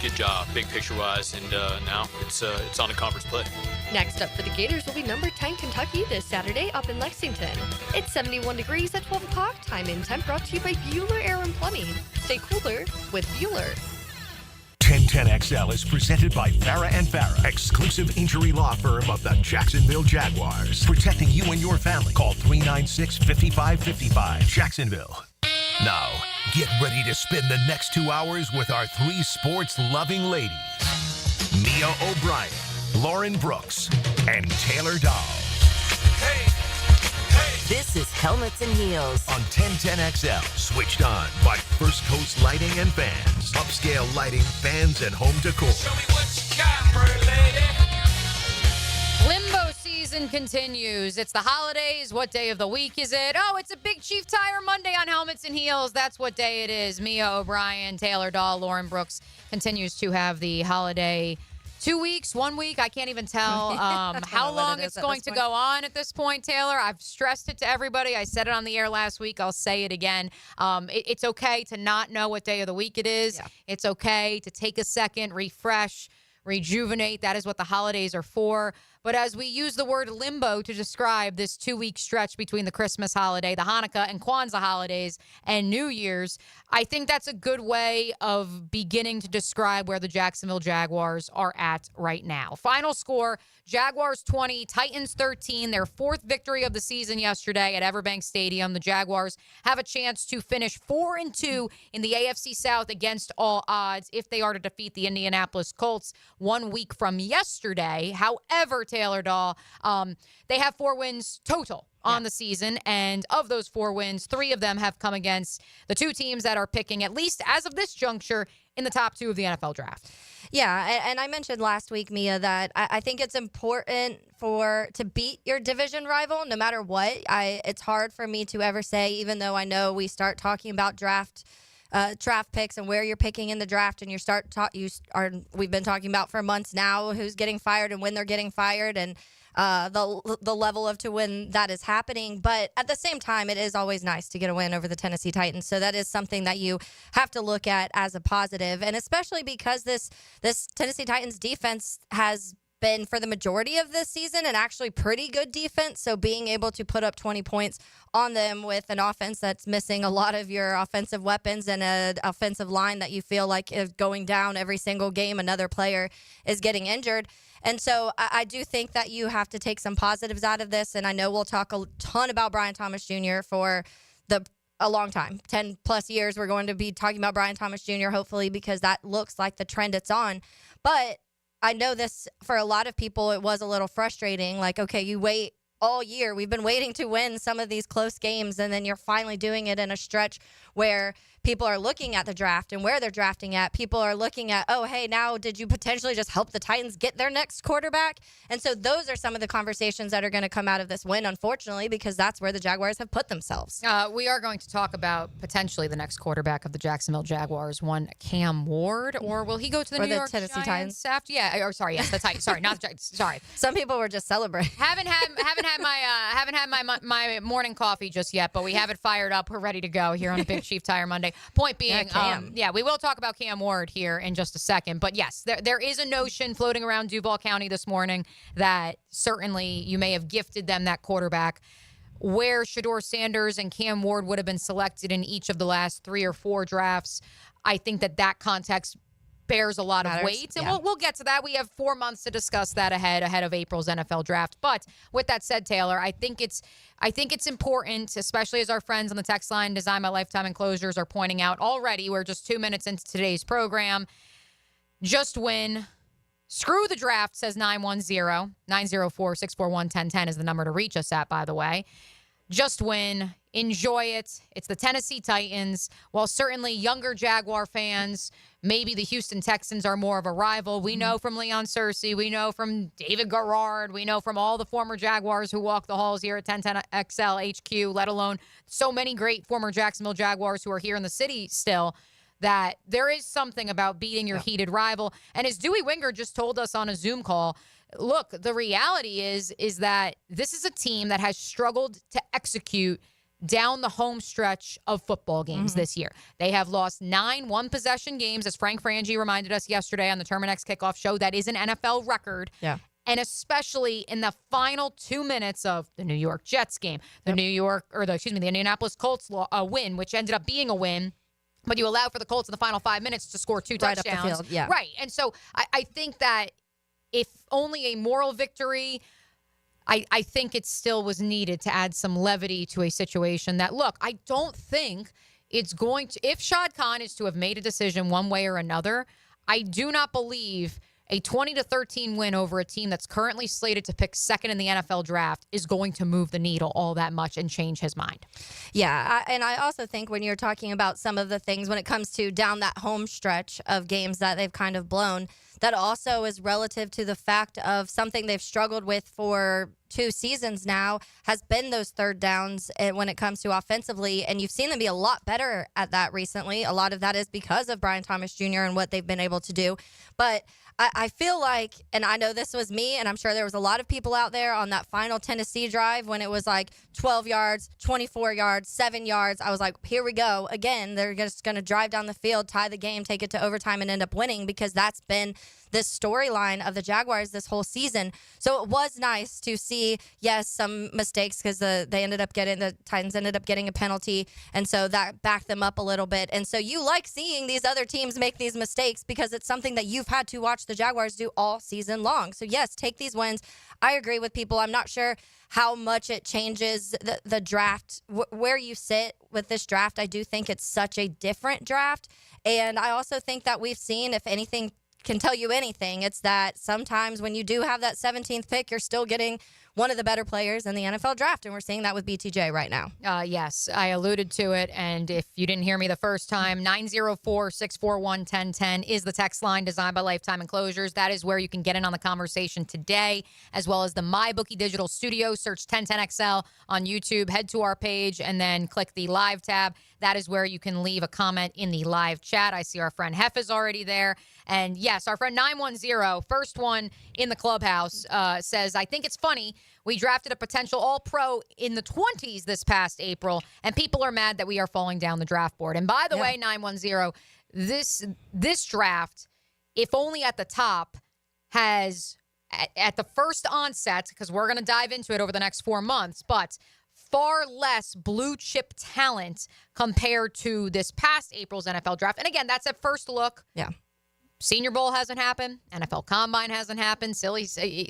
good job, big picture-wise, and now it's on to conference play. Next up for the Gators will be number 10 Kentucky this Saturday up in Lexington. It's 71 degrees at 12 o'clock. Time and temp brought to you by Bueller Air and Plumbing. Stay cooler with Bueller. 1010XL is presented by Farah and Farah, exclusive injury law firm of the Jacksonville Jaguars. Protecting you and your family. Call 396-5555. Jacksonville. Now, get ready to spend the next 2 hours with our three sports-loving ladies. Mia O'Brien, Lauren Brooks, and Taylor Dahl. Hey, hey. This is Helmets and Heels On 1010XL, switched on by First Coast Lighting and Fans. Upscale lighting, fans, and home decor. Show me what you got, pretty lady. Limbo season continues. It's the holidays. What day of the week is it? Oh, it's a Big Chief Tire Monday on Helmets and Heels. That's what day it is. Mia O'Brien, Taylor Dahl, Lauren Brooks continues to have the holiday 2 weeks, 1 week. I can't even tell how long it's going to go on at this point, Taylor. I've stressed it to everybody. I said it on the air last week. I'll say it again. It's okay to not know what day of the week it is. Yeah. It's okay to take a second, refresh, rejuvenate. That is what the holidays are for. But as we use the word limbo to describe this 2-week stretch between the Christmas holiday, the Hanukkah and Kwanzaa holidays, and New Year's, I think that's a good way of beginning to describe where the Jacksonville Jaguars are at right now. Final score, Jaguars 20, Titans 13, their fourth victory of the season yesterday at Everbank Stadium. The Jaguars have a chance to finish 4-2 in the AFC South against all odds if they are to defeat the Indianapolis Colts 1 week from yesterday. However, Taylor Dahl, they have 4 wins total on the season, and of those 4 wins, 3 of them have come against the 2 teams that are picking, at least as of this juncture, in the top 2 of the NFL draft. Yeah, and I mentioned last week, Mia, that I think it's important to beat your division rival no matter what. It's hard for me to ever say, even though I know we start talking about draft picks and where you're picking in the draft, and we've been talking about for months now who's getting fired and when they're getting fired, and the level of to when that is happening. But at the same time, it is always nice to get a win over the Tennessee Titans. So that is something that you have to look at as a positive, and especially because this Tennessee Titans defense has been for the majority of this season an actually pretty good defense. So being able to put up 20 points on them with an offense that's missing a lot of your offensive weapons and an offensive line that you feel like is going down every single game, another player is getting injured. And so I do think that you have to take some positives out of this. And I know we'll talk a ton about Brian Thomas Jr. for a long time, 10 plus years. We're going to be talking about Brian Thomas Jr. hopefully, because that looks like the trend it's on. But I know this, for a lot of people, it was a little frustrating. Like, okay, you wait all year. We've been waiting to win some of these close games, and then you're finally doing it in a stretch where people are looking at the draft and where they're drafting at. People are looking at, oh, hey, now did you potentially just help the Titans get their next quarterback? And so those are some of the conversations that are going to come out of this win, unfortunately, because that's where the Jaguars have put themselves. We are going to talk about potentially the next quarterback of the Jacksonville Jaguars, one Cam Ward, or will he go to the New York Tennessee Titans after? Yeah, or sorry, yes, the Titans. Sorry, not the Giants. Sorry. Some people were just celebrating. Haven't had my morning coffee just yet, but we have it fired up. We're ready to go here on a Big Chief Tire Monday. Point being, we will talk about Cam Ward here in just a second. But yes, there is a notion floating around Duval County this morning that certainly you may have gifted them that quarterback. Where Shedeur Sanders and Cam Ward would have been selected in each of the last 3 or 4 drafts, I think that context bears a lot of weight. And we'll get to that. We have 4 months to discuss that ahead of April's NFL draft. But with that said, Taylor, I think it's important, especially as our friends on the text line, Design My Lifetime Enclosures, are pointing out already. We're just 2 minutes into today's program. Just win. Screw the draft, says 910. 904-641-1010 is the number to reach us at, by the way. Just win. Enjoy it. It's the Tennessee Titans. While certainly younger Jaguar fans, maybe the Houston Texans are more of a rival. We know from Leon Searcy. We know from David Garrard. We know from all the former Jaguars who walk the halls here at 1010XL HQ, let alone so many great former Jacksonville Jaguars who are here in the city still, that there is something about beating your heated rival. And as Dewey Winger just told us on a Zoom call, look, the reality is that this is a team that has struggled to execute down the home stretch of football games this year. They have lost 9 one-possession games, as Frank Frangie reminded us yesterday on the Terminex kickoff show. That is an NFL record. Yeah. And especially in the final 2 minutes of the New York Jets game, the Indianapolis Colts win, which ended up being a win. But you allow for the Colts in the final 5 minutes to score 2 touchdowns. Right up the field, yeah. Right. And so I think that if only a moral victory, I think it still was needed to add some levity to a situation that, look, I don't think it's going to, if Shad Khan is to have made a decision one way or another, I do not believe a 20-13 win over a team that's currently slated to pick second in the NFL draft is going to move the needle all that much and change his mind. Yeah, and I also think when you're talking about some of the things when it comes to down that home stretch of games that they've kind of blown, that also is relative to the fact of something they've struggled with for 2 seasons now has been those third downs when it comes to offensively, and you've seen them be a lot better at that recently. A lot of that is because of Brian Thomas Jr. and what they've been able to do. But I feel like, and I know this was me, and I'm sure there was a lot of people out there on that final Tennessee drive when it was like 12 yards, 24 yards, 7 yards. I was like, here we go. Again, they're just going to drive down the field, tie the game, take it to overtime, and end up winning, because that's been this storyline of the Jaguars this whole season. So it was nice to see, yes, some mistakes, because the Titans ended up getting a penalty, and so that backed them up a little bit. And so you like seeing these other teams make these mistakes because it's something that you've had to watch the Jaguars do all season long. So yes, take these wins. I agree with people. I'm not sure how much it changes the draft, where you sit with this draft. I do think it's such a different draft. And I also think that we've seen, if anything can tell you anything, it's that sometimes when you do have that 17th pick, you're still getting one of the better players in the NFL draft, and we're seeing that with BTJ right now. Yes, I alluded to it, and if you didn't hear me the first time, 904-641-1010 is the text line designed by Lifetime Enclosures. That is where you can get in on the conversation today, as well as the MyBookie Digital Studio. Search 1010XL on YouTube, head to our page, and then click the live tab. That is where you can leave a comment in the live chat. I see our friend Hef is already there. And yes, our friend 910, first one in the clubhouse, says, I think it's funny. We drafted a potential all-pro in the 20s this past April, and people are mad that we are falling down the draft board. And by the way, 910, this draft, if only at the top, has, at the first onset, because we're going to dive into it over the next 4 months, but far less blue chip talent compared to this past April's NFL draft. And again, that's at first look. Yeah. Senior Bowl hasn't happened. NFL Combine hasn't happened.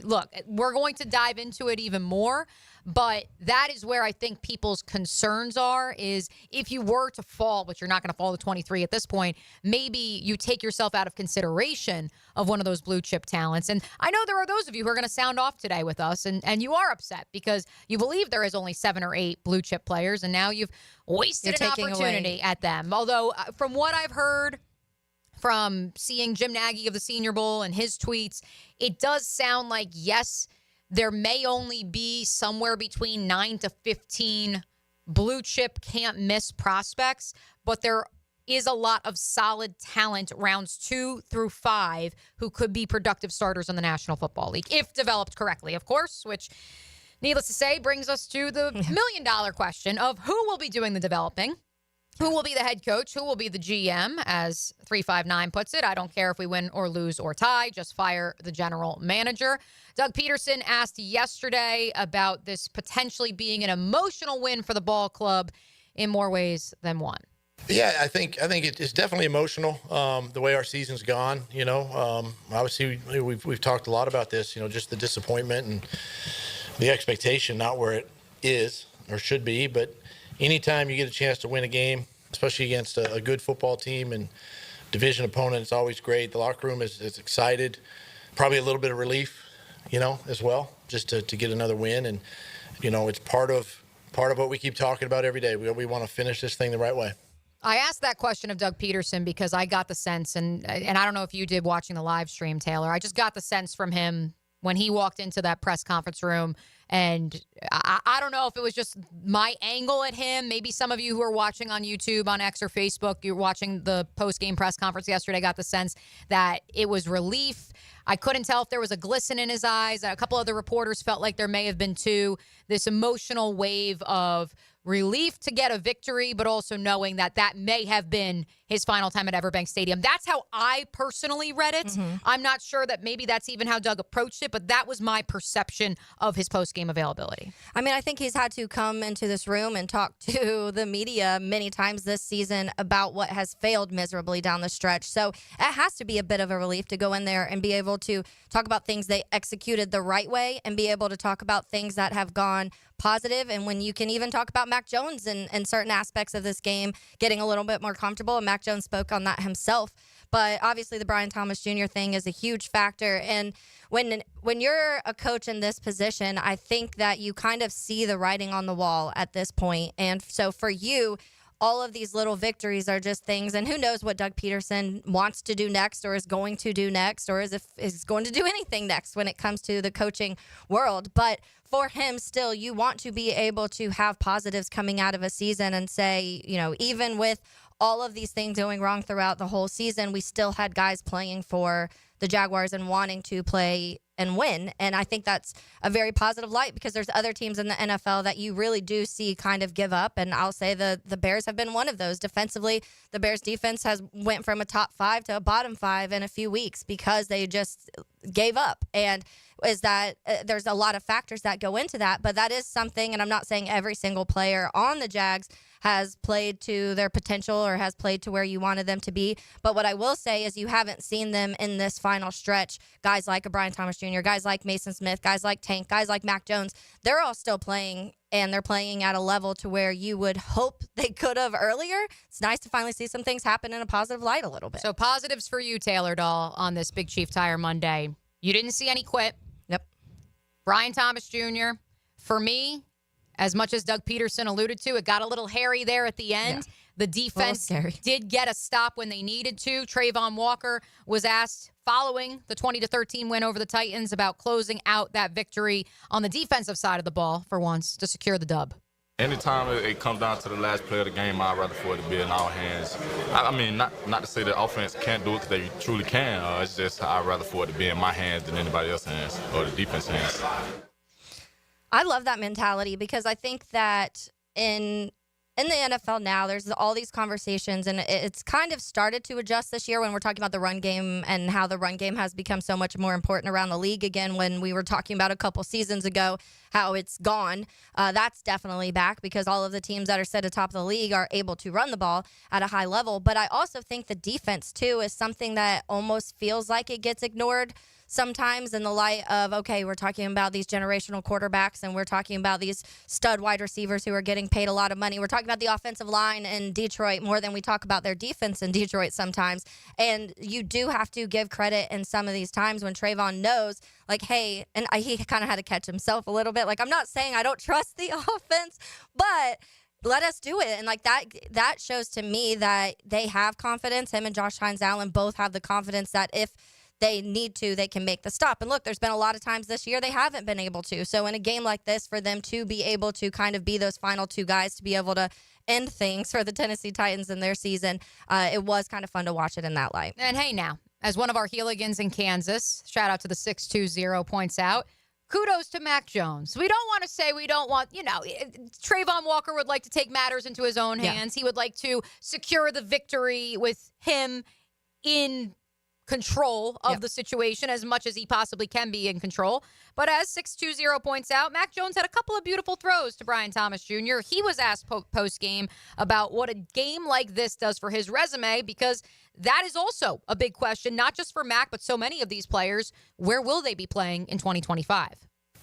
Look, we're going to dive into it even more, but that is where I think people's concerns are, is if you were to fall, which you're not going to fall to 23 at this point, maybe you take yourself out of consideration of one of those blue chip talents. And I know there are those of you who are going to sound off today with us, and you are upset because you believe there is only 7 or 8 blue chip players, and now you've wasted an opportunity at them. Although, from what I've heard, from seeing Jim Nagy of the Senior Bowl and his tweets, it does sound like, yes, there may only be somewhere between 9 to 15 blue chip can't miss prospects, but there is a lot of solid talent rounds 2 through 5 who could be productive starters in the National Football League, if developed correctly, of course, which, needless to say, brings us to the million-dollar question of who will be doing the developing. Who will be the head coach? Who will be the GM? As 359 puts it, I don't care if we win or lose or tie. Just fire the general manager. Doug Peterson asked yesterday about this potentially being an emotional win for the ball club in more ways than one. Yeah, I think it's definitely emotional, the way our season's gone. Obviously we've talked a lot about this. Just the disappointment and the expectation, not where it is or should be, but anytime you get a chance to win a game, especially against a good football team and division opponent, it's always great. The locker room is excited. Probably a little bit of relief, as well, just to get another win. And, it's part of what we keep talking about every day. We want to finish this thing the right way. I asked that question of Doug Peterson because I got the sense, and I don't know if you did watching the live stream, Taylor, I just got the sense from him when he walked into that press conference room. And I don't know if it was just my angle at him. Maybe some of you who are watching on YouTube, on X or Facebook, you're watching the post-game press conference yesterday, got the sense that it was relief. I couldn't tell if there was a glisten in his eyes. A couple other reporters felt like there may have been too. This emotional wave of relief to get a victory, but also knowing that that may have been his final time at Everbank Stadium. That's how I personally read it. Mm-hmm. I'm not sure that maybe that's even how Doug approached it, but that was my perception of his post-game availability. I mean, I think he's had to come into this room and talk to the media many times this season about what has failed miserably down the stretch. So it has to be a bit of a relief to go in there and be able to talk about things they executed the right way and be able to talk about things that have gone positive. And when you can even talk about Mac Jones and certain aspects of this game getting a little bit more comfortable, and Mac Jones spoke on that himself. But obviously the Brian Thomas Jr. thing is a huge factor. And when you're a coach in this position, I think that you kind of see the writing on the wall at this point. And so for you, all of these little victories are just things, and who knows what Doug Peterson wants to do next or is going to do next or is going to do anything next when it comes to the coaching world. But for him still, you want to be able to have positives coming out of a season and say, you know, even with all of these things going wrong throughout the whole season, we still had guys playing for the Jaguars and wanting to play and win. And I think that's a very positive light because there's other teams in the NFL that you really do see kind of give up. And I'll say the Bears have been one of those. Defensively, the Bears defense has went from a top 5 to a bottom 5 in a few weeks because they just gave up. And is that there's a lot of factors that go into that, but that is something, and I'm not saying every single player on the Jags has played to their potential or has played to where you wanted them to be. But what I will say is you haven't seen them in this final stretch. Guys like a Brian Thomas Jr., guys like Mason Smith, guys like Tank, guys like Mac Jones, they're all still playing, and they're playing at a level to where you would hope they could have earlier. It's nice to finally see some things happen in a positive light a little bit. So positives for you, Taylor Dahl, on this Big Chief Tire Monday. You didn't see any quit. Yep. Brian Thomas Jr., for me, as much as Doug Peterson alluded to, it got a little hairy there at the end. Yeah. The defense did get a stop when they needed to. Trayvon Walker was asked following the 20-13 win over the Titans about closing out that victory on the defensive side of the ball for once to secure the dub. Anytime it comes down to the last play of the game, I'd rather for it to be in our hands. I mean, not to say the offense can't do it because they truly can. It's just I'd rather for it to be in my hands than anybody else's hands or the defense's hands. I love that mentality because I think that in the NFL now, there's all these conversations, and it's kind of started to adjust this year when we're talking about the run game and how the run game has become so much more important around the league again. When we were talking about a couple seasons ago how it's gone, that's definitely back because all of the teams that are set atop the league are able to run the ball at a high level. But I also think the defense, too, is something that almost feels like it gets ignored sometimes in the light of, okay, we're talking about these generational quarterbacks and we're talking about these stud wide receivers who are getting paid a lot of money. We're talking about the offensive line in Detroit more than we talk about their defense in Detroit sometimes. And you do have to give credit in some of these times when Trayvon knows, like, hey, and he kind of had to catch himself a little bit. Like, I'm not saying I don't trust the offense, but let us do it. And like that shows to me that they have confidence. Him and Josh Hines Allen both have the confidence that if they need to, they can make the stop. And look, there's been a lot of times this year they haven't been able to. So in a game like this, for them to be able to kind of be those final two guys to be able to end things for the Tennessee Titans in their season, it was kind of fun to watch it in that light. And hey, now, as one of our Heeligans in Kansas, shout out to the 620 points out, kudos to Mac Jones. We don't want to say we don't want, Trayvon Walker would like to take matters into his own hands. Yeah. He would like to secure the victory with him in control of the situation as much as he possibly can be in control. But as 620 points out, Mac Jones had a couple of beautiful throws to Brian Thomas Jr. He was asked post-game about what a game like this does for his resume, because that is also a big question, not just for Mac, but so many of these players. Where will they be playing in 2025?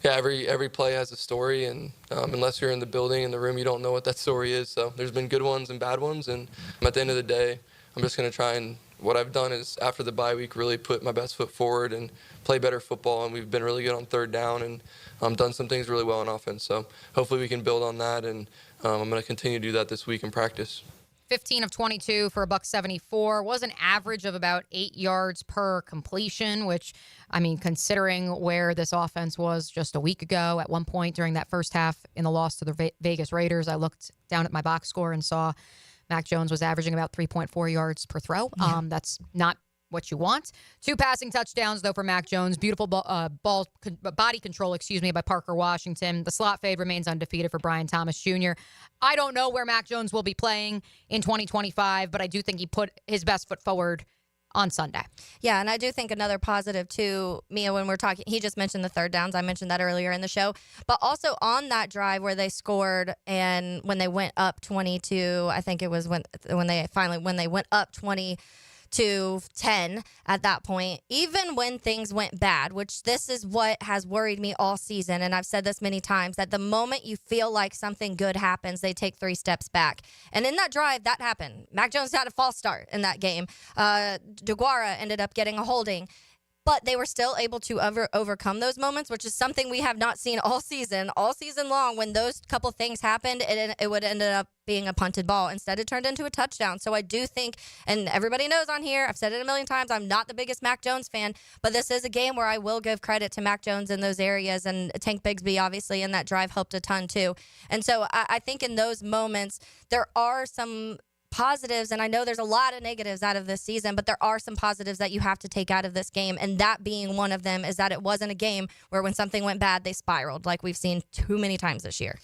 Yeah, every play has a story, and unless you're in the building, in the room, you don't know what that story is. So there's been good ones and bad ones, and at the end of the day, I'm just going to try and what I've done is after the bye week really put my best foot forward and play better football, and we've been really good on third down and done some things really well on offense. So hopefully we can build on that, and I'm going to continue to do that this week in practice. 15 of 22 for $174 was an average of about 8 yards per completion, which, I mean, considering where this offense was just a week ago at one point during that first half in the loss to the Vegas Raiders, I looked down at my box score and saw Mac Jones was averaging about 3.4 yards per throw. That's not what you want. 2 passing touchdowns, though, for Mac Jones. Beautiful body control, by Parker Washington. The slot fade remains undefeated for Brian Thomas Jr. I don't know where Mac Jones will be playing in 2025, but I do think he put his best foot forward on Sunday. Yeah, and I do think another positive too, Mia, when we're talking, he just mentioned the third downs. I mentioned that earlier in the show. But also on that drive where they scored and when they went up 22, I think it was when they went up 20 to 10 at that point, even when things went bad, which this is what has worried me all season. And I've said this many times, that the moment you feel like something good happens, they take 3 steps back. And in that drive, that happened. Mac Jones had a false start in that game. DeGuara ended up getting a holding. But they were still able to overcome those moments, which is something we have not seen all season long. When those couple things happened, it would end up being a punted ball. Instead, it turned into a touchdown. So I do think, and everybody knows on here, I've said it a million times, I'm not the biggest Mac Jones fan, but this is a game where I will give credit to Mac Jones in those areas, and Tank Bigsby, obviously, in that drive helped a ton too. And so I think in those moments, there are some positives, and I know there's a lot of negatives out of this season, but there are some positives that you have to take out of this game, and that being one of them is that it wasn't a game where when something went bad, they spiraled like we've seen too many times this year.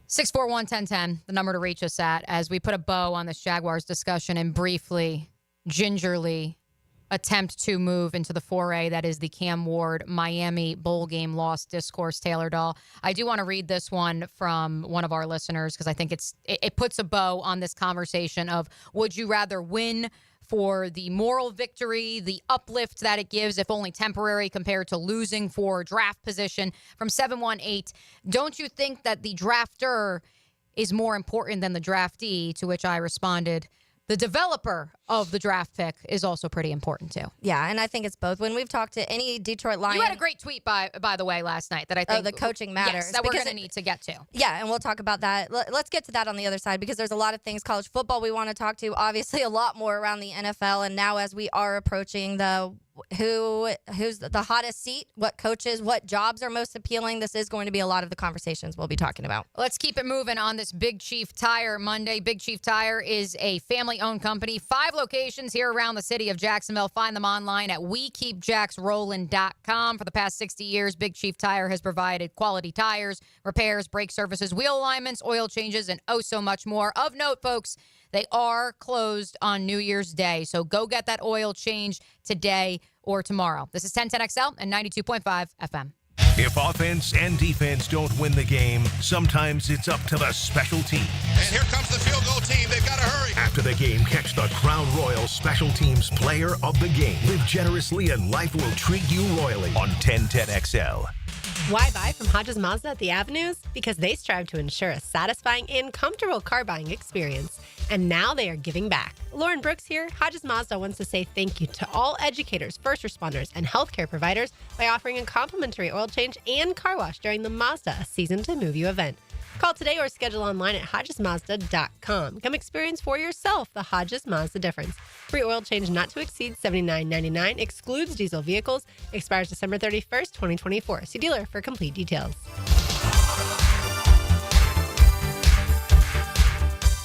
641-1010, the number to reach us at, as we put a bow on this Jaguars discussion and briefly, gingerly attempt to move into the foray that is the Cam Ward Miami bowl game loss discourse. Taylor Dahl, I do want to read this one from one of our listeners because I think it puts a bow on this conversation of, would you rather win for the moral victory, the uplift that it gives, if only temporary, compared to losing for draft position? From 718, don't you think that the drafter is more important than the draftee? To which I responded, the developer of the draft pick is also pretty important, too. Yeah, and I think it's both. When we've talked to any Detroit Lion... You had a great tweet, by the way, last night that I think... Oh, the coaching matters. Yes, that we're going to need to get to. Yeah, and we'll talk about that. Let's get to that on the other side, because there's a lot of things, college football, we want to talk to. Obviously, a lot more around the NFL, and now as we are approaching the... Who's the hottest seat, what coaches, what jobs are most appealing. This is going to be a lot of the conversations we'll be talking about. Let's keep it moving on this Big Chief Tire Monday. Big Chief Tire is a family-owned company. 5 locations here around the city of Jacksonville. Find them online at wekeepjacksrollin.com. For the past 60 years, Big Chief Tire has provided quality tires, repairs, brake services, wheel alignments, oil changes, and oh so much more. Of note, folks, they are closed on New Year's Day, so go get that oil changed today or tomorrow. This is 1010XL and 92.5 FM. If offense and defense don't win the game, sometimes it's up to the special team. And here comes the field goal team. They've got to hurry. After the game, catch the Crown Royal Special Teams Player of the Game. Live generously and life will treat you royally on 1010XL. Why buy from Hodges Mazda at the Avenues? Because they strive to ensure a satisfying and comfortable car buying experience. And now they are giving back. Lauren Brooks here. Hodges Mazda wants to say thank you to all educators, first responders, and healthcare providers by offering a complimentary oil change and car wash during the Mazda A Season to Move You event. Call today or schedule online at HodgesMazda.com. Come experience for yourself the Hodges Mazda difference. Free oil change not to exceed $79.99. Excludes diesel vehicles. Expires December 31st, 2024. See dealer for complete details.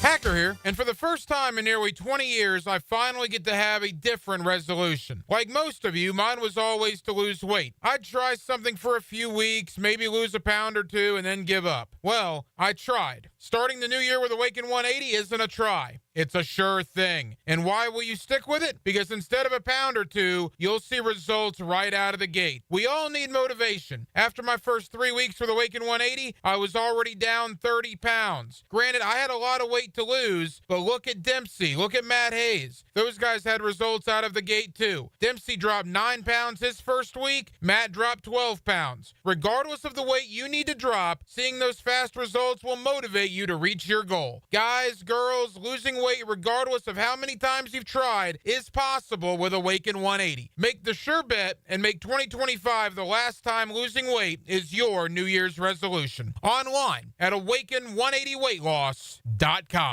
Hacker here, and for the first time in nearly 20 years, I finally get to have a different resolution. Like most of you, mine was always to lose weight. I'd try something for a few weeks, maybe lose a pound or two, and then give up. Well, I tried. Starting the new year with Awaken 180 isn't a try. It's a sure thing. And why will you stick with it? Because instead of a pound or two, you'll see results right out of the gate. We all need motivation. After my first 3 weeks with Awaken 180, I was already down 30 pounds. Granted, I had a lot of weight to lose, but look at Dempsey, look at Matt Hayes. Those guys had results out of the gate too. Dempsey dropped 9 pounds his first week, Matt dropped 12 pounds. Regardless of the weight you need to drop, seeing those fast results will motivate you to reach your goal. Guys, girls, losing weight regardless of how many times you've tried is possible with Awaken 180. Make the sure bet and make 2025 the last time losing weight is your New Year's resolution. Online at awaken180weightloss.com.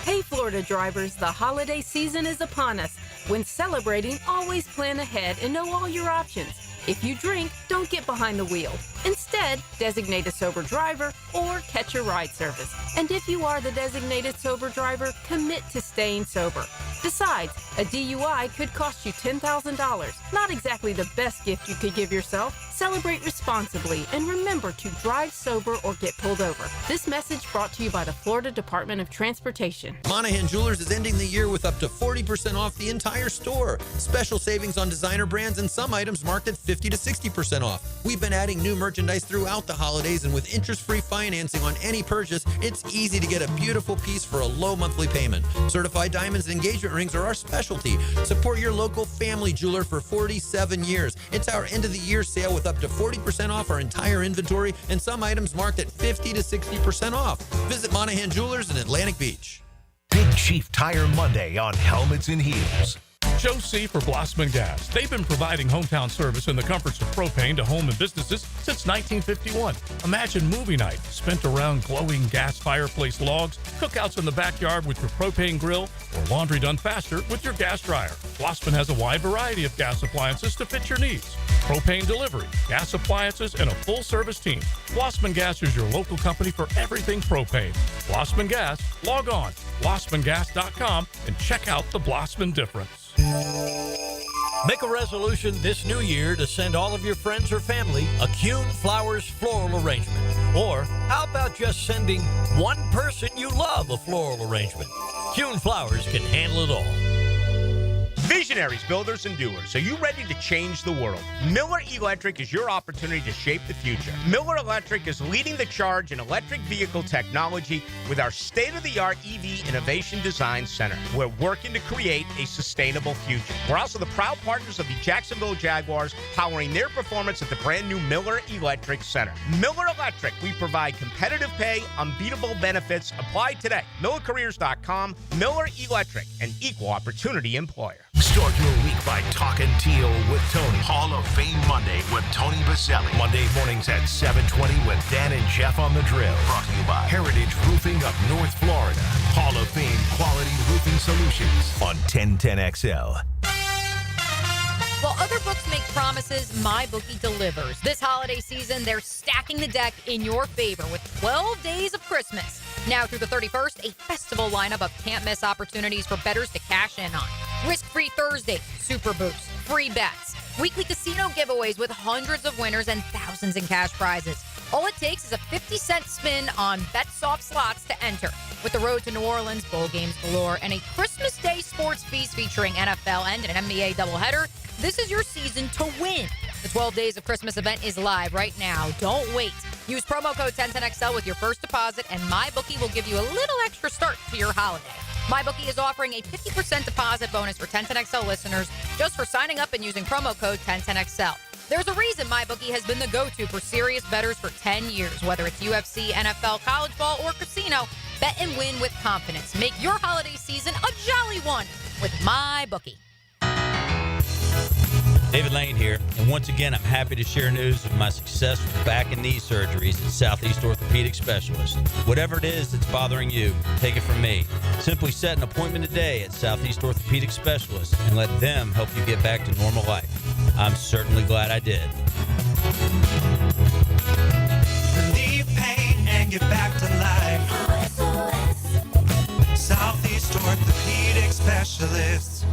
Hey, Florida drivers, the holiday season is upon us. When celebrating, always plan ahead and know all your options. If you drink, don't get behind the wheel. Instead, designate a sober driver or catch a ride service. And if you are the designated sober driver, commit to staying sober. Besides, a DUI could cost you $10,000. Not exactly the best gift you could give yourself. Celebrate responsibly and remember to drive sober or get pulled over. This message brought to you by the Florida Department of Transportation. Monahan Jewelers is ending the year with up to 40% off the entire store. Special savings on designer brands and some items marked at 50 to 60% off. We've been adding new merchandise throughout the holidays, and with interest-free financing on any purchase, it's easy to get a beautiful piece for a low monthly payment. Certified diamonds and engagement rings are our specialty. Support your local family jeweler for 47 years. It's our end-of-the-year sale with up to 40% off our entire inventory and some items marked at 50 to 60% off. Visit Monahan Jewelers in Atlantic Beach. Big Chief Tire Monday on Helmets and Heels. Joe C. for Blossman Gas. They've been providing hometown service and the comforts of propane to home and businesses since 1951. Imagine movie night spent around glowing gas fireplace logs, cookouts in the backyard with your propane grill, or laundry done faster with your gas dryer. Blossman has a wide variety of gas appliances to fit your needs. Propane delivery, gas appliances, and a full-service team. Blossman Gas is your local company for everything propane. Blossman Gas, log on, blossmangas.com, and check out the Blossman difference. Make a resolution this new year to send all of your friends or family a Kuhn Flowers floral arrangement. Or how about just sending one person you love a floral arrangement? Kuhn Flowers can handle it all. Visionaries, builders, and doers, are you ready to change the world? Miller Electric is your opportunity to shape the future. Miller Electric is leading the charge in electric vehicle technology with our state-of-the-art EV Innovation Design Center. We're working to create a sustainable future. We're also the proud partners of the Jacksonville Jaguars, powering their performance at the brand new Miller Electric Center. Miller Electric, we provide competitive pay, unbeatable benefits. Apply today. MillerCareers.com. Miller Electric, an equal opportunity employer. Start your week by talking teal with Tony. Hall of Fame Monday with Tony Baselli. Monday mornings at 7:20 with Dan and Jeff on the drill. Brought to you by Heritage Roofing of North Florida. Hall of Fame Quality Roofing Solutions on 1010XL. While other books make promises, MyBookie delivers. This holiday season, they're stacking the deck in your favor with 12 days of Christmas. Now through the 31st, a festival lineup of can't-miss opportunities for bettors to cash in on. Risk-free Thursday, super boosts, free bets, weekly casino giveaways with hundreds of winners and thousands in cash prizes. All it takes is a 50-cent spin on BetSoft slots to enter. With the road to New Orleans, bowl games galore, and a Christmas Day sports feast featuring NFL and an NBA doubleheader, this is your season to win. The 12 Days of Christmas event is live right now. Don't wait. Use promo code 1010XL with your first deposit, and MyBookie will give you a little extra start to your holiday. MyBookie is offering a 50% deposit bonus for 1010XL listeners just for signing up and using promo code 1010XL. There's a reason MyBookie has been the go-to for serious bettors for 10 years. Whether it's UFC, NFL, college ball, or casino, bet and win with confidence. Make your holiday season a jolly one with MyBookie. David Lane here, and once again, I'm happy to share news of my success with back and knee surgeries at Southeast Orthopedic Specialist. Whatever it is that's bothering you, take it from me. Simply set an appointment today at Southeast Orthopedic Specialist and let them help you get back to normal life. I'm certainly glad I did. Relieve pain and get back to life. Southeast Orthopedic Specialists.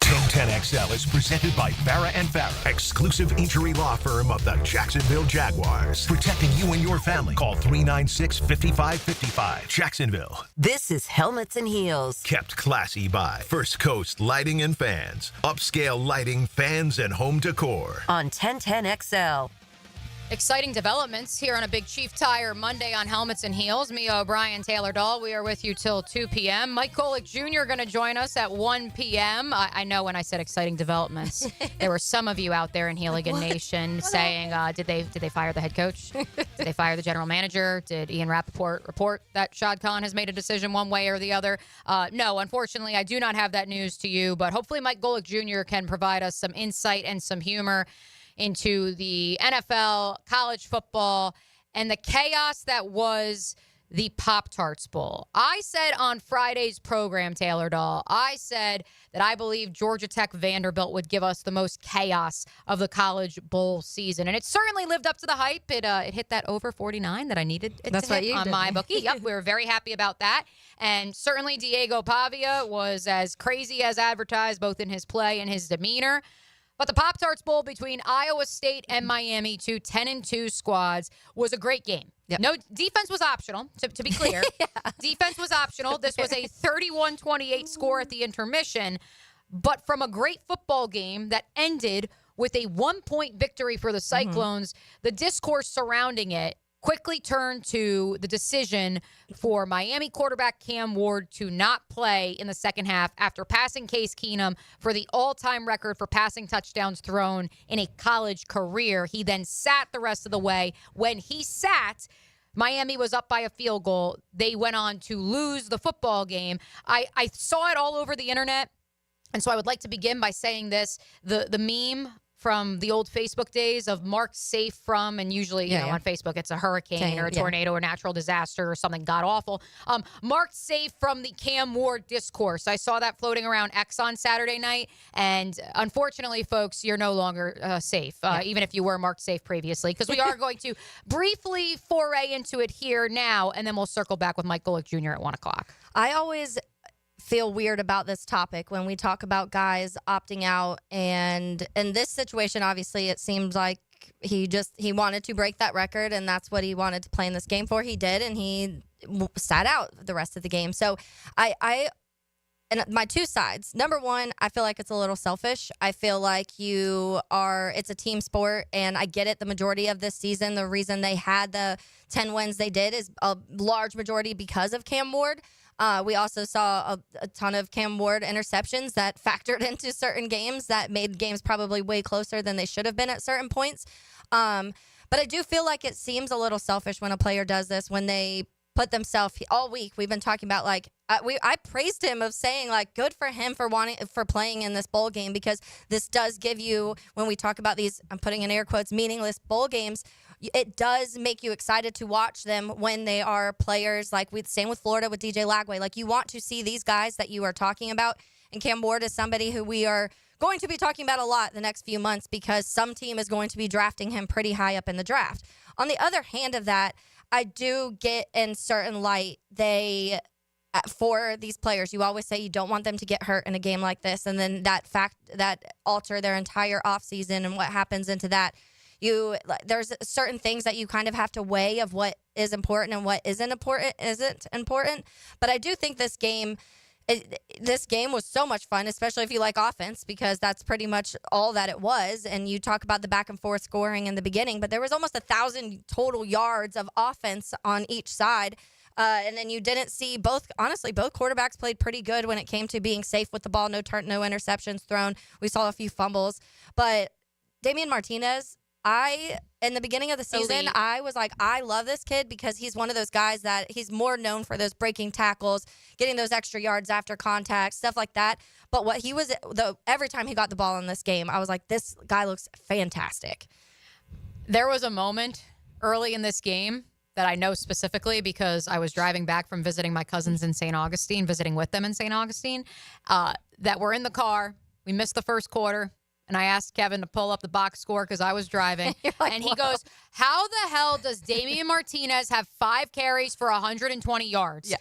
1010XL is presented by Farah & Farah, exclusive injury law firm of the Jacksonville Jaguars. Protecting you and your family. Call 396-5555. Jacksonville. This is Helmets and Heels. Kept classy by First Coast Lighting and Fans. Upscale lighting, fans, and home decor. On 1010XL. Exciting developments here on a Big Chief Tire Monday on Helmets and Heels. Mia O'Brien, Taylor Dahl, we are with you till 2 p.m. Mike Golic Jr. going to join us at 1 p.m. I know when I said exciting developments, there were some of you out there in Heeligan Nation saying, did they fire the head coach? Did they fire the general manager? Did Ian Rappaport report that Shad Khan has made a decision one way or the other? No, unfortunately, I do not have that news to you, but hopefully Mike Golic Jr. can provide us some insight and some humor into the NFL, college football, and the chaos that was the Pop-Tarts Bowl. I said on Friday's program, Taylor Doll, I said that I believe Georgia Tech Vanderbilt would give us the most chaos of the college bowl season. And it certainly lived up to the hype. It hit that over 49 that I needed it to hit on my bookie. Yep, we were very happy about that. And certainly Diego Pavia was as crazy as advertised, both in his play and his demeanor. But the Pop-Tarts Bowl between Iowa State and Miami, two 10-2 squads, was a great game. Yep. No, defense was optional, to be clear. Defense was optional. This was a 31-28 score at the intermission. But from a great football game that ended with a 1-point victory for the Cyclones, the discourse surrounding it quickly turned to the decision for Miami quarterback Cam Ward to not play in the second half after passing Case Keenum for the all-time record for passing touchdowns thrown in a college career. He then sat the rest of the way. When he sat, Miami was up by a field goal. They went on to lose the football game. I saw it all over the internet, and so I would like to begin by saying this. The meme from the old Facebook days of marked safe from, and usually, you know, on Facebook, it's a hurricane or a tornado or natural disaster or something god awful. Marked safe from the Cam Ward discourse. I saw that floating around X on Saturday night, and unfortunately, folks, you're no longer safe, even if you were marked safe previously, because we are going to briefly foray into it here now, and then we'll circle back with Mike Golic Jr. at 1 o'clock. I always feel weird about this topic when we talk about guys opting out, and in this situation, obviously it seems like he wanted to break that record, and that's what he wanted to play in this game for. He did, and he sat out the rest of the game. So and my two sides. Number one, I feel like it's a little selfish. I feel like it's a team sport, and I get it. The majority of this season, the reason they had the 10 wins they did is a large majority because of Cam Ward. We also saw a ton of Cam Ward interceptions that factored into certain games that made games probably way closer than they should have been at certain points. But I do feel like it seems a little selfish when a player does this, when they put themselves all week. We've been talking about I praised him of saying good for him for playing in this bowl game, because this does give you, when we talk about these, I'm putting in air quotes, meaningless bowl games, it does make you excited to watch them when they are players same with Florida with DJ Lagway. You want to see these guys that you are talking about. And Cam Ward is somebody who we are going to be talking about a lot the next few months, because some team is going to be drafting him pretty high up in the draft. On the other hand of that, I do get in certain light, for these players, you always say you don't want them to get hurt in a game like this, and then that alter their entire offseason and what happens into that. There's certain things that you kind of have to weigh of what is important and what isn't important. But I do think this game was so much fun, especially if you like offense, because that's pretty much all that it was. And you talk about the back and forth scoring in the beginning, but there was almost 1,000 total yards of offense on each side. And then you didn't see honestly, both quarterbacks played pretty good when it came to being safe with the ball, no interceptions thrown. We saw a few fumbles, but Damian Martinez, in the beginning of the season, I was like, I love this kid, because he's one of those guys that he's more known for those breaking tackles, getting those extra yards after contact, stuff like that. But what he was, every time he got the ball in this game, I was like, this guy looks fantastic. There was a moment early in this game that I know specifically because I was driving back from visiting my cousins in St. Augustine, visiting with them in St. Augustine, that we're in the car. We missed the first quarter. And I asked Kevin to pull up the box score because I was driving. And he goes, how the hell does Damian Martinez have 5 carries for 120 yards? Yeah.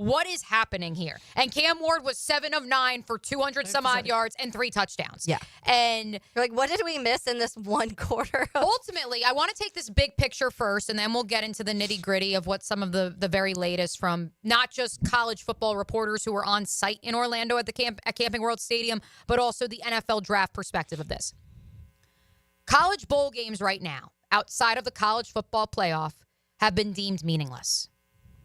What is happening here? And Cam Ward was 7 of 9 for 200 some odd yards and 3 touchdowns. Yeah. And you're like, what did we miss in this one quarter? Ultimately, I want to take this big picture first, and then we'll get into the nitty gritty of what some of the very latest from not just college football reporters who were on site in Orlando at Camping World Stadium, but also the NFL draft perspective of this. College bowl games right now, outside of the college football playoff, have been deemed meaningless.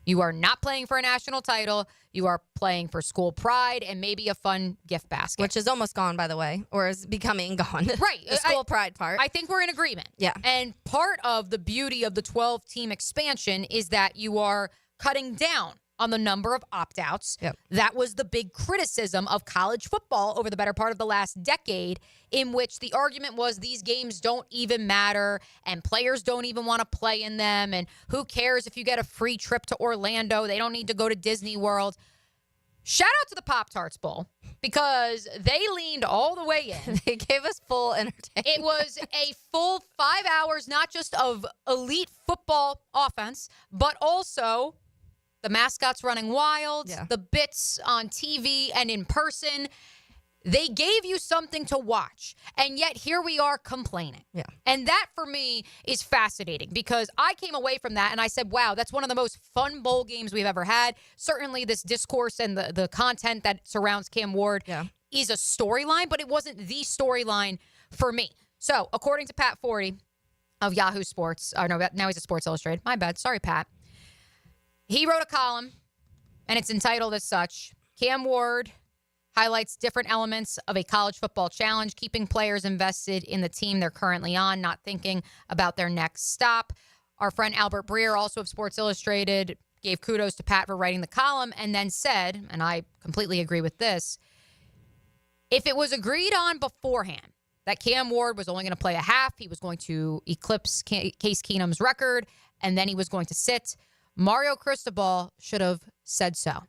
You are not playing for a national title. You are playing for school pride and maybe a fun gift basket. Which is almost gone, by the way, or is becoming gone. Right. The school pride part. I think we're in agreement. Yeah. And part of the beauty of the 12-team expansion is that you are cutting down on the number of opt-outs. Yep. That was the big criticism of college football over the better part of the last decade, in which the argument was these games don't even matter and players don't even want to play in them, and who cares if you get a free trip to Orlando? They don't need to go to Disney World. Shout out to the Pop-Tarts Bowl, because they leaned all the way in. They gave us full entertainment. It was a full 5 hours, not just of elite football offense, but also the mascots running wild, the bits on TV and in person. They gave you something to watch, and yet here we are complaining. Yeah. And that, for me, is fascinating, because I came away from that and I said, wow, that's one of the most fun bowl games we've ever had. Certainly this discourse and the content that surrounds Cam Ward is a storyline, but it wasn't the storyline for me. So, according to Pat Forty of Yahoo Sports, or no, now he's at Sports Illustrated. My bad. Sorry, Pat. He wrote a column, and it's entitled as such, Cam Ward highlights different elements of a college football challenge, keeping players invested in the team they're currently on, not thinking about their next stop. Our friend Albert Breer, also of Sports Illustrated, gave kudos to Pat for writing the column and then said, and I completely agree with this, if it was agreed on beforehand that Cam Ward was only going to play a half, he was going to eclipse Case Keenum's record, and then he was going to sit, Mario Cristobal should have said so.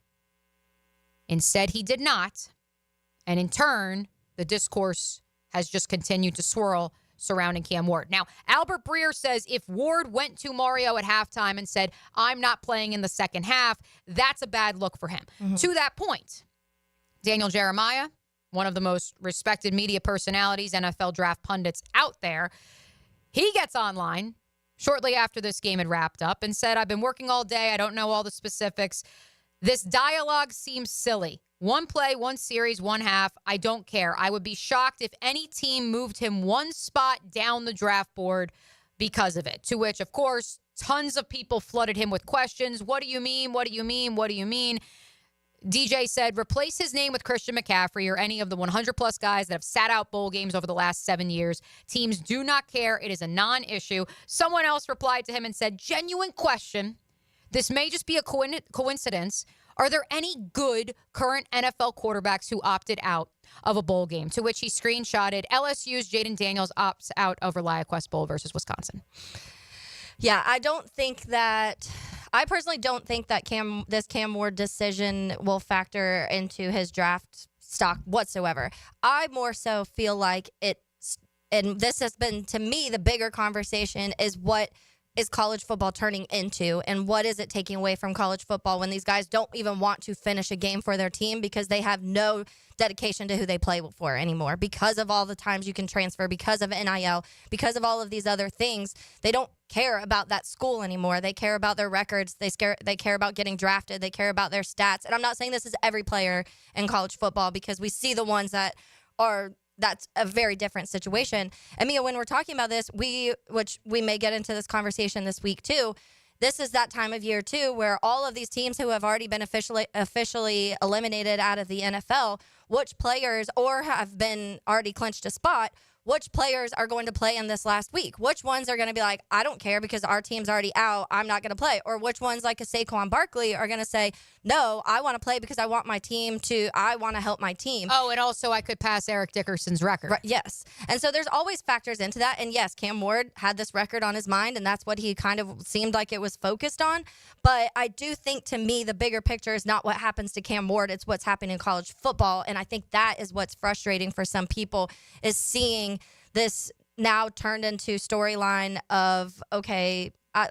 Instead, he did not. And in turn, the discourse has just continued to swirl surrounding Cam Ward. Now, Albert Breer says if Ward went to Mario at halftime and said, I'm not playing in the second half, that's a bad look for him. Mm-hmm. To that point, Daniel Jeremiah, one of the most respected media personalities, NFL draft pundits out there, he gets online shortly after this game had wrapped up and said, I've been working all day. I don't know all the specifics. This dialogue seems silly. One play, one series, one half. I don't care. I would be shocked if any team moved him one spot down the draft board because of it. To which, of course, tons of people flooded him with questions. What do you mean? What do you mean? What do you mean? DJ said, replace his name with Christian McCaffrey or any of the 100-plus guys that have sat out bowl games over the last 7 years. Teams do not care. It is a non-issue. Someone else replied to him and said, genuine question. This may just be a coincidence. Are there any good current NFL quarterbacks who opted out of a bowl game? To which he screenshotted LSU's Jaden Daniels opts out of ReliaQuest Bowl versus Wisconsin. Yeah, I personally don't think that this Cam Ward decision will factor into his draft stock whatsoever. I more so feel like and this has been, to me, the bigger conversation is what is college football turning into, and what is it taking away from college football when these guys don't even want to finish a game for their team because they have no dedication to who they play for anymore because of all the times you can transfer, because of NIL, because of all of these other things. They don't care about that school anymore. They care about their records. They care about getting drafted. They care about their stats. And I'm not saying this is every player in college football, because we see the ones that's a very different situation. And Mia, when we're talking about this, which we may get into this conversation this week too, this is that time of year too where all of these teams who have already been officially eliminated out of the NFL, which players or have been already clinched a spot, which players are going to play in this last week? Which ones are going to be like, I don't care because our team's already out, I'm not going to play? Or which ones, like a Saquon Barkley, are going to say, no, I want to play because I want to help my team. Oh, and also I could pass Eric Dickerson's record. Right, yes. And so there's always factors into that. And yes, Cam Ward had this record on his mind, and that's what he kind of seemed like it was focused on. But I do think, to me, the bigger picture is not what happens to Cam Ward, it's what's happening in college football. And I think that is what's frustrating for some people, is seeing this now turned into storyline of, okay,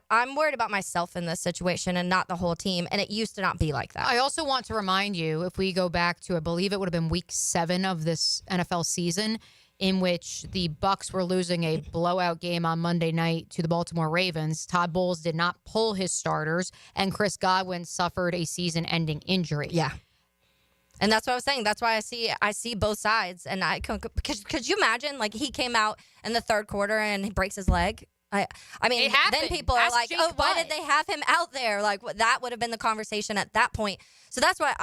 I'm worried about myself in this situation and not the whole team, and it used to not be like that. I also want to remind you, if we go back to, I believe it would have been week 7 of this NFL season, in which the Bucs were losing a blowout game on Monday night to the Baltimore Ravens. Todd Bowles did not pull his starters, and Chris Godwin suffered a season-ending injury. Yeah. And that's what I was saying. That's why I see both sides. And could you imagine, like, he came out in the third quarter and he breaks his leg? I mean, then people are like, oh, why did they have him out there? Like, that would have been the conversation at that point. So that's why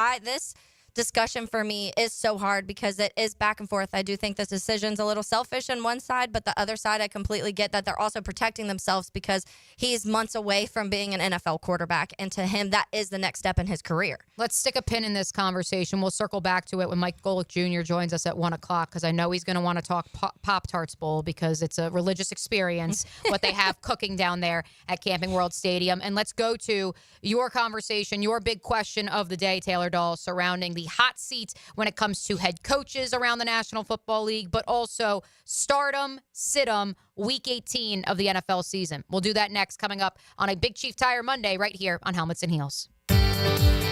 discussion for me is so hard because it is back and forth. I do think this decision's a little selfish on one side, but the other side, I completely get that they're also protecting themselves because he's months away from being an NFL quarterback, and to him, that is the next step in his career. Let's stick a pin in this conversation. We'll circle back to it when Mike Golic Jr. joins us at 1 o'clock because I know he's going to want to talk Pop-Tarts Bowl because it's a religious experience, what they have cooking down there at Camping World Stadium. And let's go to your conversation, your big question of the day, Taylor Dahl, surrounding the hot seat when it comes to head coaches around the National Football League, but also stardom, sit-em, Week 18 of the NFL season. We'll do that next, coming up on a Big Chief Tire Monday right here on Helmets and Heels.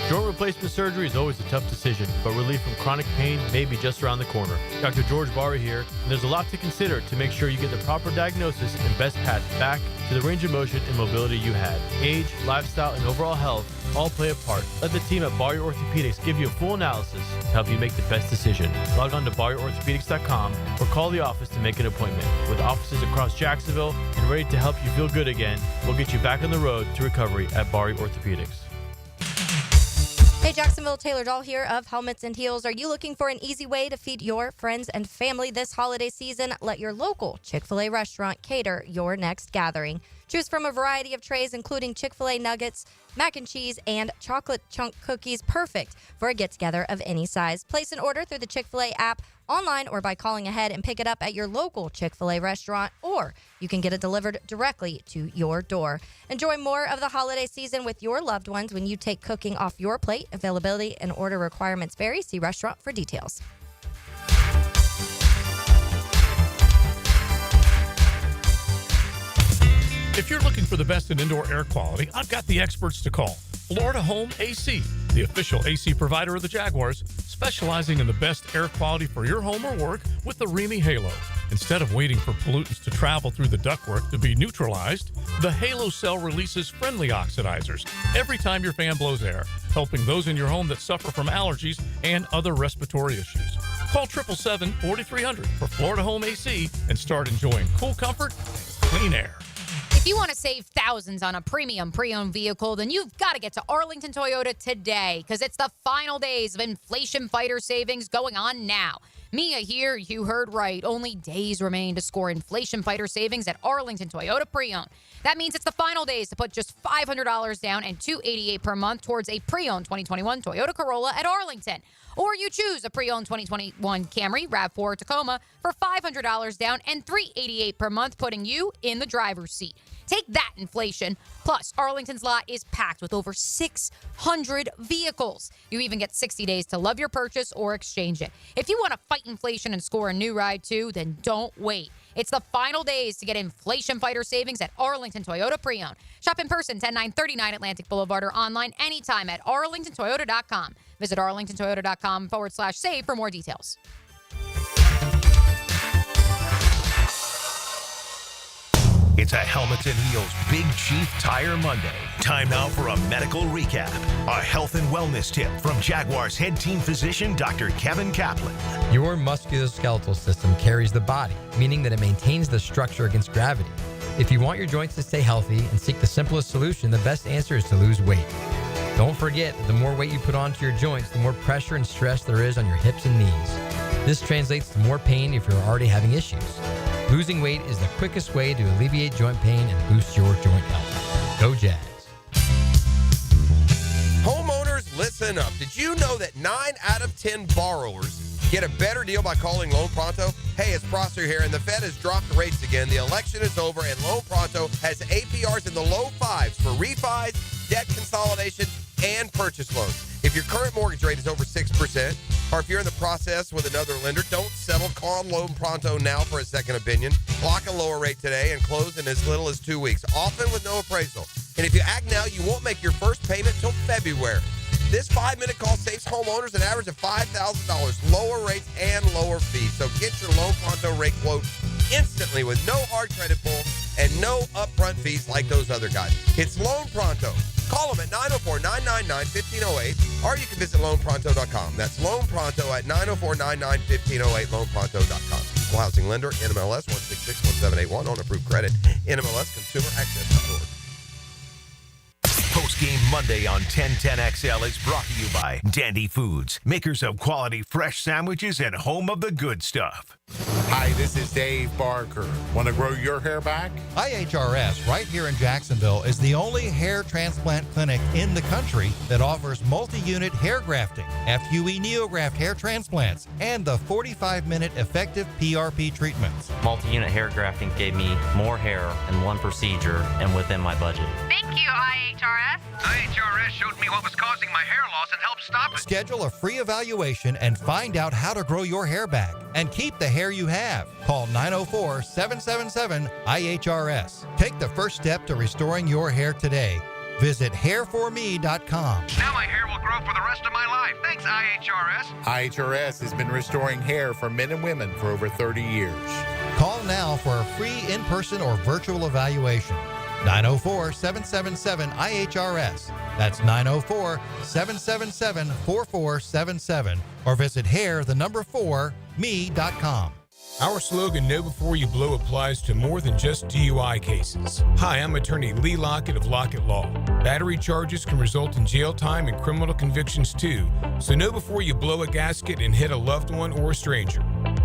Joint replacement surgery is always a tough decision, but relief from chronic pain may be just around the corner. Dr. George Barry here, and there's a lot to consider to make sure you get the proper diagnosis and best path back to the range of motion and mobility you had. Age, lifestyle, and overall health all play a part. Let the team at Barry Orthopedics give you a full analysis to help you make the best decision. Log on to BarryOrthopedics.com or call the office to make an appointment. With offices across Jacksonville and ready to help you feel good again, we'll get you back on the road to recovery at Barry Orthopedics. Hey, Jacksonville, Taylor Dahl here of Helmets and Heels. Are you looking for an easy way to feed your friends and family this holiday season? Let your local Chick-fil-A restaurant cater your next gathering. Choose from a variety of trays, including Chick-fil-A nuggets, mac and cheese, and chocolate chunk cookies, perfect for a get-together of any size. Place an order through the Chick-fil-A app, online, or by calling ahead and pick it up at your local Chick-fil-A restaurant, or you can get it delivered directly to your door. Enjoy more of the holiday season with your loved ones when you take cooking off your plate. Availability and order requirements vary. See restaurant for details. If you're looking for the best in indoor air quality, I've got the experts to call. Florida Home AC, the official AC provider of the Jaguars, specializing in the best air quality for your home or work with the Remy Halo. Instead of waiting for pollutants to travel through the ductwork to be neutralized, the Halo cell releases friendly oxidizers every time your fan blows air, helping those in your home that suffer from allergies and other respiratory issues. Call 777-4300 for Florida Home AC and start enjoying cool comfort and clean air. If you want to save thousands on a premium pre-owned vehicle, then you've got to get to Arlington Toyota today because it's the final days of inflation fighter savings going on now. Mia here, you heard right. Only days remain to score inflation fighter savings at Arlington Toyota Pre-Owned. That means it's the final days to put just $500 down and $288 per month towards a pre-owned 2021 Toyota Corolla at Arlington. Or you choose a pre-owned 2021 Camry, RAV4, or Tacoma for $500 down and $388 per month, putting you in the driver's seat. Take that, inflation. Plus, Arlington's lot is packed with over 600 vehicles. You even get 60 days to love your purchase or exchange it. If you want to fight inflation and score a new ride too, then don't wait. It's the final days to get inflation fighter savings at Arlington Toyota Pre-Owned. Shop in person, 10939 Atlantic Boulevard, or online anytime at arlingtontoyota.com. Visit arlingtontoyota.com/save for more details. It's a Helmets and Heels Big Chief Tire Monday. Time now for a medical recap. A health and wellness tip from Jaguars head team physician Dr. Kevin Kaplan. Your musculoskeletal system carries the body, meaning that it maintains the structure against gravity. If you want your joints to stay healthy and seek the simplest solution, the best answer is to lose weight. Don't forget that the more weight you put onto your joints, the more pressure and stress there is on your hips and knees. This translates to more pain if you're already having issues. Losing weight is the quickest way to alleviate joint pain and boost your joint health. Go Jags. Homeowners, listen up. Did you know that 9 out of 10 borrowers get a better deal by calling Loan Pronto? Hey, it's Prosser here, and the Fed has dropped the rates again. The election is over, and Loan Pronto has APRs in the low 5s for refis, debt consolidation, and purchase loans. If your current mortgage rate is over 6%, or if you're in the process with another lender, don't settle. Call Loan Pronto now for a second opinion. Lock a lower rate today and close in as little as 2 weeks, often with no appraisal. And if you act now, you won't make your first payment till February. This 5-minute call saves homeowners an average of $5,000, lower rates and lower fees. So get your Loan Pronto rate quote instantly with no hard credit pull and no upfront fees like those other guys. It's Loan Pronto. Call them at 904-999-1508, or you can visit loanpronto.com. That's Loan Pronto at 904-999-1508, loanpronto.com. Equal housing lender, NMLS 1661781, on approved credit, NMLS ConsumerAccess.org. Game Monday on 1010XL is brought to you by Dandy Foods, makers of quality fresh sandwiches and home of the good stuff. Hi, this is Dave Barker. Want to grow your hair back? IHRS, right here in Jacksonville, is the only hair transplant clinic in the country that offers multi-unit hair grafting, FUE NeoGraft hair transplants, and the 45-minute effective PRP treatments. Multi-unit hair grafting gave me more hair in one procedure and within my budget. Thank you, IHRS. IHRS showed me what was causing my hair loss and helped stop it. Schedule a free evaluation and find out how to grow your hair back and keep the hair you have. Call 904-777-IHRS. Take the first step to restoring your hair today. Visit hairforme.com. Now my hair will grow for the rest of my life. Thanks, IHRS. IHRS has been restoring hair for men and women for over 30 years. Call now for a free in-person or virtual evaluation. 904-777-IHRS. That's 904-777-4477. Or visit hair4me.com. Our slogan, Know Before You Blow, applies to more than just DUI cases. Hi, I'm attorney Lee Lockett of Lockett Law. Battery charges can result in jail time and criminal convictions too, so know before you blow a gasket and hit a loved one or a stranger.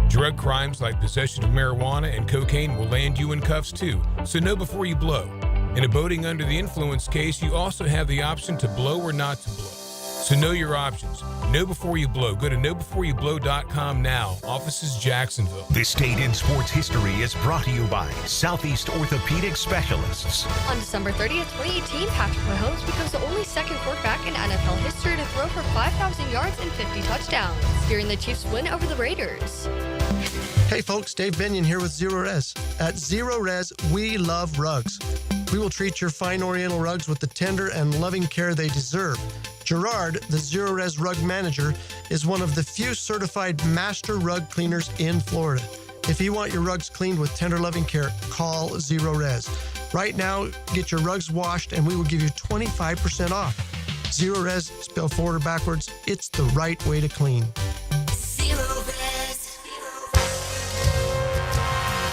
Drug crimes like possession of marijuana and cocaine will land you in cuffs too, so know before you blow. In a boating under the influence case, you also have the option to blow or not to blow. So know your options. Know before you blow. Go to knowbeforeyouBlow.com now. Offices Jacksonville. This date in sports history is brought to you by Southeast Orthopedic Specialists. On December 30th, 2018, Patrick Mahomes becomes the only second quarterback in NFL history to throw for 5,000 yards and 50 touchdowns, steering the Chiefs' win over the Raiders. Hey folks, Dave Binion here with Zero Res. At Zero Res, we love rugs. We will treat your fine Oriental rugs with the tender and loving care they deserve. Gerard, the Zero Res rug manager, is one of the few certified master rug cleaners in Florida. If you want your rugs cleaned with tender loving care, call Zero Res. Right now, get your rugs washed and we will give you 25% off. Zero Res, spelled forward or backwards, it's the right way to clean. Zero Res.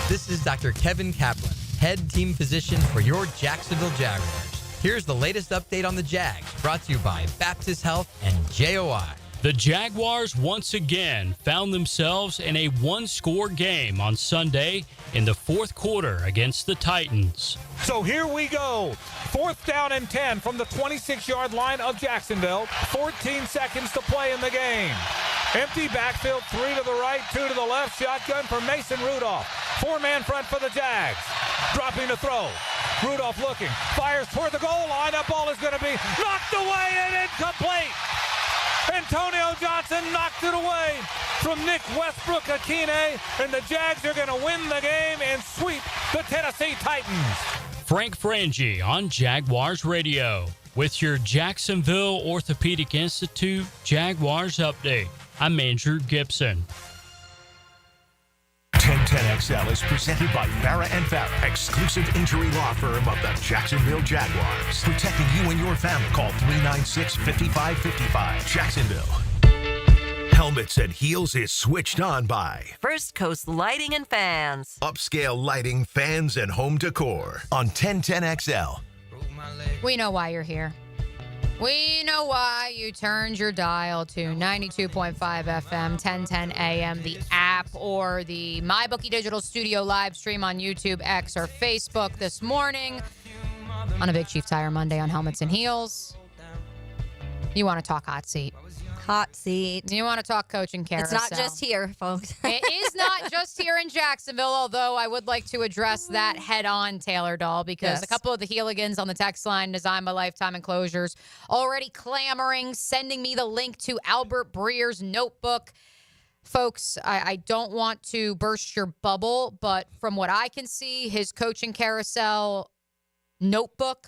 This is Dr. Kevin Kaplan, head team physician for your Jacksonville Jaguars. Here's the latest update on the Jags, brought to you by Baptist Health and JOI. The Jaguars once again found themselves in a one-score game on Sunday in the fourth quarter against the Titans. So here we go. 4th down and 10 from the 26-yard line of Jacksonville. 14 seconds to play in the game. Empty backfield, 3 to the right, 2 to the left. Shotgun for Mason Rudolph. 4-man front for the Jags. Dropping to throw. Rudolph looking. Fires toward the goal line. That ball is going to be knocked away and incomplete. Antonio Johnson knocked it away from Nick Westbrook-Akine, and the Jags are going to win the game and sweep the Tennessee Titans. Frank Frangie on Jaguars Radio with your Jacksonville Orthopedic Institute Jaguars update. I'm Andrew Gibson. 1010XL is presented by Farah & Farah, exclusive injury law firm of the Jacksonville Jaguars. Protecting you and your family. Call 396-5555. Jacksonville. Helmets and Heels is switched on by First Coast Lighting and Fans. Upscale lighting, fans, and home decor on 1010XL. We know why you're here. We know why you turned your dial to 92.5 FM, 1010 AM, the app, or the MyBookie Digital Studio live stream on YouTube, X, or Facebook this morning on a Big Chief Tire Monday on Helmets and Heels. You want to talk hot seat. Hot seat. You want to talk coaching carousel. It's not just here, folks. It is not just here in Jacksonville, although I would like to address that head-on, Taylor Doll, because a couple of the Heeligans on the text line, designed by Lifetime Enclosures, already clamoring, sending me the link to Albert Breer's notebook. Folks, I don't want to burst your bubble, but from what I can see, his coaching carousel notebook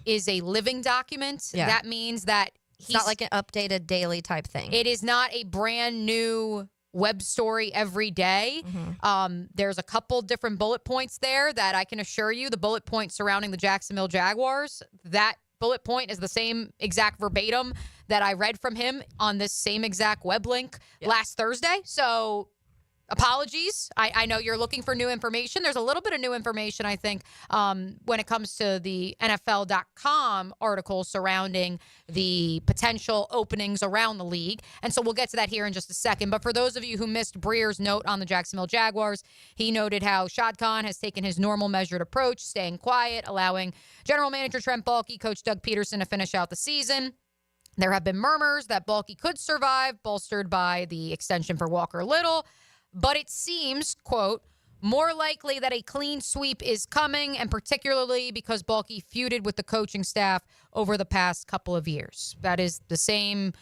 is a living document. Yeah. That means that it's not like an updated daily type thing. It is not a brand new web story every day. There's a couple different bullet points there that I can assure you, the bullet point surrounding the Jacksonville Jaguars, that bullet point is the same exact verbatim that I read from him on this same exact web link last Thursday. So apologies. I know you're looking for new information. There's a little bit of new information, I think, when it comes to the NFL.com article surrounding the potential openings around the league. And so we'll get to that here in just a second. But for those of you who missed Breer's note on the Jacksonville Jaguars, he noted how Shad Khan has taken his normal measured approach, staying quiet, allowing general manager Trent Baalke, coach Doug Peterson to finish out the season. There have been murmurs that Baalke could survive, bolstered by the extension for Walker Little. But it seems, quote, more likely that a clean sweep is coming, and particularly because Baalke feuded with the coaching staff over the past couple of years. That is the same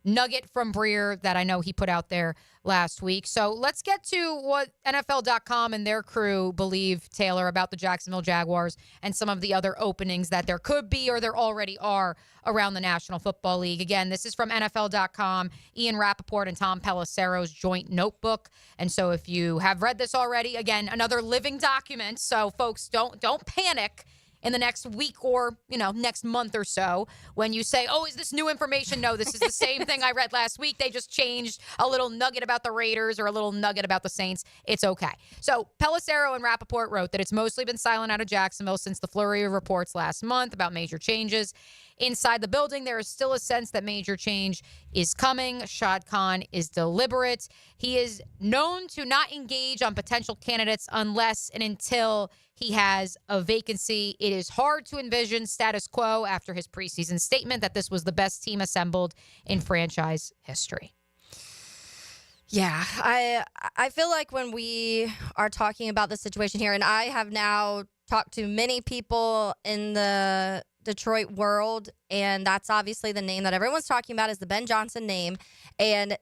nugget from Breer that I know he put out there last week. So let's get to what NFL.com and their crew believe, Taylor, about the Jacksonville Jaguars and some of the other openings that there could be or there already are around the National Football League. Again, this is from NFL.com, Ian Rappaport and Tom Pelissero's joint notebook. And so if you have read this already, again, another living document. So folks, don't panic in the next week or, next month or so when you say, oh, is this new information? No, this is the same thing I read last week. They just changed a little nugget about the Raiders or a little nugget about the Saints. It's okay. So Pelissero and Rappaport wrote that it's mostly been silent out of Jacksonville since the flurry of reports last month about major changes. Inside the building, there is still a sense that major change is coming. Shad Khan is deliberate. He is known to not engage on potential candidates unless and until he has a vacancy. It is hard to envision status quo after his preseason statement that this was the best team assembled in franchise history. Yeah, I feel like when we are talking about the situation here, and I have now talked to many people in the Detroit world, and that's obviously the name that everyone's talking about is the Ben Johnson name. And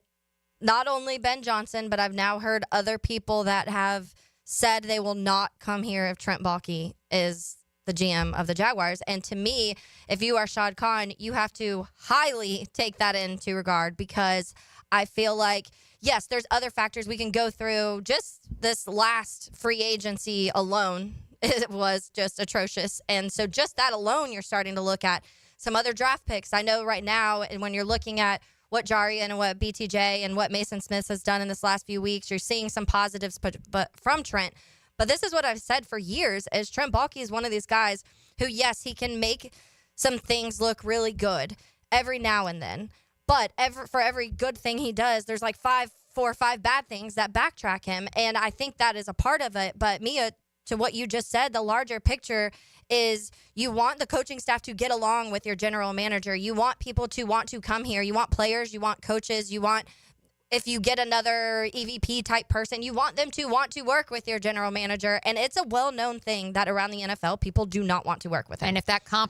not only Ben Johnson, but I've now heard other people that have said they will not come here if Trent Baalke is the GM of the Jaguars. And to me, if you are Shad Khan, you have to highly take that into regard, because I feel like, yes, there's other factors we can go through. Just this last free agency alone, it was just atrocious. And so just that alone, you're starting to look at some other draft picks. I know right now, and when you're looking at what Jarian and what BTJ and what Mason Smith has done in this last few weeks, you're seeing some positives but from Trent. But this is what I've said for years, is Trent Baalke is one of these guys who, yes, he can make some things look really good every now and then. But for every good thing he does, there's like 4 or 5 bad things that backtrack him. And I think that is a part of it. But Mia, to what you just said, the larger picture is you want the coaching staff to get along with your general manager. You want people to want to come here. You want players. You want coaches. You want, if you get another EVP type person, you want them to want to work with your general manager. And it's a well-known thing that around the NFL, people do not want to work with him. And if that I'm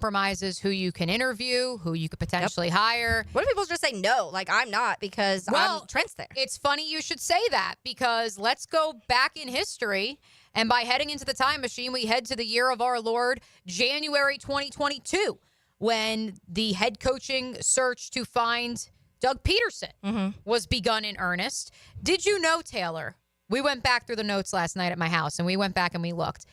who you can interview, who you could potentially hire. What if people just say no? Like, I'm not, because Trent's there. It's funny you should say that, because let's go back in history. And by heading into the time machine, we head to the year of our Lord, January 2022, when the head coaching search to find Doug Peterson was begun in earnest. Did you know, Taylor, we went back through the notes last night at my house, and we went back and we looked.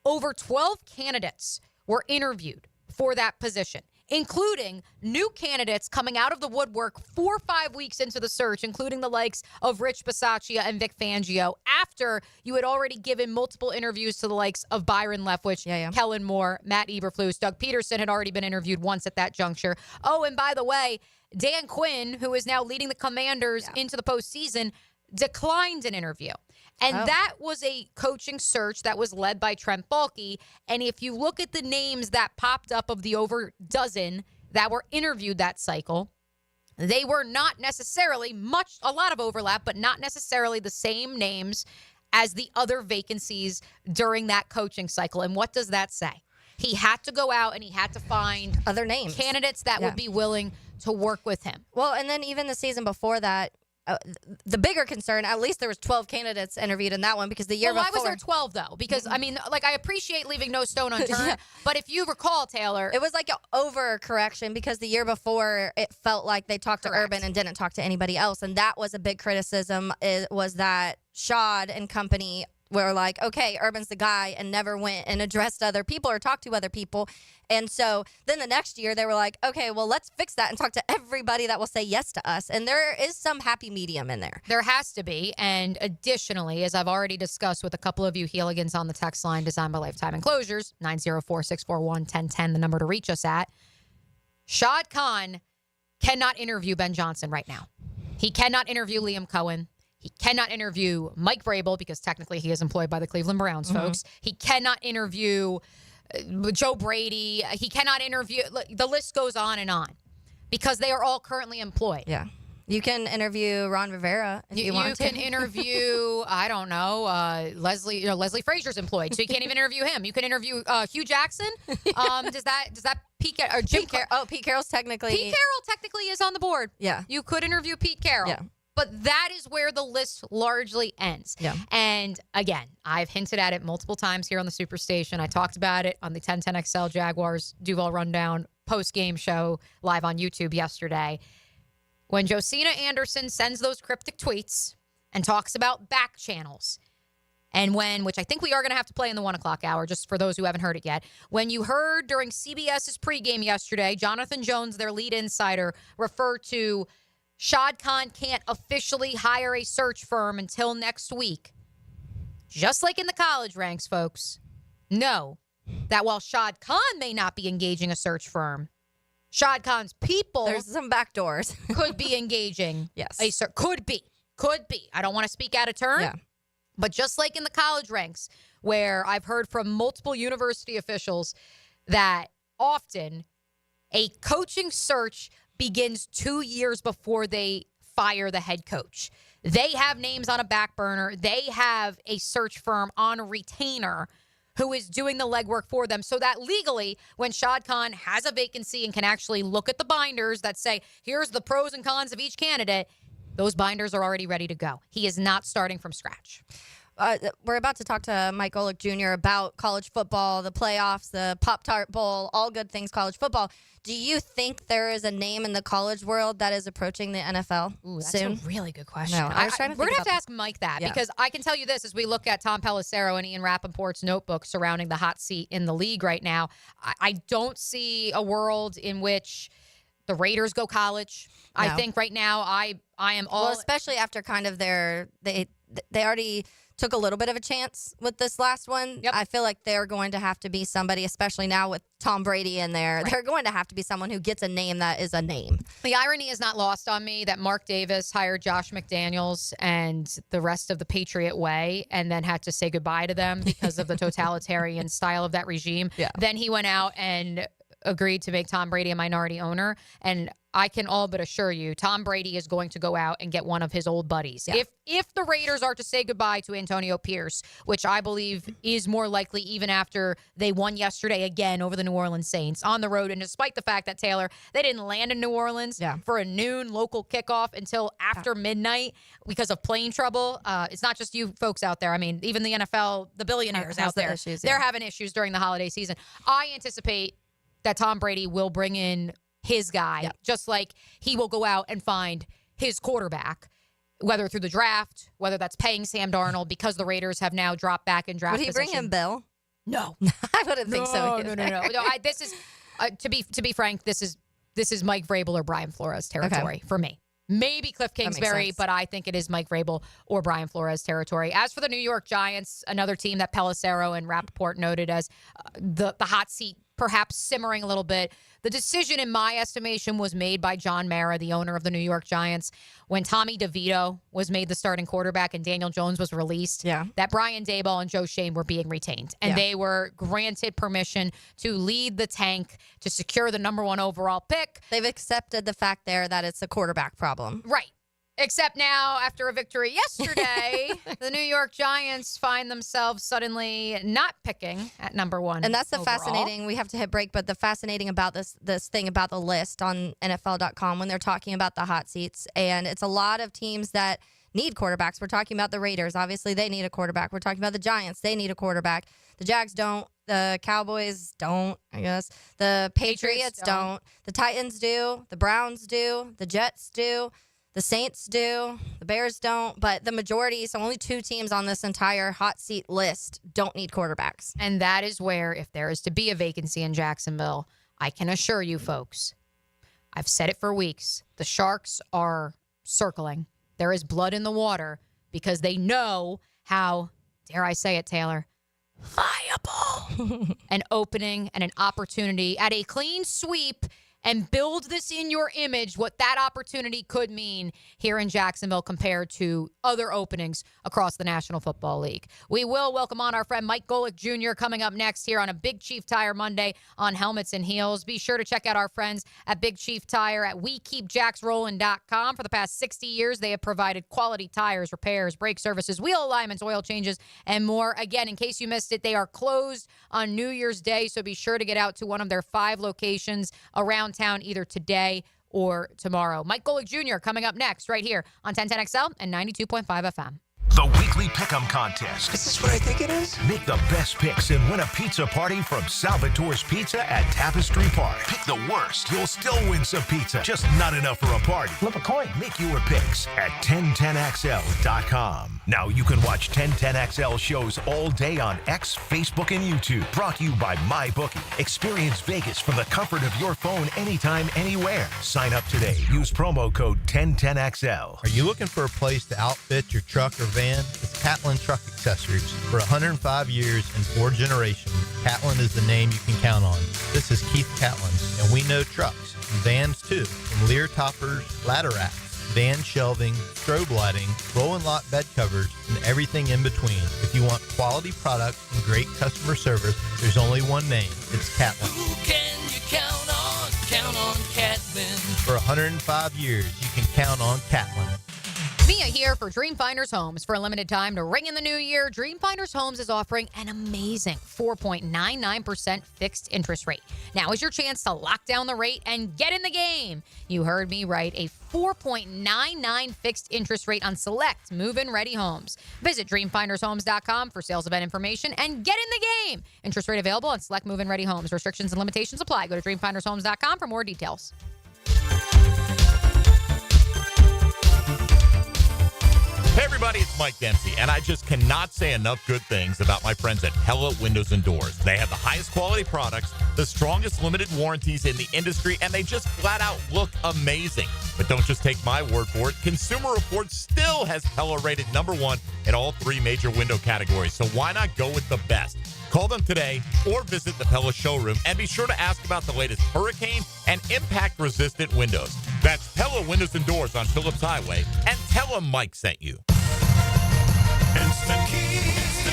Over 12 candidates were interviewed for that position, including new candidates coming out of the woodwork 4 or 5 weeks into the search, including the likes of Rich Bisaccia and Vic Fangio, after you had already given multiple interviews to the likes of Byron Leftwich, Kellen Moore, Matt Eberflus. Doug Peterson had already been interviewed once at that juncture. Oh, and by the way, Dan Quinn, who is now leading the Commanders into the postseason, declined an interview. And that was a coaching search that was led by Trent Baalke. And if you look at the names that popped up of the over dozen that were interviewed that cycle, they were not necessarily a lot of overlap, but not necessarily the same names as the other vacancies during that coaching cycle. And what does that say? He had to go out and he had to find other names, candidates that would be willing to work with him. Well, and then even the season before that, the bigger concern, at least there was 12 candidates interviewed in that one, because the year before. Why was there 12, though? Because, I mean, like, I appreciate leaving no stone unturned, but if you recall, Taylor. It was like an overcorrection, because the year before it felt like they talked to Urban and didn't talk to anybody else, and that was a big criticism, was that Shad and company were like, okay, Urban's the guy, and never went and addressed other people or talked to other people. And so then the next year they were like, okay, well, let's fix that and talk to everybody that will say yes to us. And there is some happy medium in there. There has to be. And additionally, as I've already discussed with a couple of you Heeligans on the text line, Designed by Lifetime Enclosures, 904-641-1010, the number to reach us at, Shad Khan cannot interview Ben Johnson right now. He cannot interview Liam Cohen. He cannot interview Mike Vrabel because technically he is employed by the Cleveland Browns, folks. He cannot interview Joe Brady. He cannot interview. The list goes on because they are all currently employed. Yeah. You can interview Ron Rivera if you want to. You can interview, I don't know, Leslie Frazier's employed, so you can't even interview him. You can interview Hugh Jackson. Does that Pete or Jim Carroll? Pete Carroll's technically. Pete Carroll technically is on the board. Yeah. You could interview Pete Carroll. Yeah. But that is where the list largely ends. Yeah. And again, I've hinted at it multiple times here on the Superstation. I talked about it on the 1010XL Jaguars Duval Rundown post-game show live on YouTube yesterday. When Josina Anderson sends those cryptic tweets and talks about back channels, and which I think we are going to have to play in the 1 o'clock hour, just for those who haven't heard it yet, when you heard during CBS's pregame yesterday, Jonathan Jones, their lead insider, refer to Shad Khan can't officially hire a search firm until next week. Just like in the college ranks, folks, know that while Shad Khan may not be engaging a search firm, Shad Khan's people, there's some back doors, could be engaging. Yes. Could be. I don't want to speak out of turn. Yeah. But just like in the college ranks, where I've heard from multiple university officials that often a coaching search begins 2 years before they fire the head coach. They have names on a back burner. They have a search firm on a retainer who is doing the legwork for them, so that legally, when Shad Khan has a vacancy and can actually look at the binders that say, here's the pros and cons of each candidate, those binders are already ready to go. He is not starting from scratch. We're about to talk to Mike Golic Jr. about college football, the playoffs, the Pop-Tart Bowl, all good things college football. Do you think there is a name in the college world that is approaching the NFL soon? That's a really good question. No, We're going to have to ask Mike that because I can tell you this as we look at Tom Pelissero and Ian Rappaport's notebook surrounding the hot seat in the league right now. I don't see a world in which the Raiders go college. No. I think right now I am all... Well, especially after kind of they already took a little bit of a chance with this last one. Yep. I feel like they're going to have to be somebody, especially now with Tom Brady in there. Right. They're going to have to be someone who gets a name that is a name. The irony is not lost on me that Mark Davis hired Josh McDaniels and the rest of the Patriot way and then had to say goodbye to them because of the totalitarian style of that regime. Yeah. Then he went out and agreed to make Tom Brady a minority owner. And I can all but assure you, Tom Brady is going to go out and get one of his old buddies. Yeah. If the Raiders are to say goodbye to Antonio Pierce, which I believe is more likely even after they won yesterday again over the New Orleans Saints on the road, and despite the fact that, Taylor, they didn't land in New Orleans for a noon local kickoff until after midnight because of plane trouble. It's not just you folks out there. I mean, even the NFL, the billionaires out there, they're having issues during the holiday season. I anticipate that Tom Brady will bring in his guy, just like he will go out and find his quarterback, whether through the draft, whether that's paying Sam Darnold, because the Raiders have now dropped back in draft position. Would he bring him Bill? No. I wouldn't think so. No. This is, to be frank, this is Mike Vrabel or Brian Flores territory for me. Maybe Cliff Kingsbury, but I think it is Mike Vrabel or Brian Flores territory. As for the New York Giants, another team that Pelissero and Rappaport noted as the hot seat perhaps simmering a little bit. The decision, in my estimation, was made by John Mara, the owner of the New York Giants, when Tommy DeVito was made the starting quarterback and Daniel Jones was released, that Brian Daboll and Joe Shane were being retained. And they were granted permission to lead the tank to secure the number 1 overall pick. They've accepted the fact there that it's a quarterback problem. Right. Except now, after a victory yesterday, the New York Giants find themselves suddenly not picking at number 1. And that's the overall. fascinating, we have to hit break, but the fascinating about this thing about the list on NFL.com when they're talking about the hot seats, and it's a lot of teams that need quarterbacks. We're talking about the Raiders. Obviously, they need a quarterback. We're talking about the Giants. They need a quarterback. The Jags don't. The Cowboys don't, I guess. The Patriots don't. The Titans do. The Browns do. The Jets do. The Saints do, the Bears don't, but the majority, so only 2 teams on this entire hot seat list don't need quarterbacks. And that is where, if there is to be a vacancy in Jacksonville, I can assure you folks, I've said it for weeks, the Sharks are circling. There is blood in the water because they know how, dare I say it, Taylor, viable an opening and an opportunity at a clean sweep and build this in your image, what that opportunity could mean here in Jacksonville compared to other openings across the National Football League. We will welcome on our friend Mike Golic Jr. coming up next here on a Big Chief Tire Monday on Helmets and Heels. Be sure to check out our friends at Big Chief Tire at WeKeepJacksRollin.com. For the past 60 years, they have provided quality tires, repairs, brake services, wheel alignments, oil changes, and more. Again, in case you missed it, they are closed on New Year's Day, so be sure to get out to one of their 5 locations around town either today or tomorrow. Mike Golic Jr. coming up next right here on 1010XL and 92.5 FM. The weekly Pick'em contest. Is this what I think it is? Make the best picks and win a pizza party from Salvatore's Pizza at Tapestry Park. Pick the worst. You'll still win some pizza. Just not enough for a party. Flip a coin. Make your picks at 1010XL.com. Now you can watch 1010XL shows all day on X, Facebook, and YouTube. Brought to you by MyBookie. Experience Vegas from the comfort of your phone anytime, anywhere. Sign up today. Use promo code 1010XL. Are you looking for a place to outfit your truck or van? It's Catlin Truck Accessories. For 105 years and 4 generations, Catlin is the name you can count on. This is Keith Catlin, and we know trucks, and vans too, from Lear toppers, ladder racks, van shelving, strobe lighting, roll and lock bed covers, and everything in between. If you want quality products and great customer service, there's only one name. It's Catlin. Who can you count on? Count on Catlin. For 105 years, you can count on Catlin. Mia here for Dream Finders Homes. For a limited time to ring in the new year, Dream Finders Homes is offering an amazing 4.99% fixed interest rate. Now is your chance to lock down the rate and get in the game. You heard me right, a 4.99 fixed interest rate on select move-in ready homes. Visit dreamfindershomes.com for sales event information and get in the game. Interest rate available on select move-in ready homes. Restrictions and limitations apply. Go to dreamfindershomes.com for more details. Hey everybody, it's Mike Dempsey, and I just cannot say enough good things about my friends at Pella Windows and Doors. They have the highest quality products, the strongest limited warranties in the industry, and they just flat out look amazing. But don't just take my word for it. Consumer Reports still has Pella rated #1 in all 3 major window categories, so why not go with the best? Call them today or visit the Pella showroom and be sure to ask about the latest hurricane and impact-resistant windows. That's Pella Windows and Doors on Phillips Highway, and tell them Mike sent you. Instant Keys.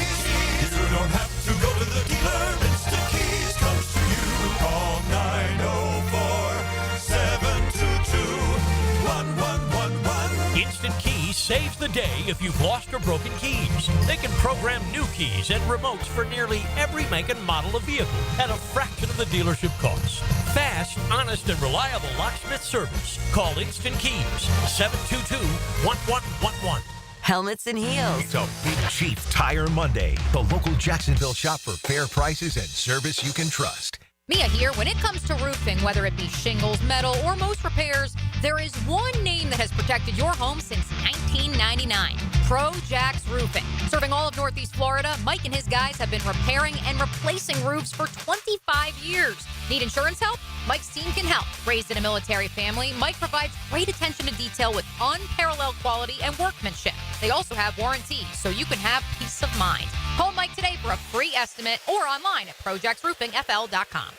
You don't have to go to the dealer. Instant Keys comes to you. Call 904-722-1111. Instant Keys saves the day if you've lost or broken keys. They can program new keys and remotes for nearly every make and model of vehicle at a fraction of the dealership cost. Fast, honest, and reliable locksmith service. Call Instant Keys, 722-1111. Helmets and Heels. It's a Big Chief Tire Monday. The local Jacksonville shop for fair prices and service you can trust. Mia here. When it comes to roofing, whether it be shingles, metal, or most repairs, there is one name that has protected your home since 1999. Pro-Jax Roofing. Serving all of Northeast Florida, Mike and his guys have been repairing and replacing roofs for 25 years. Need insurance help? Mike's team can help. Raised in a military family, Mike provides great attention to detail with unparalleled quality and workmanship. They also have warranties, so you can have peace of mind. Call Mike today for a free estimate or online at projaxroofingfl.com.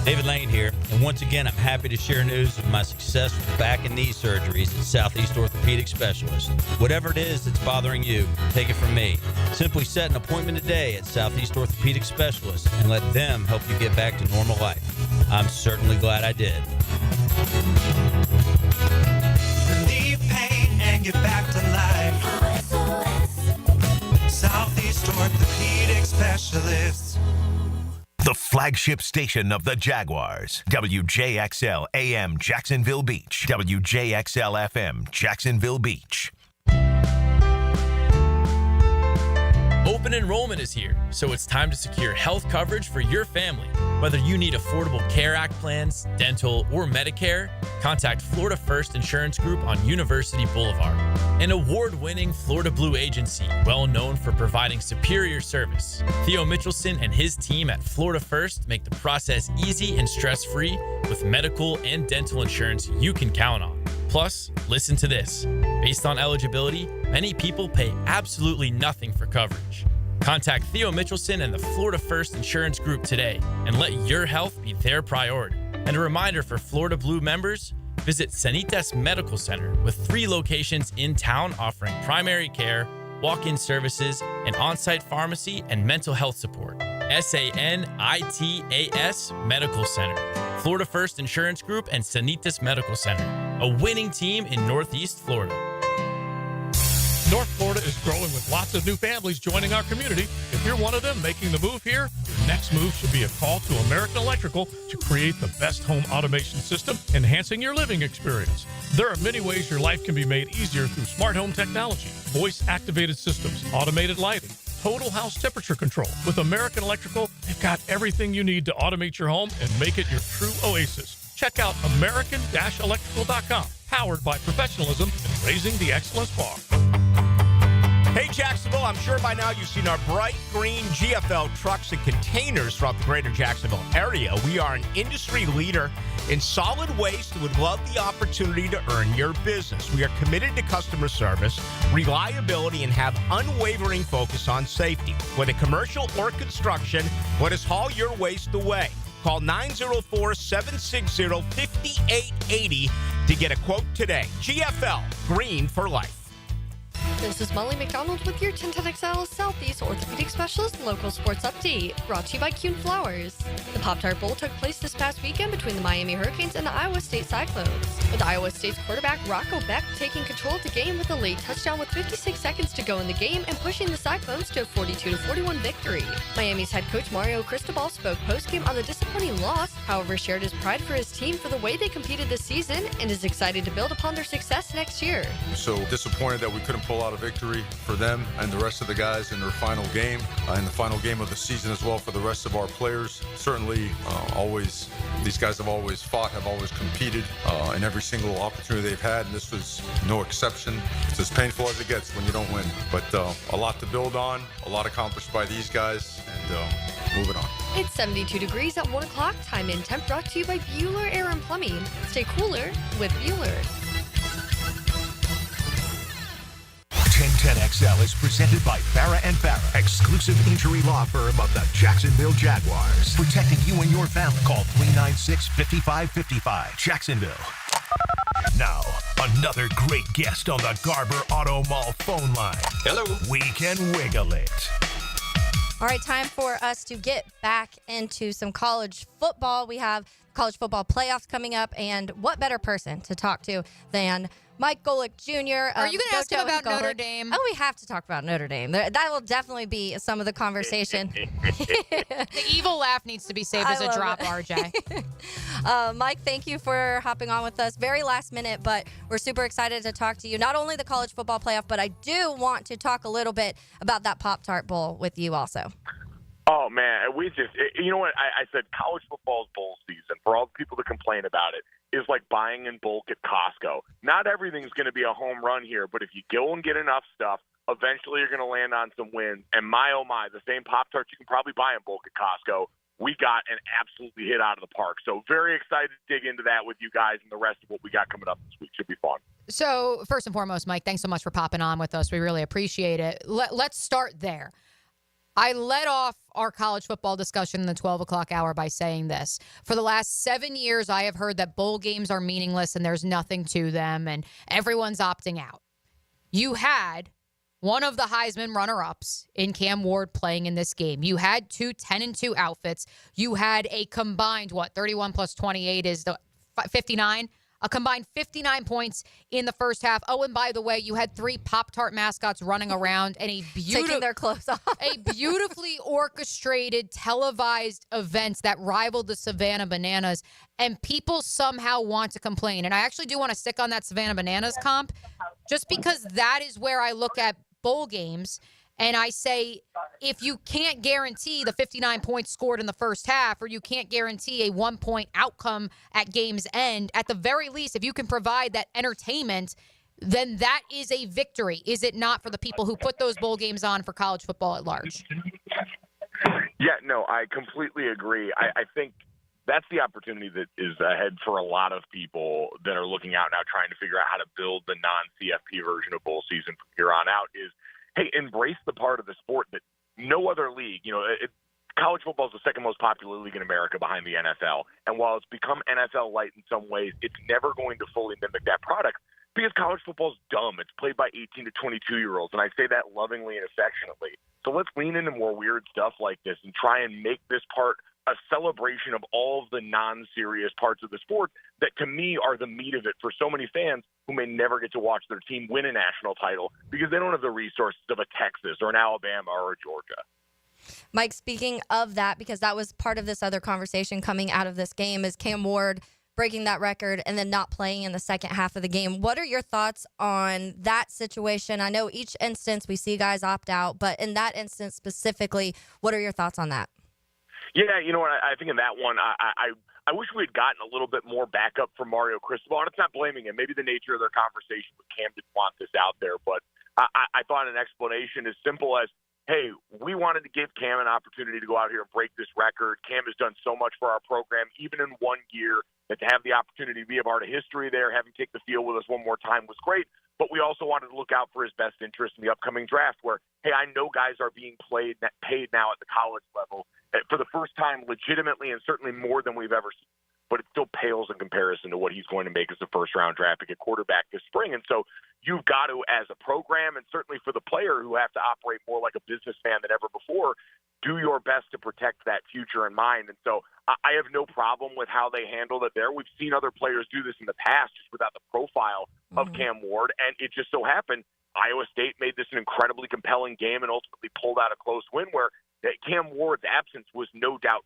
David Lane here, and once again, I'm happy to share news of my success with back and knee surgeries at Southeast Orthopedic Specialist. Whatever it is that's bothering you, take it from me. Simply set an appointment today at Southeast Orthopedic Specialist and let them help you get back to normal life. I'm certainly glad I did. Relieve pain and get back to life. Southeast Orthopedic Specialists. The flagship station of the Jaguars. WJXL AM Jacksonville Beach. WJXL FM Jacksonville Beach. Open Open enrollment is here, so it's time to secure health coverage for your family. Whether you need Affordable Care Act plans, dental, or Medicare, contact Florida First Insurance Group on University Boulevard. An award-winning Florida Blue agency, well known for providing superior service. Theo Mitchelson and his team at Florida First make the process easy and stress-free with medical and dental insurance you can count on. Plus, listen to this. Based on eligibility, many people pay absolutely nothing for coverage. Contact Theo Mitchelson and the Florida First Insurance Group today and let your health be their priority. And a reminder for Florida Blue members, visit Sanitas Medical Center with 3 locations in town offering primary care, walk-in services, an on-site pharmacy, and mental health support. SANITAS Medical Center, Florida First Insurance Group, and Sanitas Medical Center, a winning team in Northeast Florida. North Florida is growing with lots of new families joining our community. If you're one of them making the move here, your next move should be a call to American Electrical to create the best home automation system, enhancing your living experience. There are many ways your life can be made easier through smart home technology, voice-activated systems, automated lighting, total house temperature control. With American Electrical, they've got everything you need to automate your home and make it your true oasis. Check out American-Electrical.com, powered by professionalism and raising the excellence bar. Hey, Jacksonville, I'm sure by now you've seen our bright green GFL trucks and containers throughout the greater Jacksonville area. We are an industry leader in solid waste and would love the opportunity to earn your business. We are committed to customer service, reliability, and have unwavering focus on safety. Whether commercial or construction, let us haul your waste away. Call 904-760-5880 to get a quote today. GFL, green for life. This is Molly McDonald with your 1010XL Southeast Orthopedic Specialist Local Sports Update, brought to you by Kuhn Flowers. The Pop-Tart Bowl took place this past weekend between the Miami Hurricanes and the Iowa State Cyclones, with Iowa State's quarterback Rocco Beck taking control of the game with a late touchdown with 56 seconds to go in the game and pushing the Cyclones to a 42-41 victory. Miami's head coach Mario Cristobal spoke post-game on the disappointing loss, however shared his pride for his team for the way they competed this season and is excited to build upon their success next year. So disappointed that we couldn't pull out a victory for them and the rest of the guys in their final game, and the final game of the season as well for the rest of our players. Certainly, these guys have always fought, have always competed in every single opportunity they've had, and this was no exception. It's as painful as it gets when you don't win, but a lot to build on, a lot accomplished by these guys, and moving on. It's 72 degrees at 1 o'clock. Time in temp brought to you by Bueller Air and Plumbing. Stay cooler with Bueller. 1010XL is presented by Farah & Farah, exclusive injury law firm of the Jacksonville Jaguars. Protecting you and your family. Call 396-5555. Jacksonville. Now, another great guest on the Garber Auto Mall phone line. Hello. We can wiggle it. All right, time for us to get back into some college football. We have college football playoffs coming up, and what better person to talk to than Mike Golic Jr. Are you going to ask him about Notre Dame? Oh, we have to talk about Notre Dame. That will definitely be some of the conversation. The evil laugh needs to be saved as a drop, RJ. Mike, thank you for hopping on with us. Very last minute, but we're super excited to talk to you. Not only the college football playoff, but I do want to talk a little bit about that Pop-Tart Bowl with you also. Oh, man, you know what? I said college football's bowl season. For all the people that complain about it, is like buying in bulk at Costco. Not everything's going to be a home run here, but if you go and get enough stuff, eventually you're going to land on some wins. And my, oh my, the same Pop-Tarts you can probably buy in bulk at Costco, we got an absolutely hit out of the park. So very excited to dig into that with you guys and the rest of what we got coming up this week. Should be fun. So first and foremost, Mike, thanks so much for popping on with us. We really appreciate it. Let's start there. I led off our college football discussion in the 12 o'clock hour by saying this. For the last 7 years, I have heard that bowl games are meaningless and there's nothing to them and everyone's opting out. You had one of the Heisman runner-ups in Cam Ward playing in this game. You had two 10-2 outfits. You had a combined, 31 plus 28 is the 59? A combined 59 points in the first half. Oh, and by the way, you had 3 Pop-Tart mascots running around and taking their clothes off. A beautifully orchestrated, televised event that rivaled the Savannah Bananas, and people somehow want to complain. And I actually do want to stick on that Savannah Bananas comp, just because that is where I look at bowl games. And I say, if you can't guarantee the 59 points scored in the first half, or you can't guarantee a 1-point outcome at game's end, at the very least, if you can provide that entertainment, then that is a victory, is it not, for the people who put those bowl games on for college football at large? Yeah, no, I completely agree. I think that's the opportunity that is ahead for a lot of people that are looking out now trying to figure out how to build the non-CFP version of bowl season from here on out is, hey, embrace the part of the sport that no other league, college football is the second most popular league in America behind the NFL. And while it's become NFL light in some ways, it's never going to fully mimic that product because college football is dumb. It's played by 18 to 22-year-olds, and I say that lovingly and affectionately. So let's lean into more weird stuff like this and try and make this part a celebration of all of the non-serious parts of the sport that, to me, are the meat of it for so many fans who may never get to watch their team win a national title because they don't have the resources of a Texas or an Alabama or a Georgia. Mike, speaking of that, because that was part of this other conversation coming out of this game, is Cam Ward breaking that record and then not playing in the second half of the game. What are your thoughts on that situation? I know each instance we see guys opt out, but in that instance specifically, what are your thoughts on that? Yeah, you know what? I think in that one, I wish we had gotten a little bit more backup from Mario Cristobal. And it's not blaming him. Maybe the nature of their conversation with Cam didn't want this out there. But I thought an explanation as simple as, hey, we wanted to give Cam an opportunity to go out here and break this record. Cam has done so much for our program, even in 1 year, that to have the opportunity to be a part of history there, having take the field with us one more time was great. But we also wanted to look out for his best interest in the upcoming draft where, hey, I know guys are being paid now at the college level for the first time legitimately and certainly more than we've ever seen. But it still pales in comparison to what he's going to make as a first-round draft pick at quarterback this spring. And so you've got to, as a program, and certainly for the player who have to operate more like a businessman than ever before, do your best to protect that future in mind. And so I have no problem with how they handled it there. We've seen other players do this in the past just without the profile of Cam Ward, and it just so happened Iowa State made this an incredibly compelling game and ultimately pulled out a close win where Cam Ward's absence was no doubt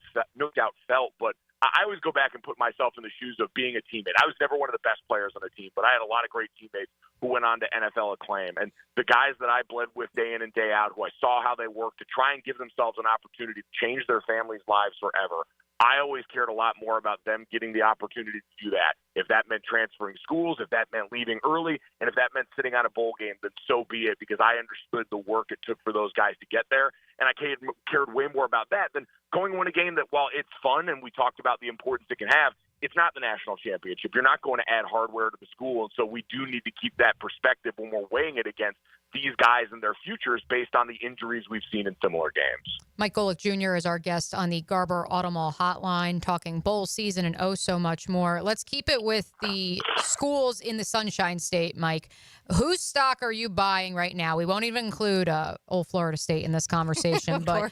felt. But I always go back and put myself in the shoes of being a teammate. I was never one of the best players on the team, but I had a lot of great teammates who went on to NFL acclaim. And the guys that I bled with day in and day out, who I saw how they worked to try and give themselves an opportunity to change their families' lives forever, I always cared a lot more about them getting the opportunity to do that. If that meant transferring schools, if that meant leaving early, and if that meant sitting out a bowl game, then so be it, because I understood the work it took for those guys to get there. And I cared way more about that than going to win a game that, while it's fun and we talked about the importance it can have, it's not the national championship. You're not going to add hardware to the school. And so we do need to keep that perspective when we're weighing it against these guys and their futures based on the injuries we've seen in similar games. Mike Golic Jr. is our guest on the Garber Automall Hotline, talking bowl season and oh so much more. Let's keep it with the schools in the Sunshine State, Mike. Whose stock are you buying right now? We won't even include old Florida State in this conversation, but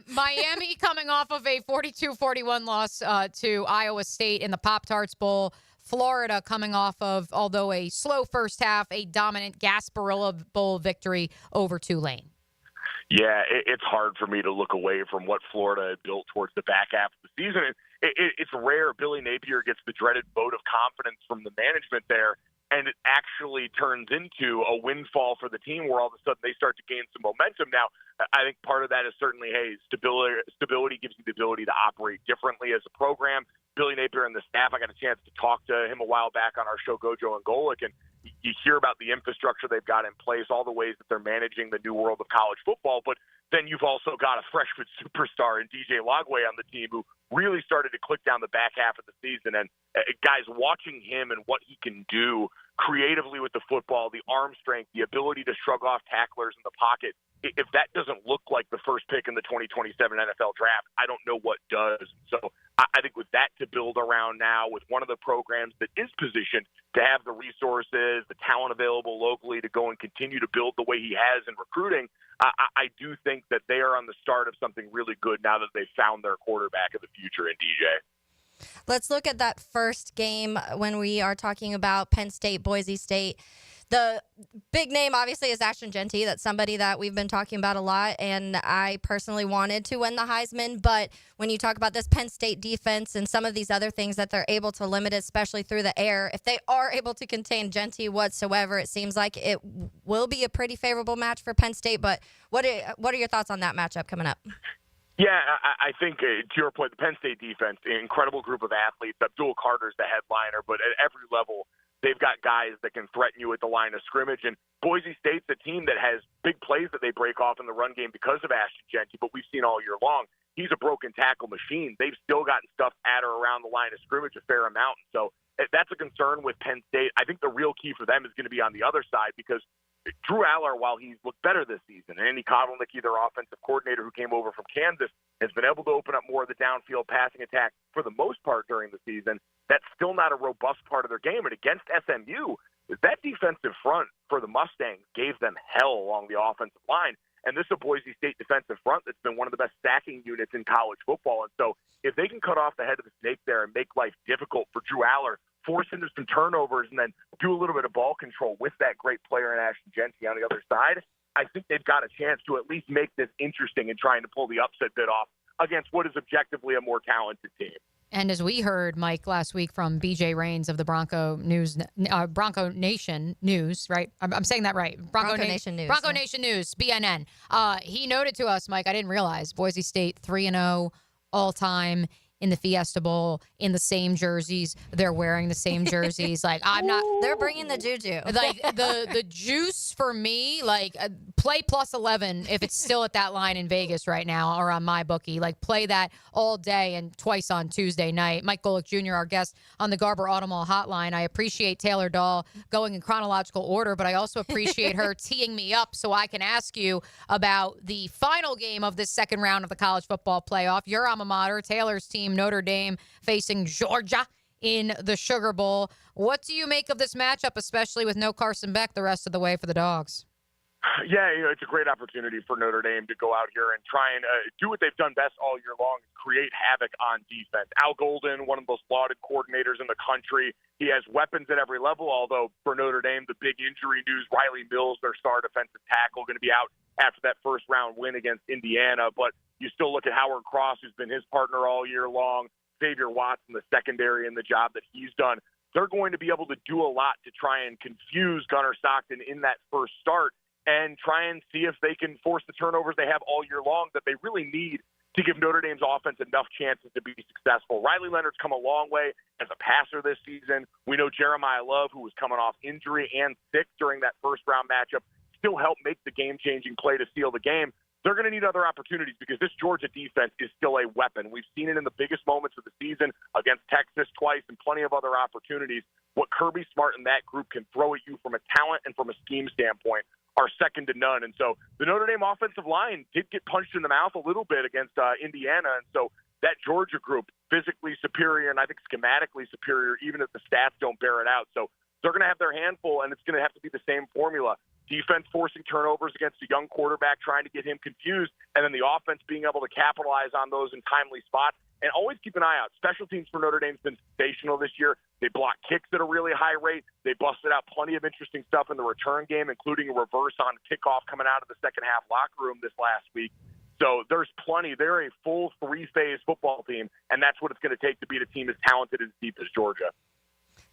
Miami coming off of a 42-41 loss to Iowa State in the Pop-Tarts Bowl. Florida coming off of, although a slow first half, a dominant Gasparilla Bowl victory over Tulane. Yeah, it's hard for me to look away from what Florida had built towards the back half of the season. It's rare Billy Napier gets the dreaded vote of confidence from the management there, and it actually turns into a windfall for the team where all of a sudden they start to gain some momentum. Now, I think part of that is certainly, hey, stability gives you the ability to operate differently as a program. Billy Napier and the staff, I got a chance to talk to him a while back on our show, Gojo and Golic, and you hear about the infrastructure they've got in place, all the ways that they're managing the new world of college football, but then you've also got a freshman superstar in DJ Lagway on the team who really started to click down the back half of the season. And guys, watching him and what he can do creatively with the football, the arm strength, the ability to shrug off tacklers in the pocket, if that doesn't look like the first pick in the 2027 NFL draft, I don't know what does. So I think with that to build around now, with one of the programs that is positioned to have the resources, the talent available locally to go and continue to build the way he has in recruiting, I do think that they are on the start of something really good now that they've found their quarterback of the future in DJ. Let's look at that first game when we are talking about Penn State, Boise State. The big name, obviously, is Ashton Genty. That's somebody that we've been talking about a lot, and I personally wanted to win the Heisman. But when you talk about this Penn State defense and some of these other things that they're able to limit, especially through the air, if they are able to contain Genty whatsoever, it seems like it will be a pretty favorable match for Penn State. But what are your thoughts on that matchup coming up? Yeah, I think, to your point, the Penn State defense, an incredible group of athletes. Abdul Carter's the headliner, but at every level, they've got guys that can threaten you at the line of scrimmage. And Boise State's a team that has big plays that they break off in the run game because of Ashton Genty, but we've seen all year long, he's a broken tackle machine. They've still gotten stuff at or around the line of scrimmage a fair amount. So that's a concern with Penn State. I think the real key for them is going to be on the other side, because Drew Aller, while he's looked better this season, and Andy Kozlnicki, their offensive coordinator who came over from Kansas, has been able to open up more of the downfield passing attack for the most part during the season, that's still not a robust part of their game. And against SMU, that defensive front for the Mustangs gave them hell along the offensive line. And this is a Boise State defensive front that's been one of the best stacking units in college football. And so if they can cut off the head of the snake there and make life difficult for Drew Aller, force into some turnovers, and then do a little bit of ball control with that great player in Ashton Genty on the other side, I think they've got a chance to at least make this interesting in trying to pull the upset bid off against what is objectively a more talented team. And as we heard, Mike, last week from BJ Rains of the Bronco Nation News, right? I'm saying that right. Bronco Nation News. Bronco Nation News, BNN. He noted to us, Mike, I didn't realize, Boise State 3-0 all-time in the Fiesta Bowl in the same jerseys. They're wearing the same jerseys. Like, I'm not. They're bringing the juju. Like, the juice for me, like, play plus 11 if it's still at that line in Vegas right now or on my bookie. Like, play that all day and twice on Tuesday night. Mike Golic Jr., our guest on the Garber Automall Hotline. I appreciate Taylor Dahl going in chronological order, but I also appreciate her teeing me up so I can ask you about the final game of this second round of the college football playoff. Your alma mater, Taylor's team, Notre Dame, facing Georgia in the Sugar Bowl. What do you make of this matchup, especially with no Carson Beck the rest of the way for the Dogs? Yeah, it's a great opportunity for Notre Dame to go out here and try and do what they've done best all year long, create havoc on defense. Al Golden, one of the most lauded coordinators in the country. He has weapons at every level, although for Notre Dame, the big injury news, Riley Mills, their star defensive tackle, going to be out after that first-round win against Indiana. But you still look at Howard Cross, who's been his partner all year long, Xavier Watson, the secondary, and the job that he's done. They're going to be able to do a lot to try and confuse Gunnar Stockton in that first start and try and see if they can force the turnovers they have all year long that they really need to give Notre Dame's offense enough chances to be successful. Riley Leonard's come a long way as a passer this season. We know Jeremiah Love, who was coming off injury and sick during that first-round matchup, still helped make the game-changing play to seal the game. They're going to need other opportunities because this Georgia defense is still a weapon. We've seen it in the biggest moments of the season against Texas twice and plenty of other opportunities. What Kirby Smart and that group can throw at you from a talent and from a scheme standpoint are second to none. And so the Notre Dame offensive line did get punched in the mouth a little bit against Indiana. And so that Georgia group, physically superior and I think schematically superior, even if the stats don't bear it out. So they're going to have their handful, and it's going to have to be the same formula. Defense forcing turnovers against a young quarterback, trying to get him confused, and then the offense being able to capitalize on those in timely spots. And always keep an eye out. Special teams for Notre Dame's been sensational this year. They block kicks at a really high rate. They busted out plenty of interesting stuff in the return game, including a reverse on kickoff coming out of the second half locker room this last week. So there's plenty. They're a full three-phase football team, and that's what it's going to take to beat a team as talented and deep as Georgia.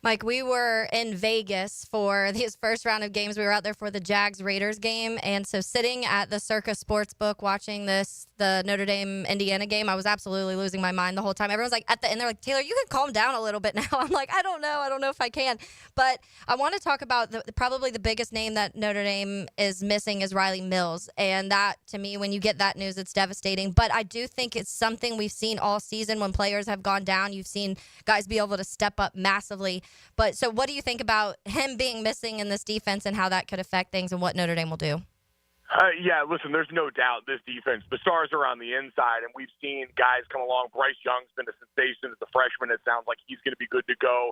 Mike, we were in Vegas for these first round of games. We were out there for the Jags-Raiders game. And so sitting at the Circa Sportsbook watching the Notre Dame-Indiana game, I was absolutely losing my mind the whole time. Everyone's like, at the end, they're like, Taylor, you can calm down a little bit now. I'm like, I don't know if I can. But I want to talk about probably the biggest name that Notre Dame is missing is Riley Mills. And that, to me, when you get that news, it's devastating. But I do think it's something we've seen all season when players have gone down. You've seen guys be able to step up massively. But so what do you think about him being missing in this defense and how that could affect things and what Notre Dame will do? Yeah, listen, there's no doubt this defense, the stars are on the inside, and we've seen guys come along. Bryce Young's been a sensation as a freshman. It sounds like he's going to be good to go.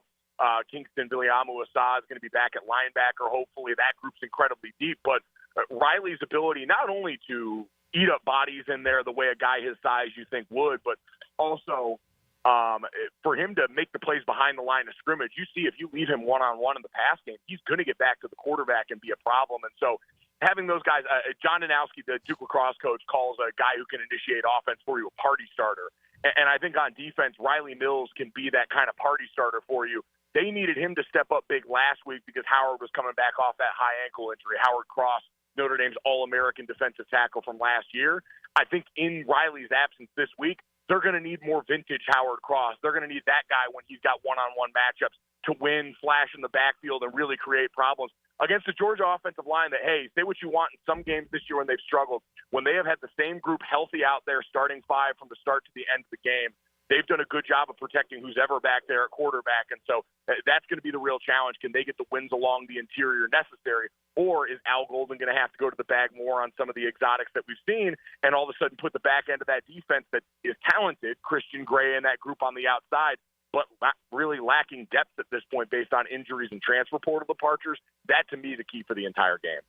Kingston Biliamu-Assad is going to be back at linebacker. Hopefully that group's incredibly deep. But Riley's ability not only to eat up bodies in there the way a guy his size you think would, but also For him to make the plays behind the line of scrimmage, you see if you leave him one-on-one in the pass game, he's going to get back to the quarterback and be a problem. And so having those guys, John Danowski, the Duke lacrosse coach, calls a guy who can initiate offense for you a party starter. And I think on defense, Riley Mills can be that kind of party starter for you. They needed him to step up big last week because Howard was coming back off that high ankle injury. Howard Cross, Notre Dame's All-American defensive tackle from last year. I think in Riley's absence this week, they're going to need more vintage Howard Cross. They're going to need that guy when he's got one-on-one matchups to win, flash in the backfield, and really create problems against the Georgia offensive line that, hey, say what you want in some games this year when they've struggled. When they have had the same group healthy out there starting five from the start to the end of the game, they've done a good job of protecting who's ever back there at quarterback. And so that's going to be the real challenge. Can they get the wins along the interior necessary? Or is Al Golden going to have to go to the bag more on some of the exotics that we've seen and all of a sudden put the back end of that defense that is talented, Christian Gray and that group on the outside, but really lacking depth at this point based on injuries and transfer portal departures? That, to me, the key for the entire game.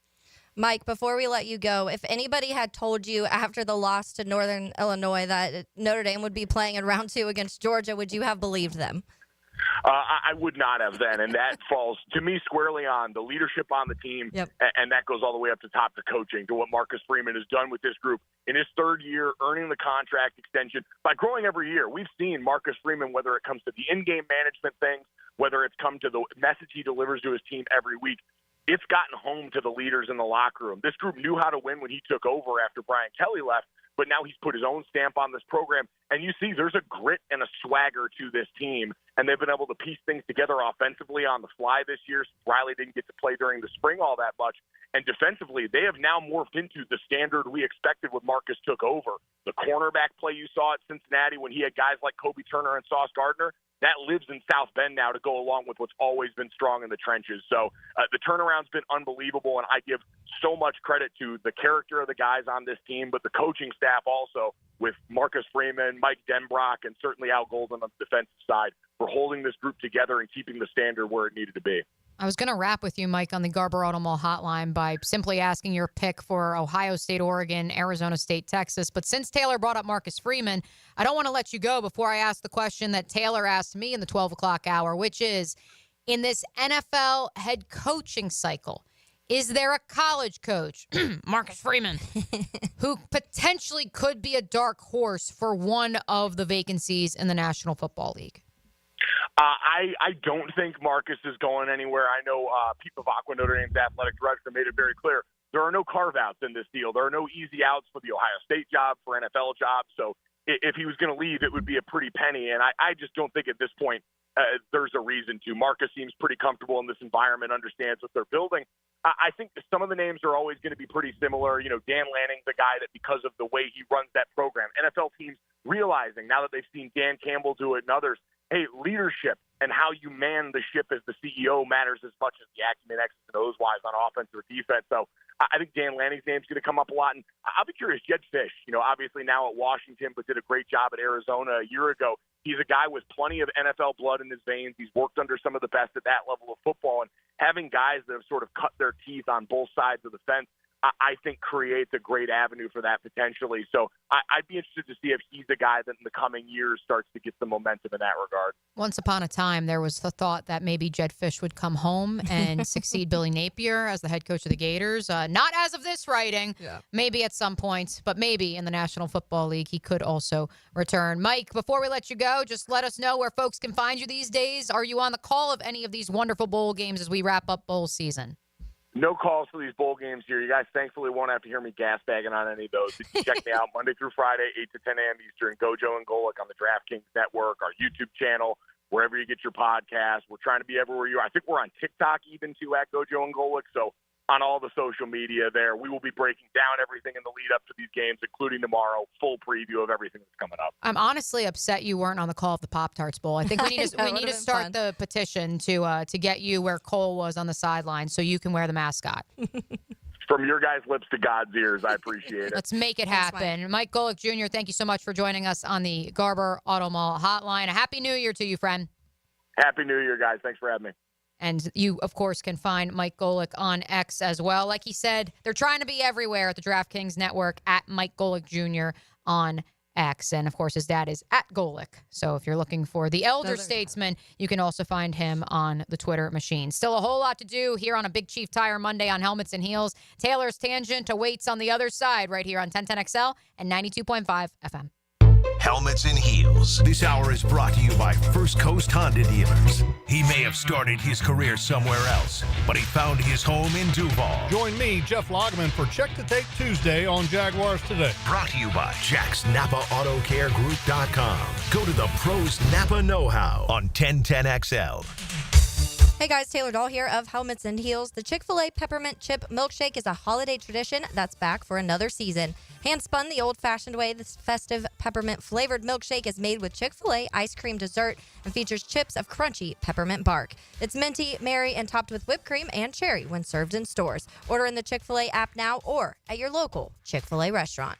Mike, before we let you go, if anybody had told you after the loss to Northern Illinois that Notre Dame would be playing in round 2 against Georgia, would you have believed them? I would not have then, and that falls, to me, squarely on the leadership on the team, and that goes all the way up to top to coaching, to what Marcus Freeman has done with this group in his third year, earning the contract extension by growing every year. We've seen Marcus Freeman, whether it comes to the in-game management things, whether it's come to the message he delivers to his team every week, it's gotten home to the leaders in the locker room. This group knew how to win when he took over after Brian Kelly left, but now he's put his own stamp on this program. And you see there's a grit and a swagger to this team, and they've been able to piece things together offensively on the fly this year. Riley didn't get to play during the spring all that much. And defensively, they have now morphed into the standard we expected when Marcus took over. The cornerback play you saw at Cincinnati when he had guys like Kobe Turner and Sauce Gardner, that lives in South Bend now to go along with what's always been strong in the trenches. So the turnaround's been unbelievable, and I give so much credit to the character of the guys on this team, but the coaching staff also with Marcus Freeman, Mike Denbrock, and certainly Al Golden on the defensive side for holding this group together and keeping the standard where it needed to be. I was going to wrap with you, Mike, on the Garber Auto Mall hotline by simply asking your pick for Ohio State, Oregon, Arizona State, Texas. But since Taylor brought up Marcus Freeman, I don't want to let you go before I ask the question that Taylor asked me in the 12 o'clock hour, which is, in this NFL head coaching cycle, is there a college coach, Marcus Freeman, who potentially could be a dark horse for one of the vacancies in the National Football League? I don't think Marcus is going anywhere. I know Pete Bavacqua, Notre Dame's athletic director, made it very clear there are no carve-outs in this deal. There are no easy outs for the Ohio State job, for NFL jobs. So if he was going to leave, it would be a pretty penny. And I just don't think at this point there's a reason to. Marcus seems pretty comfortable in this environment, understands what they're building. I think some of the names are always going to be pretty similar. You know, Dan Lanning's the guy that, because of the way he runs that program, NFL teams realizing now that they've seen Dan Campbell do it and others, hey, leadership and how you man the ship as the CEO matters as much as the acumen X's and O's wise on offense or defense. So I think Dan Lanning's name's going to come up a lot. And I'll be curious, Jed Fish, you know, obviously now at Washington, but did a great job at Arizona a year ago. He's a guy with plenty of NFL blood in his veins. He's worked under some of the best at that level of football. And having guys that have sort of cut their teeth on both sides of the fence, I think creates a great avenue for that potentially. So I'd be interested to see if he's the guy that in the coming years starts to get some momentum in that regard. Once upon a time, there was the thought that maybe Jed Fish would come home and succeed Billy Napier as the head coach of the Gators. Not as of this writing, maybe at some point, but maybe in the National Football League, he could also return. Mike, before we let you go, just let us know where folks can find you these days. Are you on the call of any of these wonderful bowl games as we wrap up bowl season? No calls for these bowl games here. You guys thankfully won't have to hear me gas bagging on any of those. You can check me out Monday through Friday, 8 to 10 a.m. Eastern, Gojo and Golic on the DraftKings Network, our YouTube channel, wherever you get your podcast. We're trying to be everywhere you are. I think we're on TikTok even too at Gojo and Golic. So on all the social media there, we will be breaking down everything in the lead up to these games, including tomorrow, full preview of everything that's coming up. I'm honestly upset you weren't on the call of the Pop-Tarts Bowl. I think we need to start the petition to get you where Cole was on the sideline so you can wear the mascot. From your guys' lips to God's ears, I appreciate it. Let's make it happen. Mike Golic Jr., thank you so much for joining us on the Garber Auto Mall hotline. A happy New Year to you, friend. Happy New Year, guys. Thanks for having me. And you, of course, can find Mike Golic on X as well. Like he said, they're trying to be everywhere at the DraftKings Network at Mike Golic Jr. on X. And, of course, his dad is at Golic. So if you're looking for the elder statesman, you can also find him on the Twitter machine. Still a whole lot to do here on a Big Chief Tire Monday on Helmets and Heels. Taylor's Tangent awaits on the other side right here on 1010XL and 92.5 FM. Helmets and Heels. This hour is brought to you by First Coast Honda Dealers. He may have started his career somewhere else, but he found his home in Duval. Join me, Jeff Lageman, for Check the Tape Tuesday on Jaguars Today. Brought to you by Jack's Napa Auto Care Group.com. Go to the pros Napa know-how on 1010XL. Hey guys, Taylor Dahl here of Helmets and Heels. The Chick-fil-A Peppermint Chip Milkshake is a holiday tradition that's back for another season. Hand-spun the old-fashioned way, this festive peppermint-flavored milkshake is made with Chick-fil-A ice cream dessert and features chips of crunchy peppermint bark. It's minty, merry, and topped with whipped cream and cherry when served in stores. Order in the Chick-fil-A app now or at your local Chick-fil-A restaurant.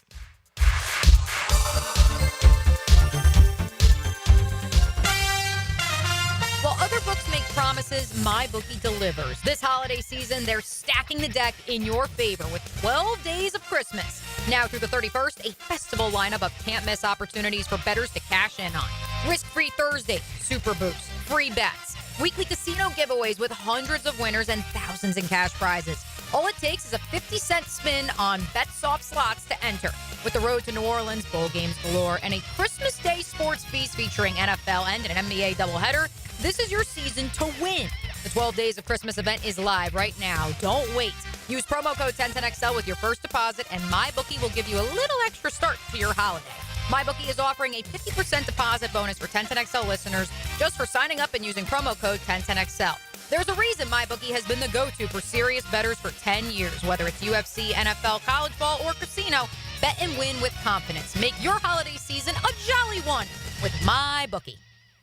While other books make promises, MyBookie delivers. This holiday season, they're stacking the deck in your favor with 12 days of Christmas. Now through the 31st, a festival lineup of can't-miss opportunities for bettors to cash in on. Risk-free Thursdays, super boosts, free bets, weekly casino giveaways with hundreds of winners and thousands in cash prizes. All it takes is a 50-cent spin on BetSoft slots to enter. With the road to New Orleans, bowl games galore, and a Christmas Day sports feast featuring NFL and an NBA doubleheader, this is your season to win. The 12 Days of Christmas event is live right now. Don't wait. Use promo code 1010XL with your first deposit, and MyBookie will give you a little extra start to your holiday. MyBookie is offering a 50% deposit bonus for 1010XL listeners just for signing up and using promo code 1010XL. There's a reason MyBookie has been the go-to for serious bettors for 10 years. Whether it's UFC, NFL, college ball, or casino, bet and win with confidence. Make your holiday season a jolly one with MyBookie.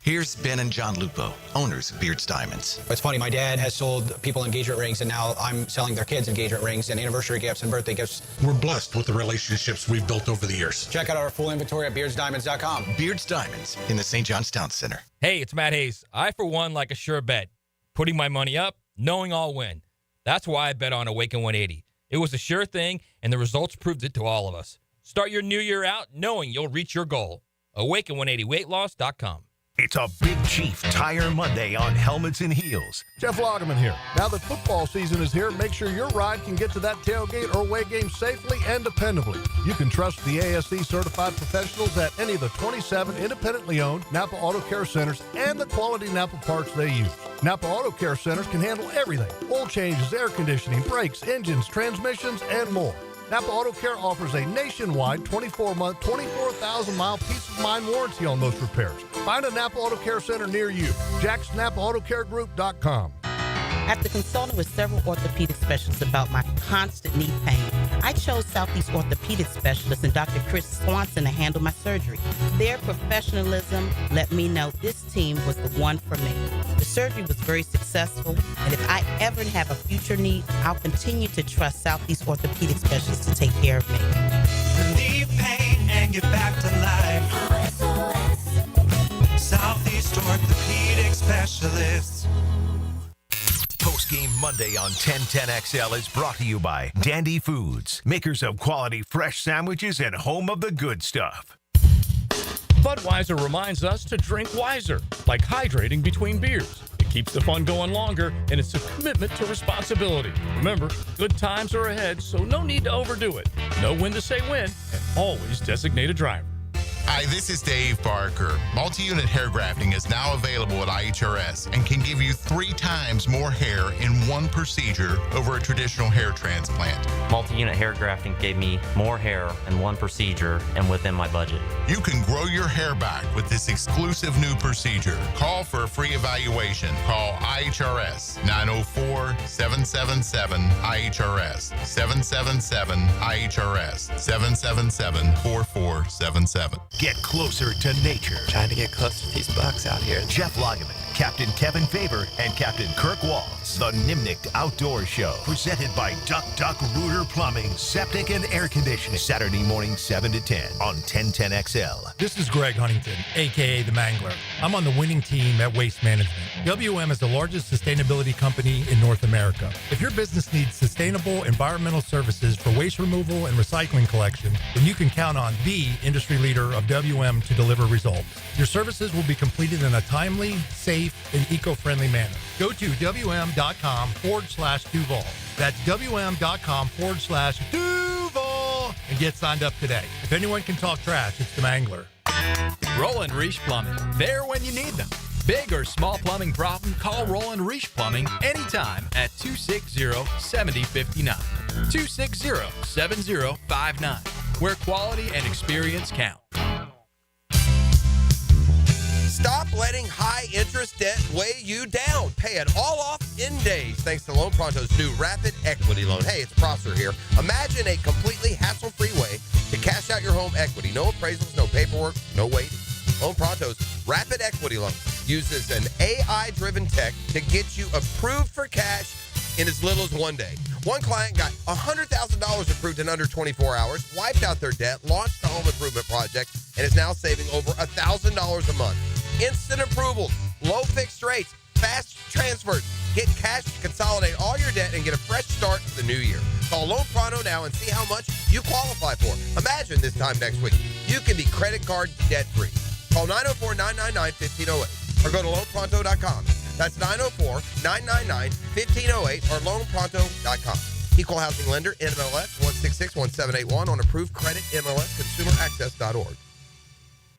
Here's Ben and John Lupo, owners of Beards Diamonds. It's funny, my dad has sold people engagement rings, and now I'm selling their kids engagement rings and anniversary gifts and birthday gifts. We're blessed with the relationships we've built over the years. Check out our full inventory at beardsdiamonds.com. Beards Diamonds in the St. John's Town Center. Hey, it's Matt Hayes. I, for one, like a sure bet. Putting my money up, knowing I'll win. That's why I bet on Awaken 180. It was a sure thing, and the results proved it to all of us. Start your new year out knowing you'll reach your goal. Awaken180weightloss.com. It's a Big Chief Tire Monday on Helmets and Heels. Jeff Lageman here. Now that football season is here, make sure your ride can get to that tailgate or away game safely and dependably. You can trust the ASC certified professionals at any of the 27 independently owned Napa Auto Care Centers and the quality Napa parts they use. Napa Auto Care Centers can handle everything: oil changes, air conditioning, brakes, engines, transmissions, and more. Napa Auto Care offers a nationwide 24-month, 24,000-mile peace-of-mind warranty on most repairs. Find a Napa Auto Care Center near you. JacksNapaAutoCareGroup.com. After consulting with several orthopedic specialists about my constant knee pain, I chose Southeast Orthopedic Specialist and Dr. Chris Swanson to handle my surgery. Their professionalism let me know this team was the one for me. The surgery was very successful, and if I ever have a future need, I'll continue to trust Southeast Orthopedic Specialists to take care of me. Relieve pain and get back to life. Southeast Orthopedic Specialists. Post-game Monday on 1010XL is brought to you by Dandy Foods, makers of quality fresh sandwiches and home of the good stuff. Budweiser reminds us to drink wiser, like hydrating between beers. It keeps the fun going longer, and it's a commitment to responsibility. Remember, good times are ahead, so no need to overdo it. Know when to say when, and always designate a driver. Hi, this is Dave Barker. Multi-unit hair grafting is now available at IHRS and can give you 3 times more hair in one procedure over a traditional hair transplant. Multi-unit hair grafting gave me more hair in one procedure and within my budget. You can grow your hair back with this exclusive new procedure. Call for a free evaluation. Call IHRS 904-777-IHRS 777-IHRS 777-4477. Get closer to nature. Trying to get close to these bucks out here. Jeff Lageman, Captain Kevin Faber and Captain Kirk Waltz. The Nimnicht Outdoor Show, presented by Duck Duck Rooter Plumbing, Septic and Air Conditioning. Saturday morning, 7 to 10 on 1010XL. This is Greg Huntington, a.k.a. The Mangler. I'm on the winning team at Waste Management. WM is the largest sustainability company in North America. If your business needs sustainable environmental services for waste removal and recycling collection, then you can count on the industry leader of WM to deliver results. Your services will be completed in a timely, safe, and eco-friendly manner. Go to WM.com/Duval. That's WM.com/Duval and get signed up today. If anyone can talk trash, it's the Mangler. Roland Reich Plumbing. There when you need them. Big or small plumbing problem, call Roland Reich Plumbing anytime at 260-7059. 260-7059. Where quality and experience count. Stop letting high-interest debt weigh you down. Pay it all off in days thanks to Loan Pronto's new Rapid Equity Loan. Hey, it's Prosser here. Imagine a completely hassle-free way to cash out your home equity. No appraisals, no paperwork, no waiting. Loan Pronto's Rapid Equity Loan uses an AI-driven tech to get you approved for cash in as little as 1 day. One client got $100,000 approved in under 24 hours, wiped out their debt, launched a home improvement project, and is now saving over $1,000 a month. Instant approvals, low fixed rates, fast transfers. Get cash to consolidate all your debt and get a fresh start to the new year. Call Loan Pronto now and see how much you qualify for. Imagine this time next week, you can be credit card debt-free. Call 904-999-1508 or go to loanpronto.com. That's 904-999-1508 or loanpronto.com. Equal housing lender, NMLS 1661781 on approved credit, MLS, consumeraccess.org.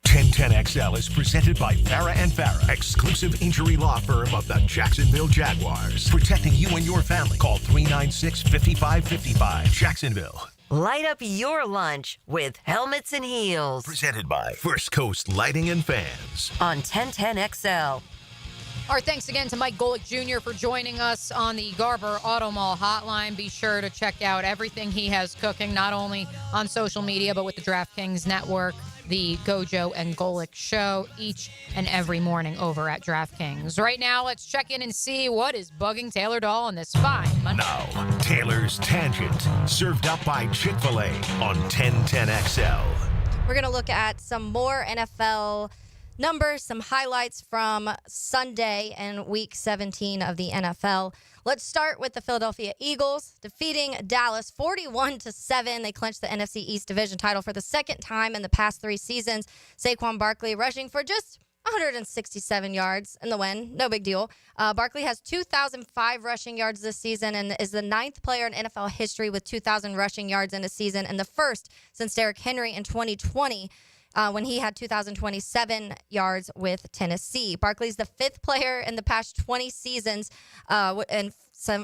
1010XL is presented by Farah and Farah, exclusive injury law firm of the Jacksonville Jaguars. Protecting you and your family. Call 396-5555. Jacksonville. Light up your lunch with Helmets and Heels. Presented by First Coast Lighting and Fans. On 1010XL. Our thanks again to Mike Golic Jr. for joining us on the Garber Auto Mall hotline. Be sure to check out everything he has cooking, not only on social media, but with the DraftKings Network, the Gojo and Golic Show, each and every morning over at DraftKings. Right now, let's check in and see what is bugging Taylor Dahl on this fine Monday. Now, Taylor's Tangent, served up by Chick-fil-A on 1010XL. We're going to look at some more NFL numbers, some highlights from Sunday and Week 17 of the NFL. Let's start with the Philadelphia Eagles defeating Dallas 41-7. They clinched the NFC East Division title for the second time in the past 3 seasons. Saquon Barkley rushing for just 167 yards in the win. No big deal. Barkley has 2,005 rushing yards this season and is the 9th player in NFL history with 2,000 rushing yards in a season and the first since Derrick Henry in 2020. When he had 2,027 yards with Tennessee. Barkley's the 5th player in the past 20 seasons and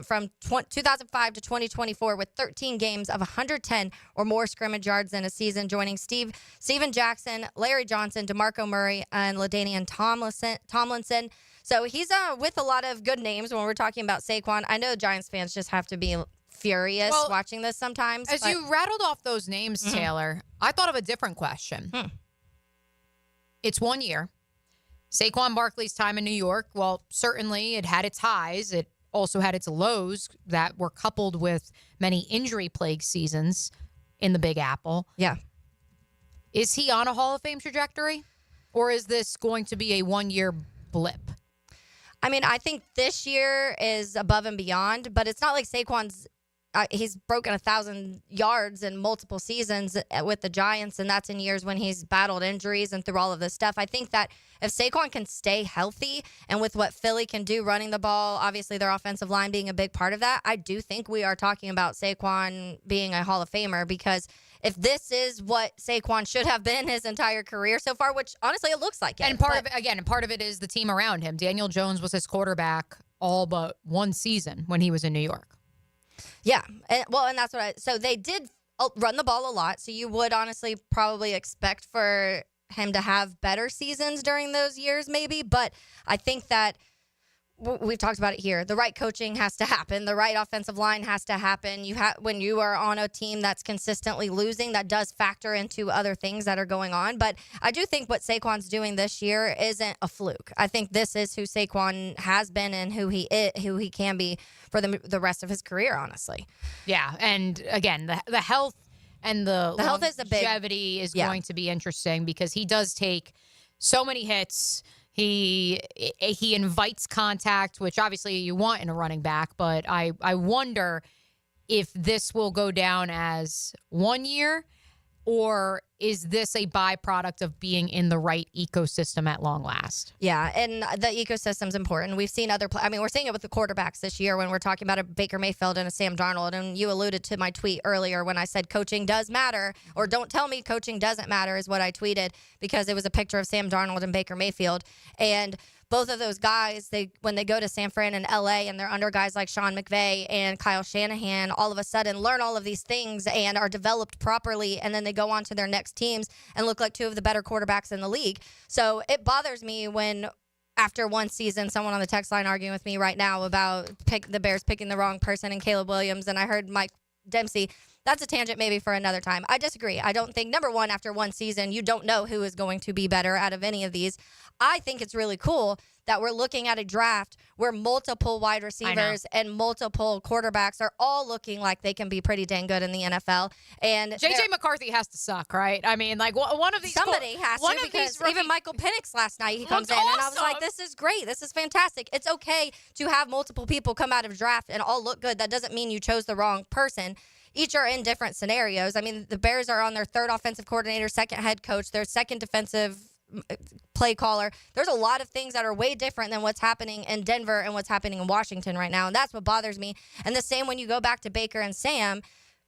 from 2005 to 2024 with 13 games of 110 or more scrimmage yards in a season, joining Steven Jackson, Larry Johnson, DeMarco Murray, and LaDainian Tomlinson. So he's with a lot of good names when we're talking about Saquon. I know Giants fans just have to be furious watching this sometimes. As you rattled off those names, Taylor, I thought of a different question. It's 1 year. Saquon Barkley's time in New York, well, certainly it had its highs. It also had its lows that were coupled with many injury-plagued seasons in the Big Apple. Yeah. Is he on a Hall of Fame trajectory? Or is this going to be a 1-year blip? I mean, I think this year is above and beyond, but it's not like Saquon's he's broken 1,000 yards in multiple seasons with the Giants, and that's in years when he's battled injuries and through all of this stuff. I think that if Saquon can stay healthy and with what Philly can do running the ball, obviously their offensive line being a big part of that, I do think we are talking about Saquon being a Hall of Famer, because if this is what Saquon should have been his entire career so far, which honestly it looks like it. And part of it is the team around him. Daniel Jones was his quarterback all but one season when he was in New York. Yeah. And that's what so they did run the ball a lot. So you would honestly probably expect for him to have better seasons during those years maybe. But I think that we've talked about it here. The right coaching has to happen. The right offensive line has to happen. When you are on a team that's consistently losing, that does factor into other things that are going on. But I do think what Saquon's doing this year isn't a fluke. I think this is who Saquon has been and who he can be for the rest of his career, honestly. Yeah, and again, the health and the health is longevity is going to be interesting because he does take so many hits. He invites contact, which obviously you want in a running back, but I wonder if this will go down as 1 year, or is this a byproduct of being in the right ecosystem at long last? Yeah, and the ecosystem's important. We've seen we're seeing it with the quarterbacks this year when we're talking about a Baker Mayfield and a Sam Darnold. And you alluded to my tweet earlier when I said coaching does matter, or don't tell me coaching doesn't matter is what I tweeted, because it was a picture of Sam Darnold and Baker Mayfield. And both of those guys, when they go to San Fran and LA and they're under guys like Sean McVay and Kyle Shanahan, all of a sudden learn all of these things and are developed properly, and then they go on to their next teams and look like two of the better quarterbacks in the league. So it bothers me when after one season, someone on the text line arguing with me right now about the Bears picking the wrong person and Caleb Williams, and I heard Mike Dempsey. That's a tangent maybe for another time. I disagree. I don't think, number one, after one season, you don't know who is going to be better out of any of these. I think it's really cool that we're looking at a draft where multiple wide receivers and multiple quarterbacks are all looking like they can be pretty dang good in the NFL. And J.J. McCarthy has to suck, right? I mean, like one of these. Somebody has to, because even Michael Penix last night, he comes in and I was like, this is great. This is fantastic. It's okay to have multiple people come out of draft and all look good. That doesn't mean you chose the wrong person. Each are in different scenarios. I mean, the Bears are on their third offensive coordinator, second head coach, their second defensive play caller. There's a lot of things that are way different than what's happening in Denver and what's happening in Washington right now, and that's what bothers me. And the same when you go back to Baker and Sam.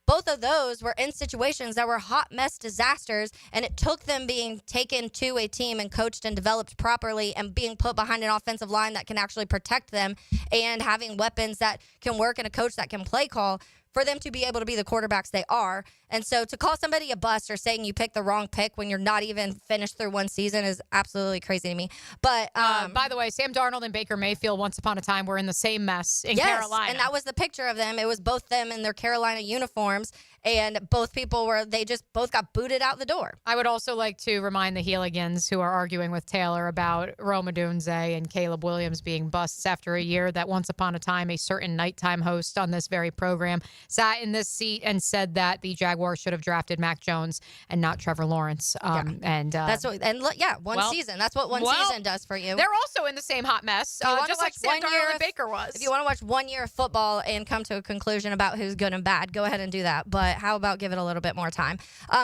Both of those were in situations that were hot mess disasters, and it took them being taken to a team and coached and developed properly and being put behind an offensive line that can actually protect them and having weapons that can work and a coach that can play call for them to be able to be the quarterbacks they are. And so to call somebody a bust or saying you picked the wrong pick when you're not even finished through one season is absolutely crazy to me. But by the way, Sam Darnold and Baker Mayfield once upon a time were in the same mess in Carolina. And that was the picture of them. It was both them in their Carolina uniforms, and both people they just both got booted out the door. I would also like to remind the Heeligans who are arguing with Taylor about Rome Odunze and Caleb Williams being busts after a year that once upon a time a certain nighttime host on this very program sat in this seat and said that the Jaguars should have drafted Mac Jones and not Trevor Lawrence. That's what. And one season. That's what one season does for you. They're also in the same hot mess, just like Sam Darnold and Baker was. If you want to watch 1 year of football and come to a conclusion about who's good and bad, go ahead and do that. But how about give it a little bit more time?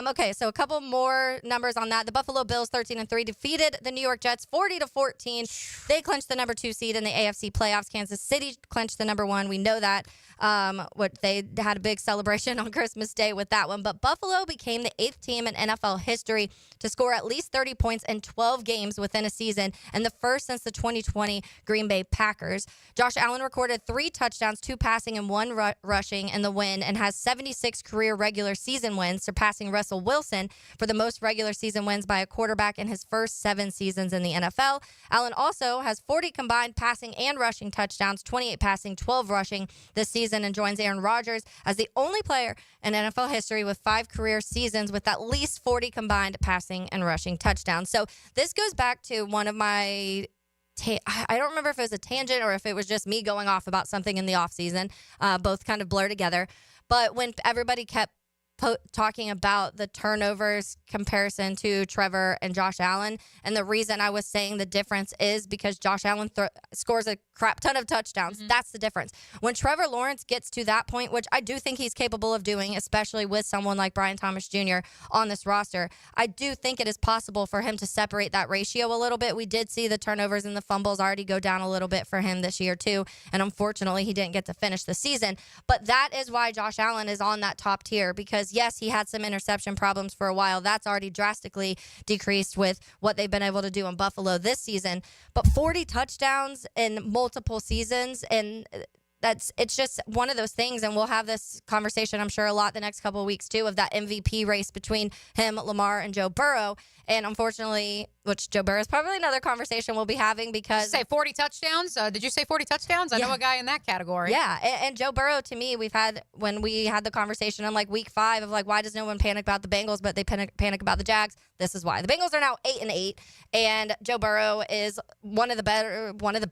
Okay, so a couple more numbers on that. The Buffalo Bills, 13-3, defeated the New York Jets 40-14. They clinched the number 2 seed in the AFC playoffs. Kansas City clinched the number 1. We know that. They had a big celebration on Christmas Day with that one. But Buffalo became the 8th team in NFL history to score at least 30 points in 12 games within a season, and the first since the 2020 Green Bay Packers. Josh Allen recorded 3 touchdowns, 2 passing and 1 rushing in the win, and has 76 career regular season wins, surpassing Russell Wilson for the most regular season wins by a quarterback in his first 7 seasons in the NFL. Allen also has 40 combined passing and rushing touchdowns, 28 passing, 12 rushing this season, and joins Aaron Rodgers as the only player in NFL history with 5 career seasons with at least 40 combined passing and rushing touchdowns. So this goes back to one of my I don't remember if it was a tangent or if it was just me going off about something in the offseason. Both kind of blur together. But when everybody kept talking about the turnovers comparison to Trevor and Josh Allen, and the reason I was saying the difference is because Josh Allen scores a crap ton of touchdowns. That's the difference. When Trevor Lawrence gets to that point, which I do think he's capable of doing, especially with someone like Brian Thomas Jr. on this roster, I do think it is possible for him to separate that ratio a little bit. We did see the turnovers and the fumbles already go down a little bit for him this year too, and unfortunately he didn't get to finish the season. But that is why Josh Allen is on that top tier, because yes, he had some interception problems for a while. That's already drastically decreased with what they've been able to do in Buffalo this season. But 40 touchdowns in multiple seasons, and it's just one of those things, and we'll have this conversation, I'm sure, a lot the next couple of weeks too, of that MVP race between him, Lamar, and Joe Burrow. And unfortunately, which Joe Burrow is probably another conversation we'll be having because... Did you say 40 touchdowns? Did you say 40 touchdowns? I know a guy in that category. Yeah, and Joe Burrow, to me, when we had the conversation on like week 5 of like, why does no one panic about the Bengals, but they panic about the Jags? This is why. The Bengals are now 8-8, and Joe Burrow is one of the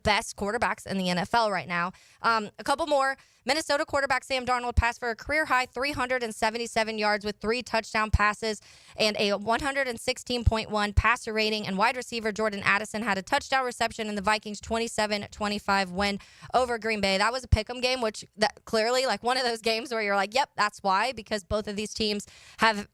best quarterbacks in the NFL right now. A couple more. Minnesota quarterback Sam Darnold passed for a career-high 377 yards with 3 touchdown passes and a 116.1 passer rating. And wide receiver Jordan Addison had a touchdown reception in the Vikings' 27-25 win over Green Bay. That was a pick'em game, which clearly like one of those games where you're like, yep, that's why, because both of these teams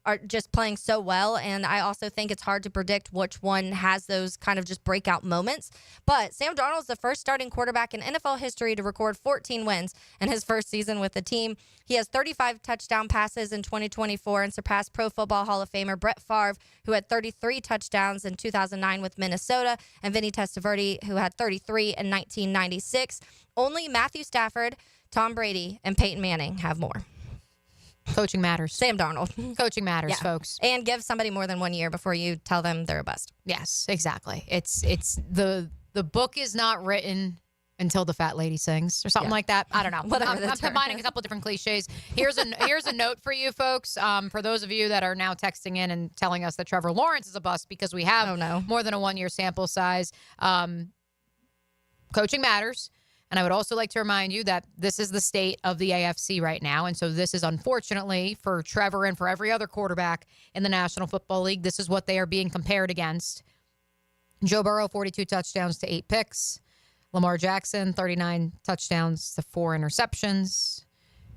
are just playing so well. And I also think it's hard to predict which one has those kind of just breakout moments. But Sam Darnold's the first starting quarterback in NFL history to record 14 wins in his first season with the team. He has 35 touchdown passes in 2024 and surpassed Pro Football Hall of Famer Brett Favre, who had 33 touchdowns in 2009 with Minnesota, and Vinny Testaverde, who had 33 in 1996. Only Matthew Stafford, Tom Brady, and Peyton Manning have more. Coaching matters. Sam Darnold. Coaching matters, folks. And give somebody more than 1 year before you tell them they're a bust. Yes, exactly. It's the book is not written until the fat lady sings or something like that. I don't know. I'm combining a couple of different cliches. Here's a note for you folks. For those of you that are now texting in and telling us that Trevor Lawrence is a bust because we have more than a 1 year sample size. Coaching matters. And I would also like to remind you that this is the state of the AFC right now. And so this is, unfortunately, for Trevor and for every other quarterback in the National Football League, this is what they are being compared against. Joe Burrow, 42 touchdowns to 8 picks. Lamar Jackson, 39 touchdowns to 4 interceptions.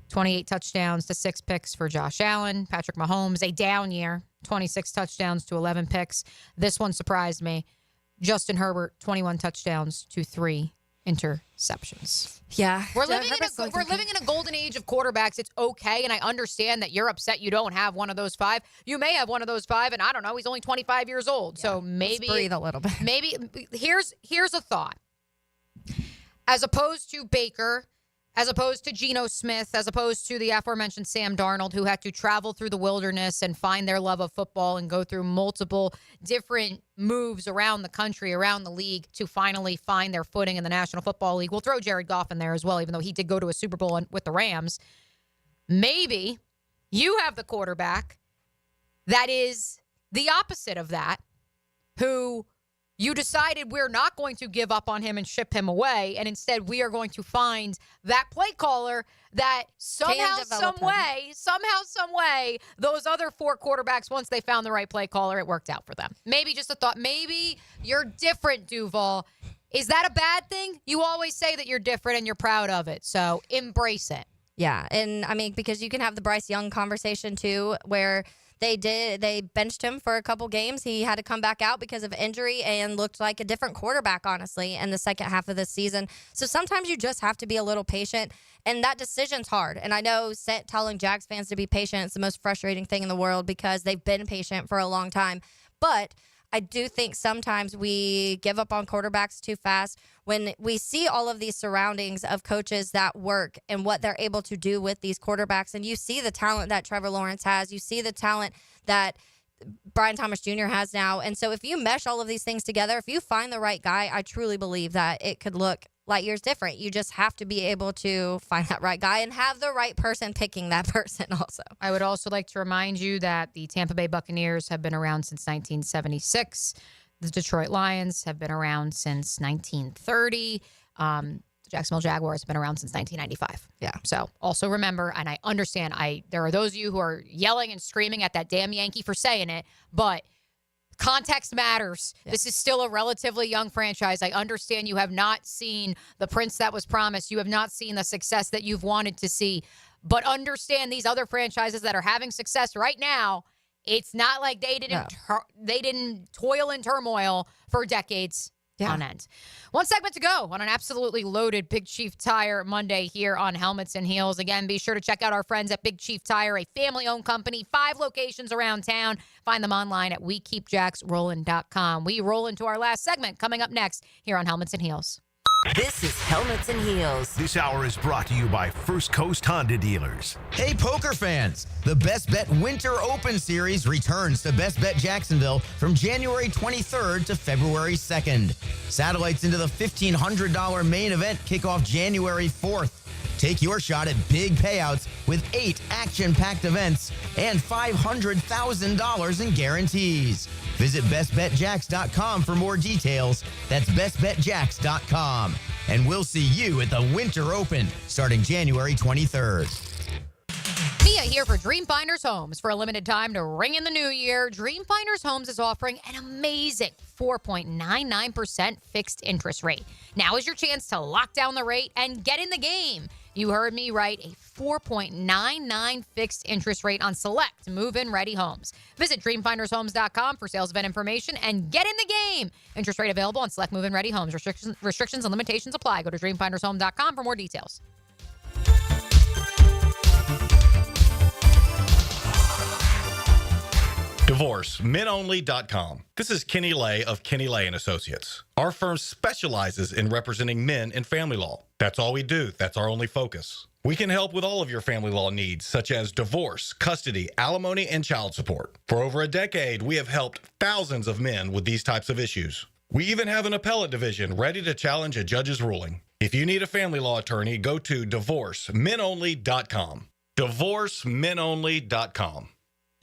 28 touchdowns to 6 picks for Josh Allen. Patrick Mahomes, a down year, 26 touchdowns to 11 picks. This one surprised me. Justin Herbert, 21 touchdowns to 3 interceptions. Yeah. We're living in a golden age of quarterbacks. It's okay, and I understand that you're upset you don't have one of those 5. You may have one of those 5, and I don't know, he's only 25 years old. So maybe let's breathe a little bit. Maybe here's a thought. As opposed to Baker, as opposed to Geno Smith, as opposed to the aforementioned Sam Darnold, who had to travel through the wilderness and find their love of football and go through multiple different moves around the country, around the league to finally find their footing in the National Football League. We'll throw Jared Goff in there as well, even though he did go to a Super Bowl with the Rams. Maybe you have the quarterback that is the opposite of that, who you decided we're not going to give up on him and ship him away, and instead we are going to find that play caller that somehow, some way, those other 4 quarterbacks, once they found the right play caller, it worked out for them. Maybe just a thought. Maybe you're different, Duval. Is that a bad thing? You always say that you're different and you're proud of it, so embrace it. Yeah, and I mean, because you can have the Bryce Young conversation too, where they benched him for a couple games. He had to come back out because of injury and looked like a different quarterback, honestly, in the second half of this season. So sometimes you just have to be a little patient, and that decision's hard. And I know telling Jags fans to be patient is the most frustrating thing in the world because they've been patient for a long time. But I do think sometimes we give up on quarterbacks too fast when we see all of these surroundings of coaches that work and what they're able to do with these quarterbacks. And you see the talent that Trevor Lawrence has. You see the talent that Brian Thomas Jr. has now. And so if you mesh all of these things together, if you find the right guy, I truly believe that it could look light years different. You just have to be able to find that right guy and have the right person picking that person also. I would also like to remind you that the Tampa Bay Buccaneers have been around since 1976. The Detroit Lions have been around since 1930. The Jacksonville Jaguars have been around since 1995. Yeah. So also remember, and I understand, there are those of you who are yelling and screaming at that damn Yankee for saying it, but context matters. Yeah. This is still a relatively young franchise. I understand you have not seen the prince that was promised. You have not seen the success that you've wanted to see. But understand these other franchises that are having success right now, it's not like they didn't toil in turmoil for decades on end. One segment to go on an absolutely loaded Big Chief Tire Monday here on Helmets and Heels. Again, be sure to check out our friends at Big Chief Tire, a family-owned company, 5 locations around town. Find them online at wekeepjacksrollin.com. We roll into our last segment coming up next here on Helmets and Heels. This is Helmets and Heels. This hour is brought to you by First Coast Honda Dealers. Hey, poker fans! The Best Bet Winter Open Series returns to Best Bet Jacksonville from January 23rd to February 2nd. Satellites into the $1,500 main event kick off January 4th. Take your shot at big payouts with 8 action-packed events and $500,000 in guarantees. Visit bestbetjacks.com for more details. That's bestbetjacks.com. And we'll see you at the Winter Open starting January 23rd. Mia here for Dream Finders Homes. For a limited time to ring in the new year, Dream Finders Homes is offering an amazing 4.99% fixed interest rate. Now is your chance to lock down the rate and get in the game. You heard me right, a 4.99 fixed interest rate on select move-in ready homes. Visit dreamfindershomes.com for sales event information and get in the game. Interest rate available on select move-in ready homes. Restrictions and limitations apply. Go to dreamfindershomes.com for more details. DivorceMenOnly.com. This is Kenny Lay of Kenny Lay & Associates. Our firm specializes in representing men in family law. That's all we do. That's our only focus. We can help with all of your family law needs, such as divorce, custody, alimony, and child support. For over a decade, we have helped thousands of men with these types of issues. We even have an appellate division ready to challenge a judge's ruling. If you need a family law attorney, go to DivorceMenOnly.com. DivorceMenOnly.com.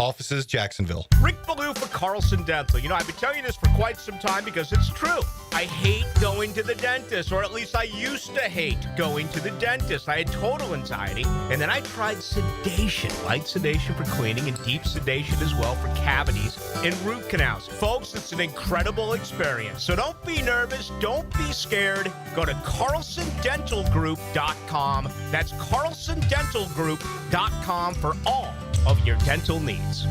Offices, Jacksonville. Rick Ballou for Carlson Dental. You know, I've been telling you this for quite some time because it's true. I hate going to the dentist, or at least I used to hate going to the dentist. I had total anxiety, and then I tried sedation, light sedation for cleaning and deep sedation as well for cavities and root canals. Folks, it's an incredible experience. So don't be nervous. Don't be scared. Go to CarlsonDentalGroup.com. That's CarlsonDentalGroup.com for all of your dental needs.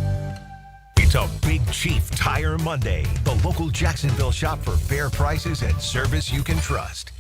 It's a Big Chief Tire Monday. The local Jacksonville shop for fair prices and service you can trust.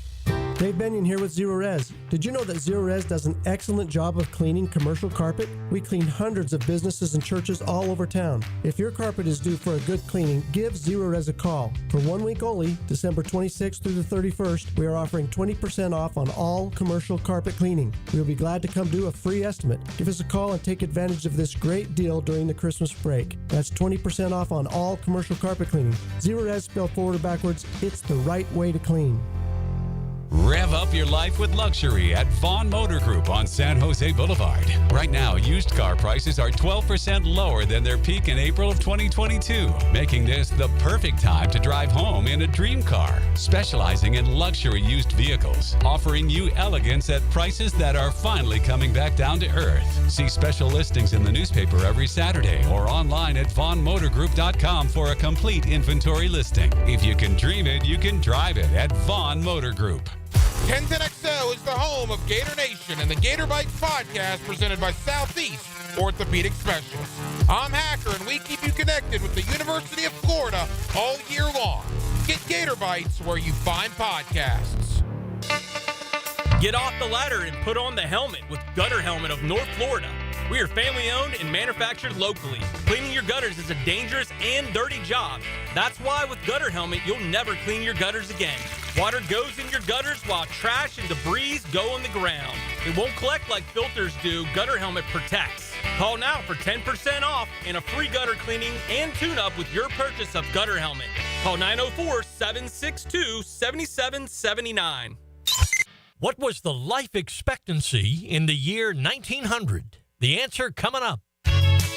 Dave Benyon here with Zero Res. Did you know that Zero Res does an excellent job of cleaning commercial carpet? We clean hundreds of businesses and churches all over town. If your carpet is due for a good cleaning, give Zero Res a call. For 1 week only, December 26th through the 31st, we are offering 20% off on all commercial carpet cleaning. We will be glad to come do a free estimate. Give us a call and take advantage of this great deal during the Christmas break. That's 20% off on all commercial carpet cleaning. Zero Res spelled forward or backwards, it's the right way to clean. Rev up your life with luxury at Vaughn Motor Group on San Jose Boulevard. Right now, used car prices are 12% lower than their peak in April of 2022, making this the perfect time to drive home in a dream car. Specializing in luxury used vehicles, offering you elegance at prices that are finally coming back down to earth. See special listings in the newspaper every Saturday or online at VaughnMotorGroup.com for a complete inventory listing. If you can dream it, you can drive it at Vaughn Motor Group. 1010XL is the home of Gator Nation and the Gator Bites podcast presented by Southeast Orthopedic Specialists. I'm Hacker, and we keep you connected with the University of Florida all year long. Get Gator Bites where you find podcasts. Get off the ladder and put on the helmet with Gutter Helmet of North Florida. We are family owned and manufactured locally. Cleaning your gutters is a dangerous and dirty job. That's why with Gutter Helmet, you'll never clean your gutters again. Water goes in your gutters while trash and debris go on the ground. It won't collect like filters do. Gutter Helmet protects. Call now for 10% off and a free gutter cleaning and tune-up with your purchase of Gutter Helmet. Call 904-762-7779. What was the life expectancy in the year 1900? The answer coming up.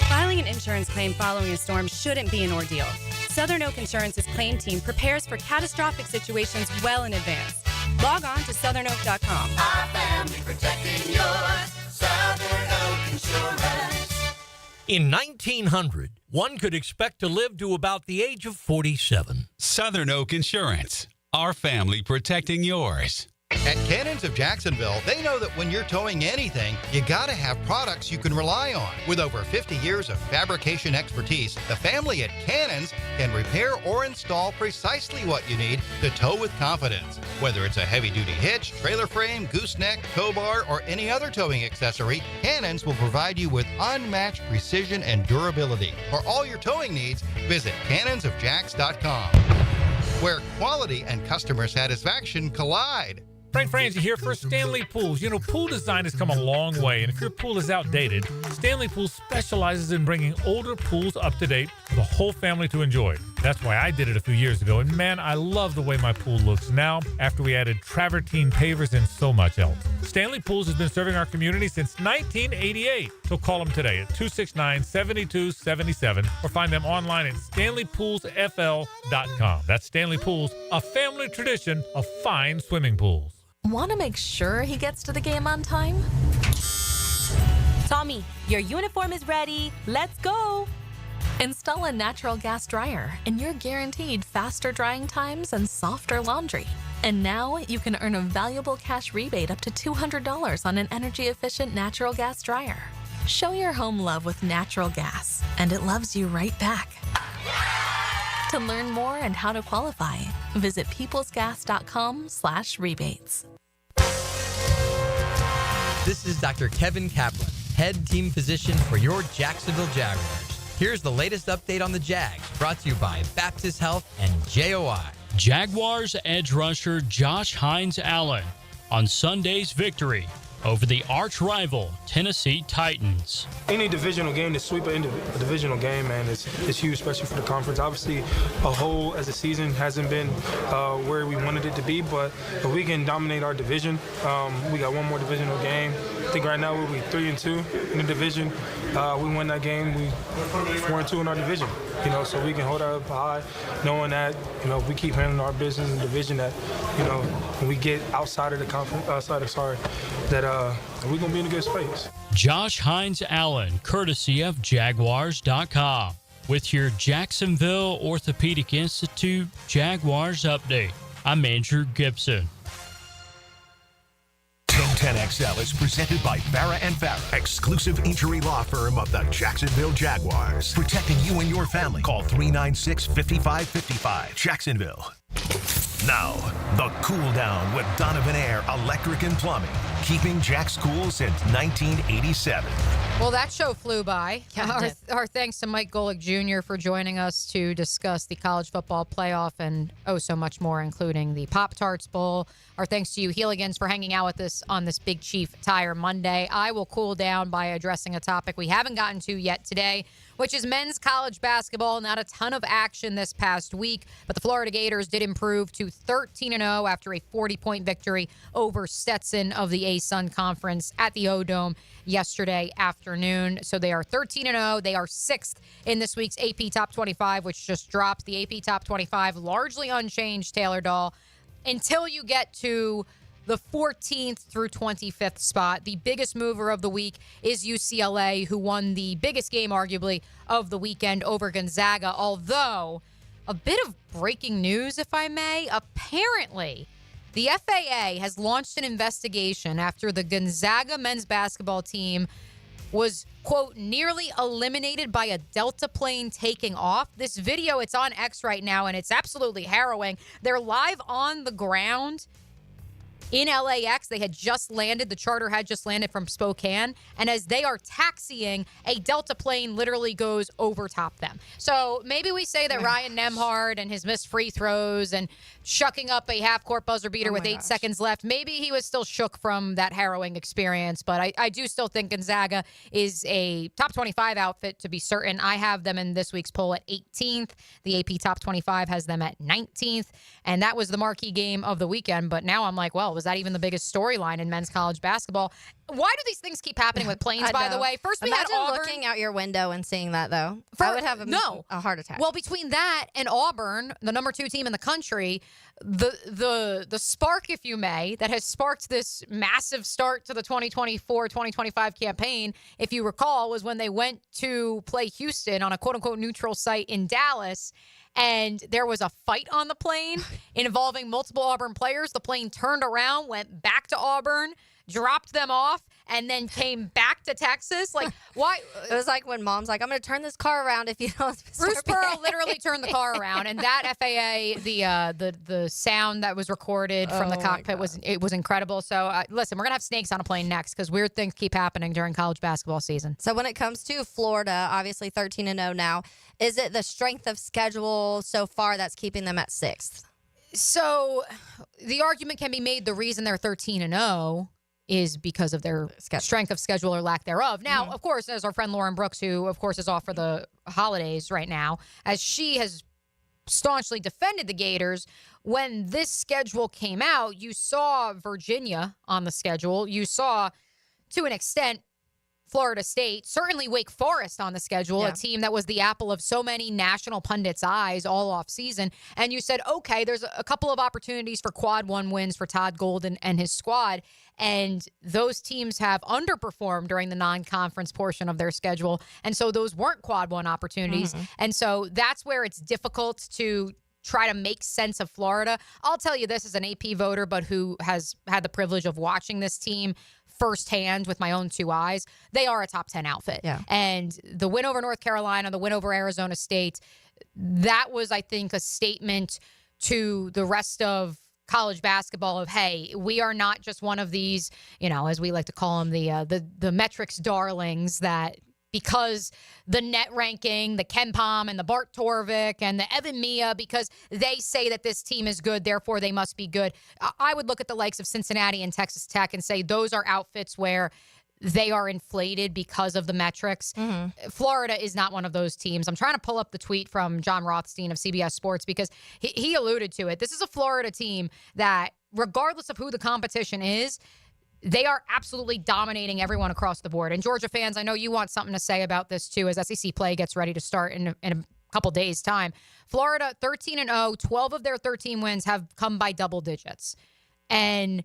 Filing an insurance claim following a storm shouldn't be an ordeal. Southern Oak Insurance's claim team prepares for catastrophic situations well in advance. Log on to southernoak.com. Our family protecting yours. Southern Oak Insurance. In 1900, one could expect to live to about the age of 47. Southern Oak Insurance. Our family protecting yours. At Cannons of Jacksonville, they know that when you're towing anything, you gotta have products you can rely on. With over 50 years of fabrication expertise, the family at Cannons can repair or install precisely what you need to tow with confidence. Whether it's a heavy-duty hitch, trailer frame, gooseneck, tow bar, or any other towing accessory, Cannons will provide you with unmatched precision and durability. For all your towing needs, visit cannonsofjacks.com. where quality and customer satisfaction collide. Frank Frangie here for Stanley Pools. You know, pool design has come a long way, and if your pool is outdated, Stanley Pools specializes in bringing older pools up to date for the whole family to enjoy. That's why I did it a few years ago, and man, I love the way my pool looks now after we added travertine pavers and so much else. Stanley Pools has been serving our community since 1988, so call them today at 269-7277 or find them online at stanleypoolsfl.com. That's Stanley Pools, a family tradition of fine swimming pools. Want to make sure he gets to the game on time? Tommy, your uniform is ready. Let's go. Install a natural gas dryer, and you're guaranteed faster drying times and softer laundry. And now you can earn a valuable cash rebate up to $200 on an energy-efficient natural gas dryer. Show your home love with natural gas, and it loves you right back. To learn more and how to qualify, visit peoplesgas.com/rebates. This is Dr. Kevin Kaplan, head team physician for your Jacksonville Jaguars. Here's the latest update on the Jags, brought to you by Baptist Health and JOI. Jaguars edge rusher Josh Hines Allen on Sunday's victory over the arch rival Tennessee Titans. Any divisional game, to sweep a divisional game, man, is huge, especially for the conference. Obviously, a whole as a season hasn't been where we wanted it to be, but if we can dominate our division, we got one more divisional game. I think right now we'll be 3-2 in the division. We win that game, we 4-2 in our division. You know, so we can hold our up high, knowing that, you know, if we keep handling our business in the division, that, you know, when we get outside of the conference, that we're gonna be in a good space. Josh Hines Allen, courtesy of Jaguars.com, with your Jacksonville Orthopedic Institute Jaguars update. I'm Andrew Gibson. Zone 10XL is presented by Farah & Farah, exclusive injury law firm of the Jacksonville Jaguars. Protecting you and your family. Call 396-5555. Jacksonville. Now, the cool down with Donovan Air Electric and Plumbing. Keeping Jack's cool since 1987. Well, that show flew by. Our thanks to Mike Golic Jr. for joining us to discuss the college football playoff and so much more, including the Pop-Tarts Bowl. Our thanks to you, Heeligans, for hanging out with us on this Big Chief Tire Monday. I will cool down by addressing a topic we haven't gotten to yet today, which is men's college basketball. Not a ton of action this past week, but the Florida Gators did improve to 13-0 after a 40-point victory over Stetson of the A-Sun Conference at the O-Dome yesterday afternoon. So they are 13-0. They are 6th in this week's AP Top 25, which just dropped. The AP Top 25 largely unchanged, Taylor Dahl, until you get to the 14th through 25th spot. The biggest mover of the week is UCLA, who won the biggest game, arguably, of the weekend over Gonzaga. Although, a bit of breaking news, if I may. Apparently, the FAA has launched an investigation after the Gonzaga men's basketball team was, quote, nearly eliminated by a Delta plane taking off. This video, it's on X right now, and it's absolutely harrowing. They're live on the ground in LAX. They had just landed. The charter had just landed from Spokane. And as they are taxiing, a Delta plane literally goes over top them. So maybe we say that Ryan Nembhard and his missed free throws and shucking up a half-court buzzer beater with 8 seconds left, maybe he was still shook from that harrowing experience. But I do still think Gonzaga is a top 25 outfit, to be certain. I have them in this week's poll at 18th. The AP Top 25 has them at 19th. And that was the marquee game of the weekend. But now I'm like, well, was that even the biggest storyline in men's college basketball? Why do these things keep happening with planes, by the way? First, we Imagine had Auburn. looking out your window and seeing that, though. I would have a heart attack. Well, between that and Auburn, the number 2 team in the country, the spark, if you may, that has sparked this massive start to the 2024-2025 campaign, if you recall, was when they went to play Houston on a quote-unquote neutral site in Dallas. And there was a fight on the plane involving multiple Auburn players. The plane turned around, went back to Auburn, dropped them off, and then came back to Texas. Like, why? It was like when mom's like, I'm going to turn this car around if you don't. Bruce Pearl literally turned the car around, and that FAA, the sound that was recorded from the cockpit was incredible. So listen, we're gonna have snakes on a plane next because weird things keep happening during college basketball season. So when it comes to Florida, obviously 13-0 now, is it the strength of schedule so far that's keeping them at 6th? So the argument can be made the reason they're 13-0 is because of their strength of schedule or lack thereof. Now, of course, as our friend Lauren Brooks, who, of course, is off for the holidays right now, as she has staunchly defended the Gators, when this schedule came out, you saw Virginia on the schedule. You saw, to an extent, Florida State, certainly Wake Forest on the schedule, a team that was the apple of so many national pundits' eyes all off season. And you said, okay, there's a couple of opportunities for quad 1 wins for Todd Golden and his squad. And those teams have underperformed during the non-conference portion of their schedule. And so those weren't quad 1 opportunities. And so that's where it's difficult to try to make sense of Florida. I'll tell you this as an AP voter, but who has had the privilege of watching this team firsthand with my own 2 eyes, they are a top 10 outfit. And the win over North Carolina, the win over Arizona State, that was, I think, a statement to the rest of college basketball of, hey, we are not just one of these, as we like to call them, the metrics darlings that because the net ranking, the Ken Pom and the Bart Torvik and the Evan Mia, because they say that this team is good, therefore they must be good. I would look at the likes of Cincinnati and Texas Tech and say those are outfits where they are inflated because of the metrics. Florida is not one of those teams. I'm trying to pull up the tweet from John Rothstein of CBS Sports because he alluded to it. This is a Florida team that, regardless of who the competition is, they are absolutely dominating everyone across the board. And Georgia fans, I know you want something to say about this too as SEC play gets ready to start in a couple days' time. Florida, 13-0, 12 of their 13 wins have come by double digits. And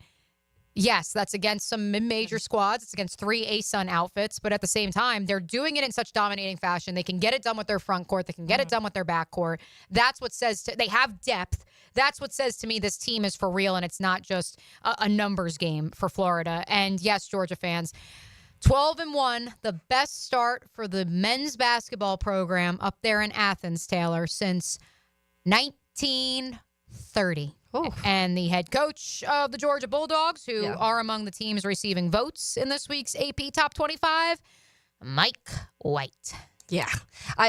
yes, that's against some mid-major squads. It's against 3 ASUN outfits. But at the same time, they're doing it in such dominating fashion. They can get it done with their front court. They can get it done with their back court. That's what says they have depth. That's what says to me this team is for real, and it's not just a numbers game for Florida. And yes, Georgia fans, 12-1, the best start for the men's basketball program up there in Athens, Taylor, since 1930. And the head coach of the Georgia Bulldogs, who are among the teams receiving votes in this week's AP Top 25, Mike White. Yeah.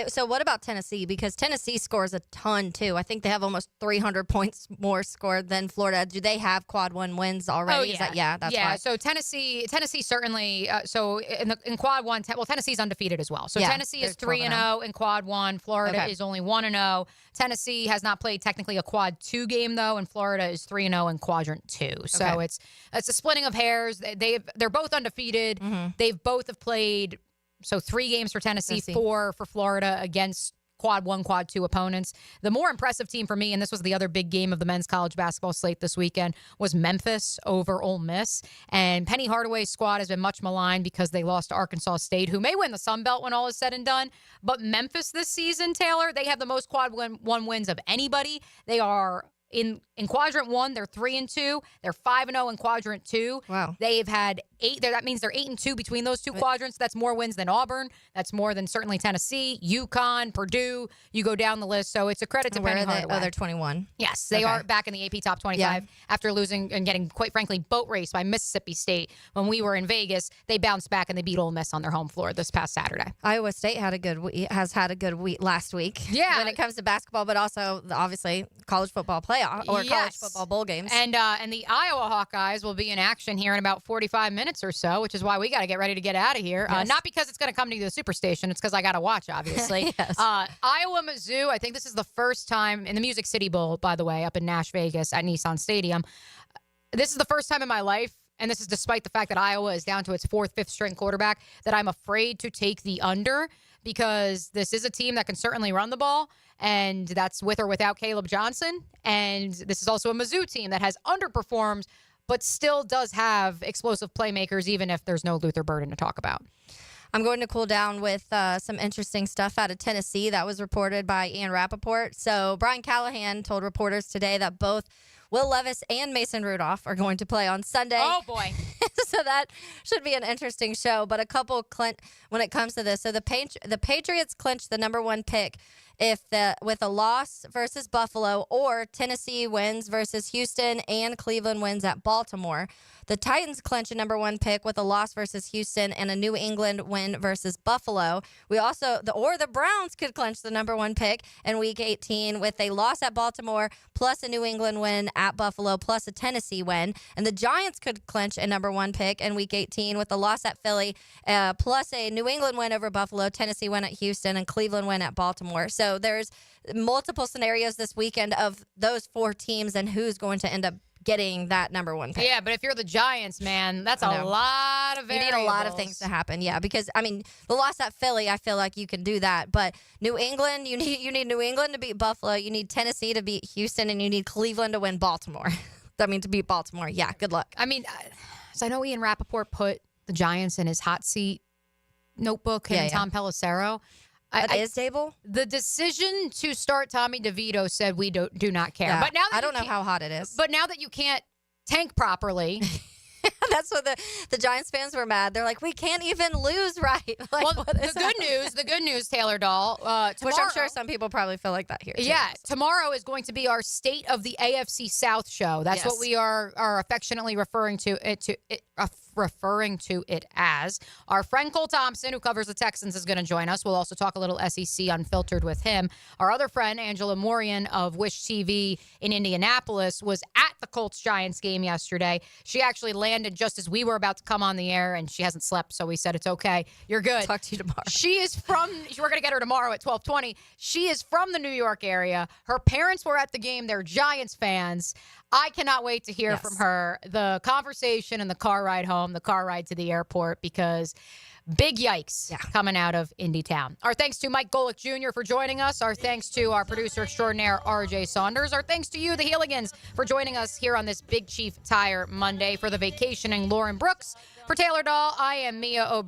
So what about Tennessee? Because Tennessee scores a ton, too. I think they have almost 300 points more scored than Florida. Do they have quad 1 wins already? Oh, yeah. That's why. So Tennessee certainly, so in quad 1, Tennessee's undefeated as well. So Tennessee is 3-0 in quad 1. Florida is only 1-0. Tennessee has not played technically a quad 2 game, though, and Florida is 3-0 in quadrant 2. So it's a splitting of hairs. They're both undefeated. They've both have played. So 3 games for Tennessee, 4 for Florida against quad 1, quad 2 opponents. The more impressive team for me, and this was the other big game of the men's college basketball slate this weekend, was Memphis over Ole Miss. And Penny Hardaway's squad has been much maligned because they lost to Arkansas State, who may win the Sun Belt when all is said and done. But Memphis this season, Taylor, they have the most quad 1 wins of anybody. They are in quadrant 1, they're 3-2. They're 5-0 in quadrant 2. Wow. They've had 8. That means they're 8-2 between those 2 quadrants. That's more wins than Auburn. That's more than certainly Tennessee, UConn, Purdue. You go down the list. So it's a credit to Penny Hardaway. They're 21. Yes, they are back in the AP Top 25 after losing and getting, quite frankly, boat raced by Mississippi State. When we were in Vegas, they bounced back and they beat Ole Miss on their home floor this past Saturday. Iowa State has had a good week last week. Yeah. When it comes to basketball, but also, obviously, college football playoff or college football bowl games. And the Iowa Hawkeyes will be in action here in about 45 minutes or so, which is why we got to get ready to get out of here. Not because it's going to come to the Superstation. It's because I got to watch, obviously. Iowa Mizzou, I think this is the first time in the Music City Bowl, by the way, up in Nash Vegas at Nissan Stadium. This is the first time in my life, and this is despite the fact that Iowa is down to its 4th, 5th string quarterback, that I'm afraid to take the under, because this is a team that can certainly run the ball, and that's with or without Caleb Johnson. And this is also a Mizzou team that has underperformed, but still does have explosive playmakers, even if there's no Luther Burden to talk about. I'm going to cool down with some interesting stuff out of Tennessee that was reported by Ian Rappaport. So Brian Callahan told reporters today that both Will Levis and Mason Rudolph are going to play on Sunday. Oh, boy. So that should be an interesting show. But a couple when it comes to this. So the Patriots clinched the number 1 pick with a loss versus Buffalo, or Tennessee wins versus Houston and Cleveland wins at Baltimore. The Titans clinch a number 1 pick with a loss versus Houston and a New England win versus Buffalo. The Browns could clinch the number 1 pick in Week 18 with a loss at Baltimore plus a New England win at Buffalo plus a Tennessee win. And the Giants could clinch a number 1 pick in Week 18 with a loss at Philly plus a New England win over Buffalo, Tennessee win at Houston, and Cleveland win at Baltimore. So there's multiple scenarios this weekend of those 4 teams and who's going to end up getting that number 1 pick. Yeah, but if you're the Giants, man, that's a lot of variables. You need a lot of things to happen. Yeah, because the loss at Philly, I feel like you can do that. But New England, you need New England to beat Buffalo. You need Tennessee to beat Houston, and you need Cleveland to win Baltimore. To beat Baltimore. Yeah, good luck. So I know Ian Rappaport put the Giants in his hot seat notebook, and Tom Pelissero. Is Dable? The decision to start Tommy DeVito said we do not care. Yeah, but now that I don't know how hot it is. But now that you can't tank properly. That's what the Giants fans were mad. They're like, we can't even lose right. The good news, Taylor Dahl. Tomorrow, which I'm sure some people probably feel like that here, too. Yeah, tomorrow is going to be our State of the AFC South show. That's what we are affectionately referring to it as. Our friend Cole Thompson, who covers the Texans, is going to join us. We'll also talk a little SEC Unfiltered with him. Our other friend, Angela Morian of Wish TV in Indianapolis, was at the Colts-Giants game yesterday. She actually landed just as we were about to come on the air, and she hasn't slept, so we said, it's okay. You're good. Talk to you tomorrow. We're going to get her tomorrow at 12:20. She is from the New York area. Her parents were at the game. They're Giants fans. I cannot wait to hear from her. The conversation and the car ride home, the car ride to the airport, because big yikes coming out of Indy Town. Our thanks to Mike Golic Jr. for joining us. Our thanks to our producer extraordinaire, RJ Saunders. Our thanks to you, the Heeligans, for joining us here on this Big Chief Tire Monday. For the vacationing Lauren Brooks, for Taylor Dahl, I am Mia O'Brien.